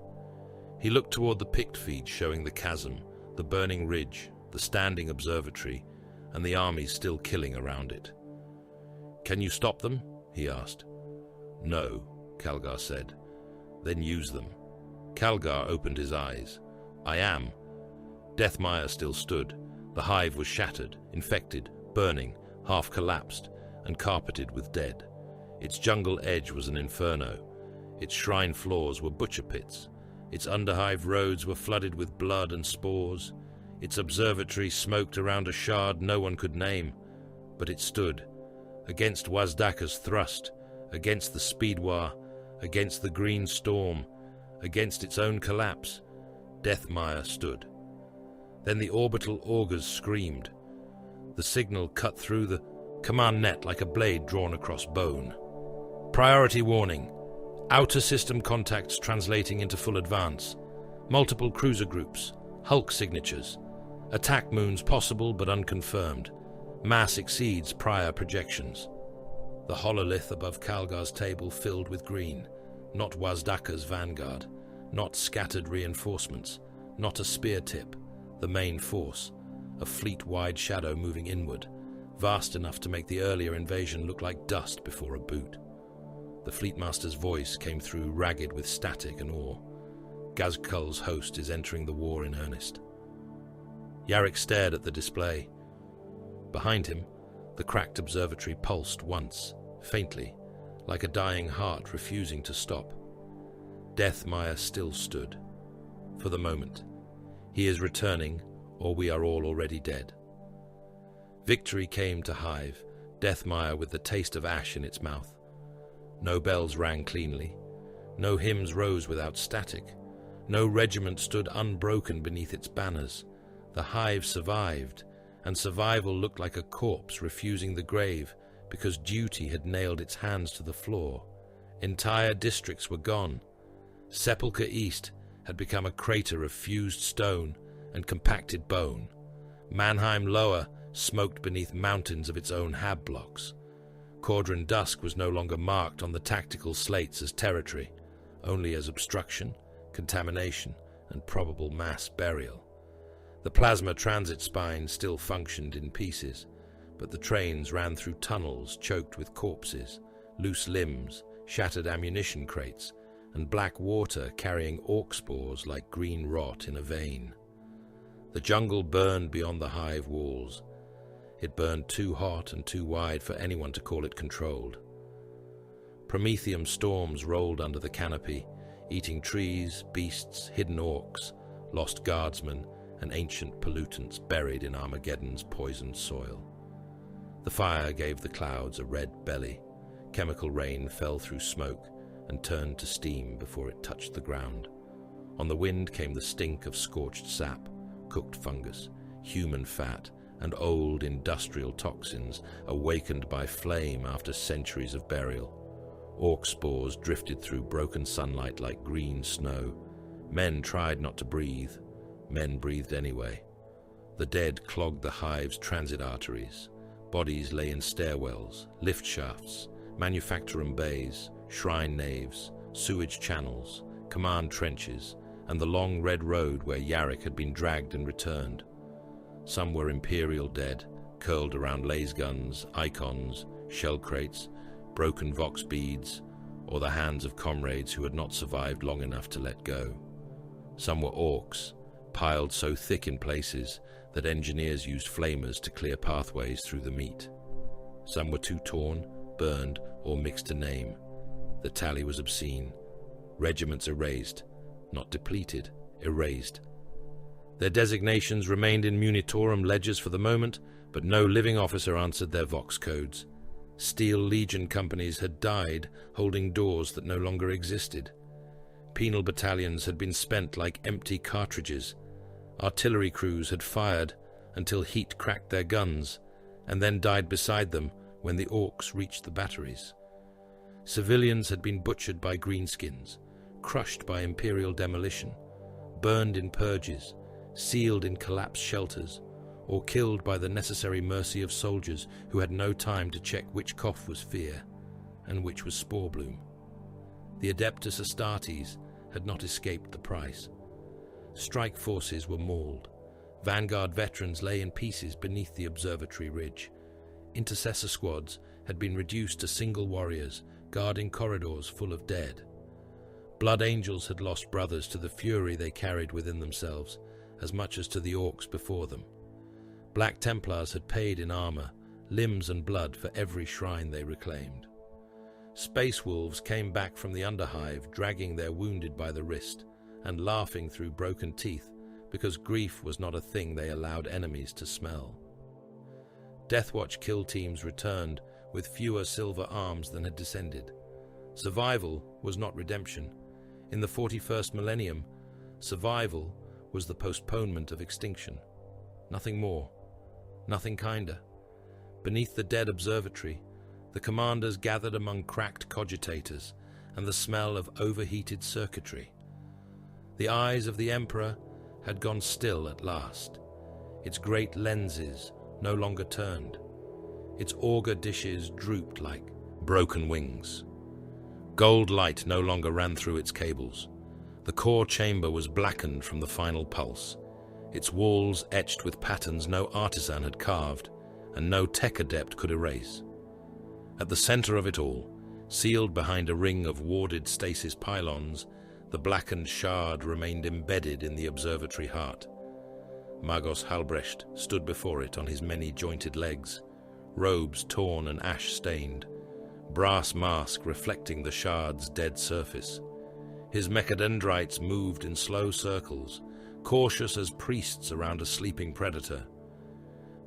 He looked toward the pict feed showing the chasm, the burning ridge, the standing observatory, and the army still killing around it. "Can you stop them?" he asked. "No," Calgar said. "Then use them." Calgar opened his eyes. "I am." Deathmire still stood. The hive was shattered, infected, burning, half collapsed, and carpeted with dead. Its jungle edge was an inferno. Its shrine floors were butcher pits. Its underhive roads were flooded with blood and spores. Its observatory smoked around a shard no one could name. But it stood, against Wazdaka's thrust, against the Speedwar, against the green storm, against its own collapse. Deathmire stood. Then the orbital augurs screamed. The signal cut through the command net like a blade drawn across bone. "Priority warning. Outer system contacts translating into full advance. Multiple cruiser groups. Hulk signatures. Attack moons possible but unconfirmed. Mass exceeds prior projections." The hololith above Calgar's table filled with green. Not Wazdaka's vanguard. Not scattered reinforcements. Not a spear tip. The main force. A fleet-wide shadow moving inward. Vast enough to make the earlier invasion look like dust before a boot. The Fleetmaster's voice came through ragged with static and awe. Gazkul's host is entering the war in earnest. Yarrick stared at the display. Behind him, the cracked observatory pulsed once, faintly, like a dying heart refusing to stop. Deathmire still stood. For the moment. He is returning, or we are all already dead. Victory came to Hive, Deathmire with the taste of ash in its mouth. No bells rang cleanly. No hymns rose without static. No regiment stood unbroken beneath its banners. The Hive survived, and survival looked like a corpse refusing the grave because duty had nailed its hands to the floor. Entire districts were gone. Sepulchre East had become a crater of fused stone and compacted bone. Mannheim Lower smoked beneath mountains of its own hab blocks. Cordran Dusk was no longer marked on the tactical slates as territory, only as obstruction, contamination, and probable mass burial. The plasma transit spine still functioned in pieces, but the trains ran through tunnels choked with corpses, loose limbs, shattered ammunition crates, and black water carrying orc spores like green rot in a vein. The jungle burned beyond the Hive walls. It burned too hot and too wide for anyone to call it controlled. Prometheum storms rolled under the canopy, eating trees, beasts, hidden orcs, lost guardsmen, and ancient pollutants buried in Armageddon's poisoned soil. The fire gave the clouds a red belly. Chemical rain fell through smoke and turned to steam before it touched the ground. On the wind came the stink of scorched sap, cooked fungus, human fat, and old industrial toxins awakened by flame after centuries of burial. Orc spores drifted through broken sunlight like green snow. Men tried not to breathe. Men breathed anyway. The dead clogged the Hive's transit arteries. Bodies lay in stairwells, lift shafts, manufactorum bays, shrine naves, sewage channels, command trenches, and the long red road where Yarrick had been dragged and returned. Some were imperial dead, curled around laser guns, icons, shell crates, broken vox beads, or the hands of comrades who had not survived long enough to let go. Some were orcs, piled so thick in places that engineers used flamers to clear pathways through the meat. Some were too torn, burned, or mixed to name. The tally was obscene. Regiments erased, not depleted, erased. Their designations remained in munitorum ledgers for the moment, but no living officer answered their vox codes. Steel Legion companies had died, holding doors that no longer existed. Penal battalions had been spent like empty cartridges. Artillery crews had fired until heat cracked their guns, and then died beside them when the orcs reached the batteries. Civilians had been butchered by greenskins, crushed by imperial demolition, burned in purges, sealed in collapsed shelters, or killed by the necessary mercy of soldiers who had no time to check which cough was fear and which was spore bloom. The Adeptus Astartes had not escaped the price. Strike forces were mauled. Vanguard veterans lay in pieces beneath the observatory ridge. Intercessor squads had been reduced to single warriors, guarding corridors full of dead. Blood angels had lost brothers to the fury they carried within themselves, as much as to the orcs before them. Black Templars had paid in armor, limbs and blood for every shrine they reclaimed. Space wolves came back from the Underhive, dragging their wounded by the wrist, and laughing through broken teeth, because grief was not a thing they allowed enemies to smell. Deathwatch kill teams returned with fewer silver arms than had descended. Survival was not redemption. In the 41st millennium, survival was the postponement of extinction. Nothing more, nothing kinder. Beneath the dead observatory, the commanders gathered among cracked cogitators and the smell of overheated circuitry. The eyes of the Emperor had gone still at last. Its great lenses no longer turned. Its auger dishes drooped like broken wings. Gold light no longer ran through its cables. The core chamber was blackened from the final pulse, its walls etched with patterns no artisan had carved and no tech adept could erase. At the center of it all, sealed behind a ring of warded stasis pylons, the blackened shard remained embedded in the observatory heart. Magos Halbrecht stood before it on his many-jointed legs, robes torn and ash-stained, brass mask reflecting the shard's dead surface. His mechadendrites moved in slow circles, cautious as priests around a sleeping predator.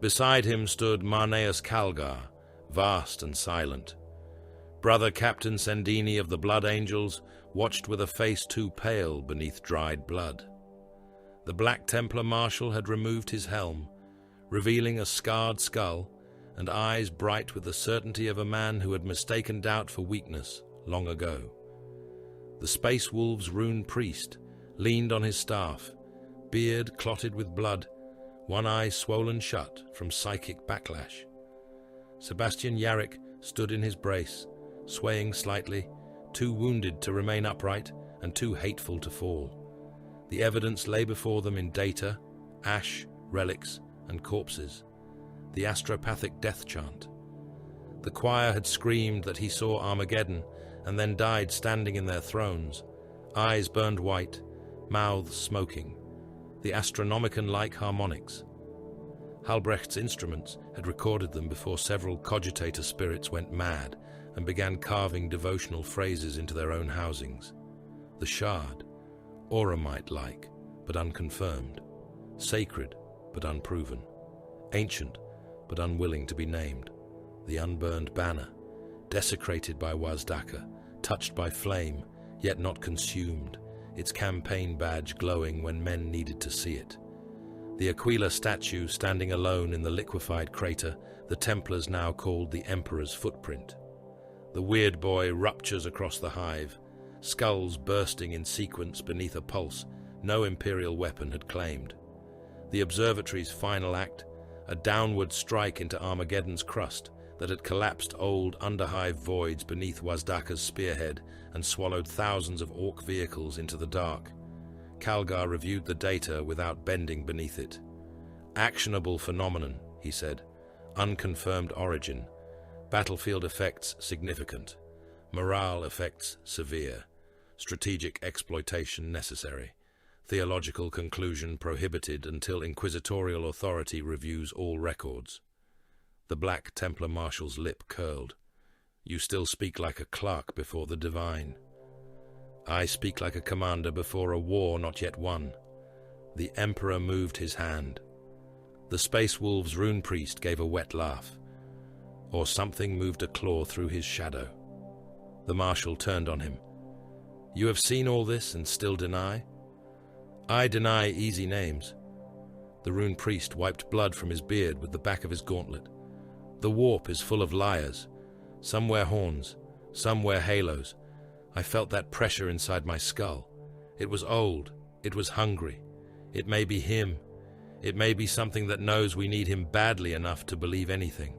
Beside him stood Marneus Calgar, vast and silent. Brother Captain Sendini of the Blood Angels watched with a face too pale beneath dried blood. The Black Templar Marshal had removed his helm, revealing a scarred skull and eyes bright with the certainty of a man who had mistaken doubt for weakness long ago. The Space Wolves' rune priest leaned on his staff, beard clotted with blood, one eye swollen shut from psychic backlash. Sebastian Yarrick stood in his brace, swaying slightly, too wounded to remain upright and too hateful to fall. The evidence lay before them in data, ash, relics, and corpses. The astropathic death chant. The choir had screamed that he saw Armageddon and then died standing in their thrones, eyes burned white, mouths smoking, the Astronomicon-like harmonics. Halbrecht's instruments had recorded them before several cogitator spirits went mad and began carving devotional phrases into their own housings. The shard, Auramite-like, but unconfirmed, sacred, but unproven, ancient, but unwilling to be named, the unburned banner, desecrated by Wazdaka, touched by flame, yet not consumed, its campaign badge glowing when men needed to see it. The Aquila statue standing alone in the liquefied crater the Templars now called the Emperor's footprint. The weird boy ruptures across the hive, skulls bursting in sequence beneath a pulse no Imperial weapon had claimed. The observatory's final act, a downward strike into Armageddon's crust that had collapsed old underhive voids beneath Wazdaka's spearhead and swallowed thousands of Orc vehicles into the dark. Calgar reviewed the data without bending beneath it. Actionable phenomenon, he said. Unconfirmed origin. Battlefield effects significant. Morale effects severe. Strategic exploitation necessary. Theological conclusion prohibited until inquisitorial authority reviews all records. The Black Templar Marshal's lip curled. You still speak like a clerk before the divine. I speak like a commander before a war not yet won. The Emperor moved his hand. The Space Wolves' rune priest gave a wet laugh. Or something moved a claw through his shadow. The Marshal turned on him. You have seen all this and still deny? I deny easy names. The rune priest wiped blood from his beard with the back of his gauntlet. The warp is full of liars. Some wear horns, some wear halos. I felt that pressure inside my skull. It was old. It was hungry. It may be him. It may be something that knows we need him badly enough to believe anything.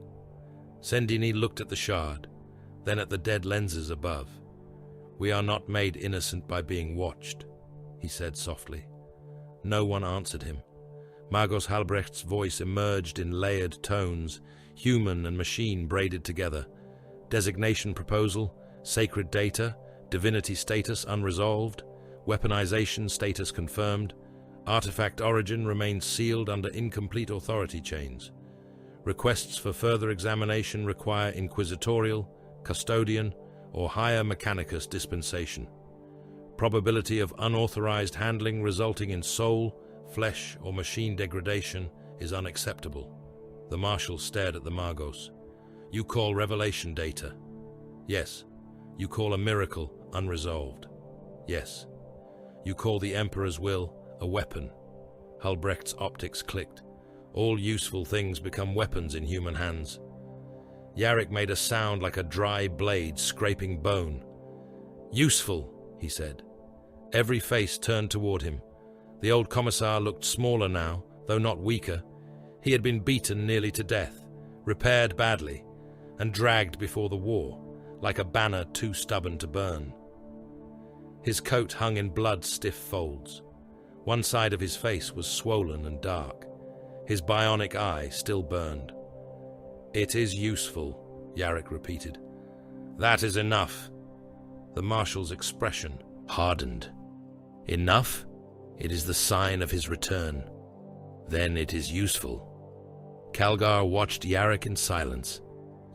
Sendini looked at the shard, then at the dead lenses above. We are not made innocent by being watched, he said softly. No one answered him. Magos Halbrecht's voice emerged in layered tones, human and machine braided together. Designation proposal, sacred data, divinity status unresolved, weaponization status confirmed, artifact origin remains sealed under incomplete authority chains. Requests for further examination require inquisitorial, custodian, or higher mechanicus dispensation. Probability of unauthorized handling resulting in soul, flesh, or machine degradation is unacceptable. The Marshal stared at the Magos. You call revelation data? Yes. You call a miracle unresolved? Yes. You call the Emperor's will a weapon? Halbrecht's optics clicked. All useful things become weapons in human hands. Yarrick made a sound like a dry blade scraping bone. Useful, he said. Every face turned toward him. The old commissar looked smaller now, though not weaker. He had been beaten nearly to death, repaired badly, and dragged before the war, like a banner too stubborn to burn. His coat hung in blood-stiff folds. One side of his face was swollen and dark. His bionic eye still burned. It is useful, Yarrick repeated. That is enough. The Marshal's expression hardened. Enough? It is the sign of his return. Then it is useful. Calgar watched Yarrick in silence.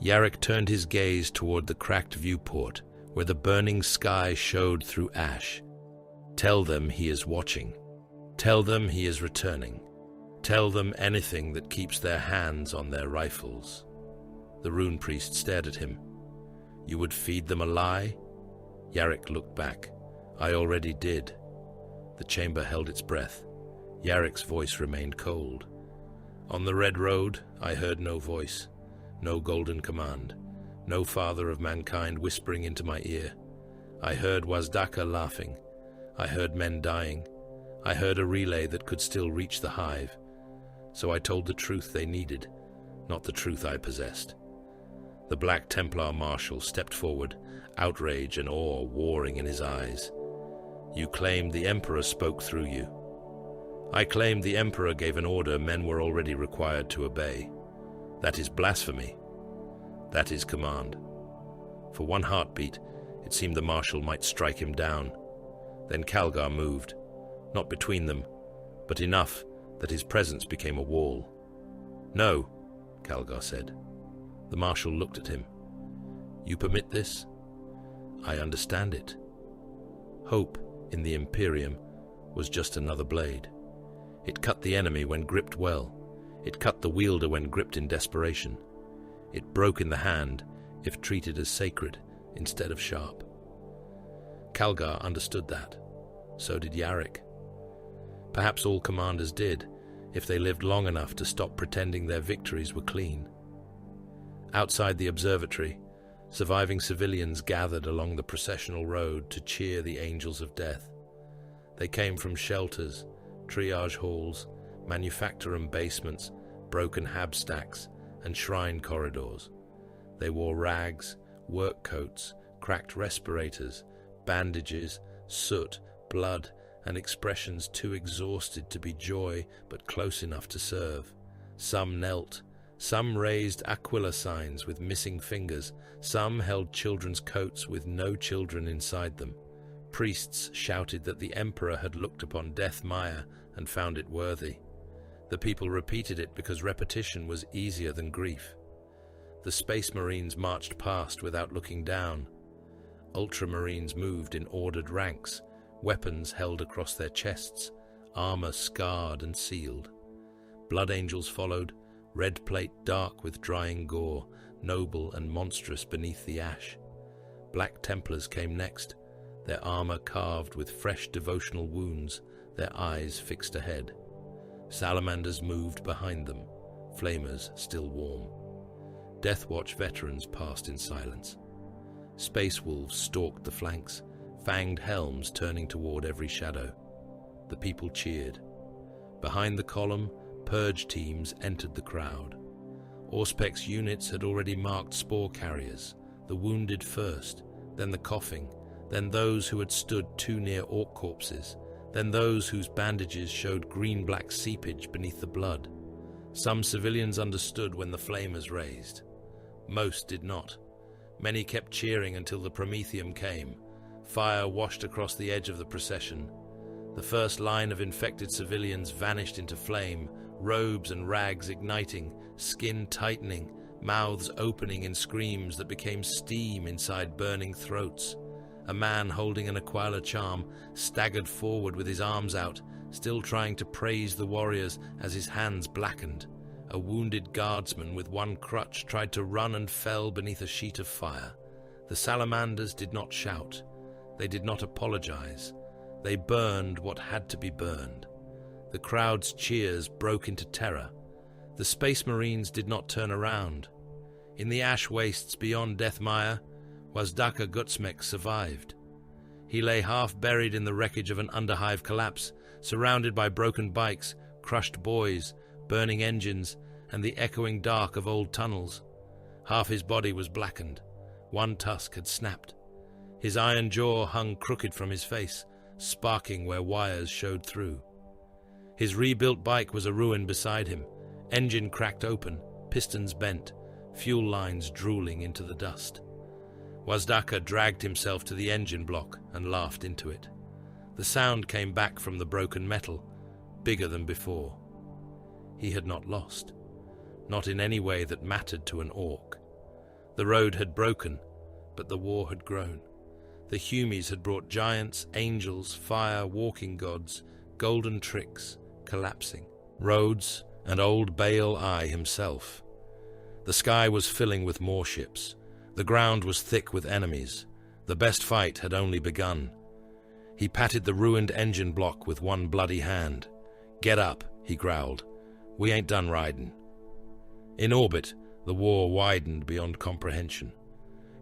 Yarrick turned his gaze toward the cracked viewport, where the burning sky showed through ash. Tell them he is watching. Tell them he is returning. Tell them anything that keeps their hands on their rifles." The rune priest stared at him. "You would feed them a lie?" Yarrick looked back. "I already did." The chamber held its breath. Yarrick's voice remained cold. "On the Red Road, I heard no voice, no golden command, no father of mankind whispering into my ear. I heard Wazdaka laughing. I heard men dying. I heard a relay that could still reach the hive. So I told the truth they needed, not the truth I possessed." The Black Templar Marshal stepped forward, outrage and awe warring in his eyes. "You claimed the Emperor spoke through you." "I claimed the Emperor gave an order men were already required to obey. That is blasphemy. That is command." For one heartbeat, it seemed the Marshal might strike him down. Then Calgar moved, not between them, but enough that his presence became a wall. "No," Calgar said. The Marshal looked at him. "You permit this?" "I understand it." Hope, in the Imperium, was just another blade. It cut the enemy when gripped well. It cut the wielder when gripped in desperation. It broke in the hand if treated as sacred instead of sharp. Calgar understood that. So did Yarrick. Perhaps all commanders did, if they lived long enough to stop pretending their victories were clean. Outside the observatory, surviving civilians gathered along the processional road to cheer the angels of death. They came from shelters, triage halls, manufactorum basements, broken hab stacks, and shrine corridors. They wore rags, work coats, cracked respirators, bandages, soot, blood, and expressions too exhausted to be joy but close enough to serve. Some knelt, some raised Aquila signs with missing fingers, some held children's coats with no children inside them. Priests shouted that the Emperor had looked upon Death Maya and found it worthy. The people repeated it because repetition was easier than grief. The Space Marines marched past without looking down. Ultramarines moved in ordered ranks, weapons held across their chests, armor scarred and sealed. Blood Angels followed, red plate dark with drying gore, noble and monstrous beneath the ash. Black Templars came next, their armor carved with fresh devotional wounds, their eyes fixed ahead. Salamanders moved behind them, flamers still warm. Deathwatch veterans passed in silence. Space wolves stalked the flanks, fanged helms turning toward every shadow. The people cheered. Behind the column, purge teams entered the crowd. Auspec's units had already marked spore carriers, the wounded first, then the coughing, then those who had stood too near orc corpses, then those whose bandages showed green-black seepage beneath the blood. Some civilians understood when the flamers raised. Most did not. Many kept cheering until the Prometheum came. Fire washed across the edge of the procession. The first line of infected civilians vanished into flame, robes and rags igniting, skin tightening, mouths opening in screams that became steam inside burning throats. A man holding an Aquila charm staggered forward with his arms out, still trying to praise the warriors as his hands blackened. A wounded guardsman with one crutch tried to run and fell beneath a sheet of fire. The salamanders did not shout. They did not apologize. They burned what had to be burned. The crowd's cheers broke into terror. The Space Marines did not turn around. In the ash wastes beyond Death Maya, Wazdaka Gutsmek survived. He lay half buried in the wreckage of an underhive collapse, surrounded by broken bikes, crushed boys, burning engines, and the echoing dark of old tunnels. Half his body was blackened. One tusk had snapped. His iron jaw hung crooked from his face, sparking where wires showed through. His rebuilt bike was a ruin beside him, engine cracked open, pistons bent, fuel lines drooling into the dust. Wazdaka dragged himself to the engine block and laughed into it. The sound came back from the broken metal, bigger than before. He had not lost, not in any way that mattered to an orc. The road had broken, but the war had grown. The Humies had brought giants, angels, fire, walking gods, golden tricks collapsing. Rhodes and old Baal I himself. The sky was filling with more ships. The ground was thick with enemies. The best fight had only begun. He patted the ruined engine block with one bloody hand. "Get up," he growled. "We ain't done riding." In orbit, the war widened beyond comprehension.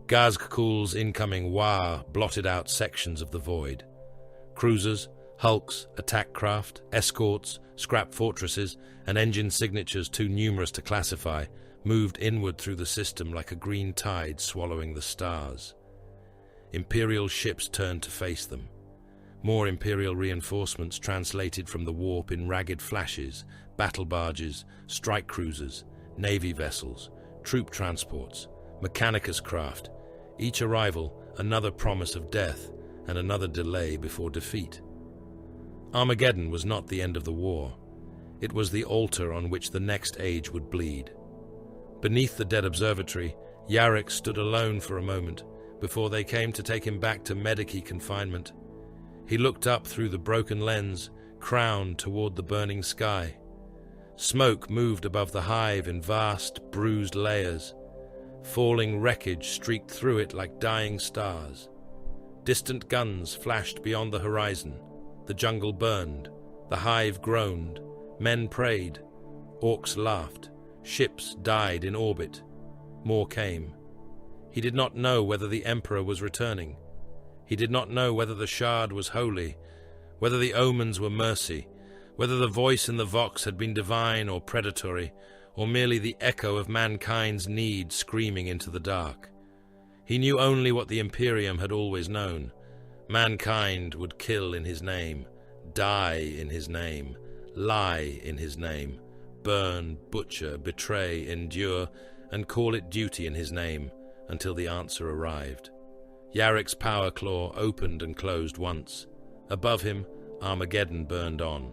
Gazgkul's incoming wah blotted out sections of the void. Cruisers, hulks, attack craft, escorts, scrap fortresses, and engine signatures too numerous to classify moved inward through the system like a green tide swallowing the stars. Imperial ships turned to face them. More Imperial reinforcements translated from the warp in ragged flashes, battle barges, strike cruisers, navy vessels, troop transports, mechanicus craft, each arrival another promise of death and another delay before defeat. Armageddon was not the end of the war. It was the altar on which the next age would bleed. Beneath the dead observatory, Yarrick stood alone for a moment before they came to take him back to Medici confinement. He looked up through the broken lens, crowned toward the burning sky. Smoke moved above the hive in vast, bruised layers. Falling wreckage streaked through it like dying stars. Distant guns flashed beyond the horizon. The jungle burned. The hive groaned. Men prayed. Orcs laughed. Ships died in orbit. More came. He did not know whether the Emperor was returning. He did not know whether the Shard was holy, whether the omens were mercy, whether the voice in the Vox had been divine or predatory, or merely the echo of mankind's need screaming into the dark. He knew only what the Imperium had always known. Mankind would kill in his name, die in his name, lie in his name, burn, butcher, betray, endure, and call it duty in his name until the answer arrived. Yarrick's power claw opened and closed once. Above him, Armageddon burned on.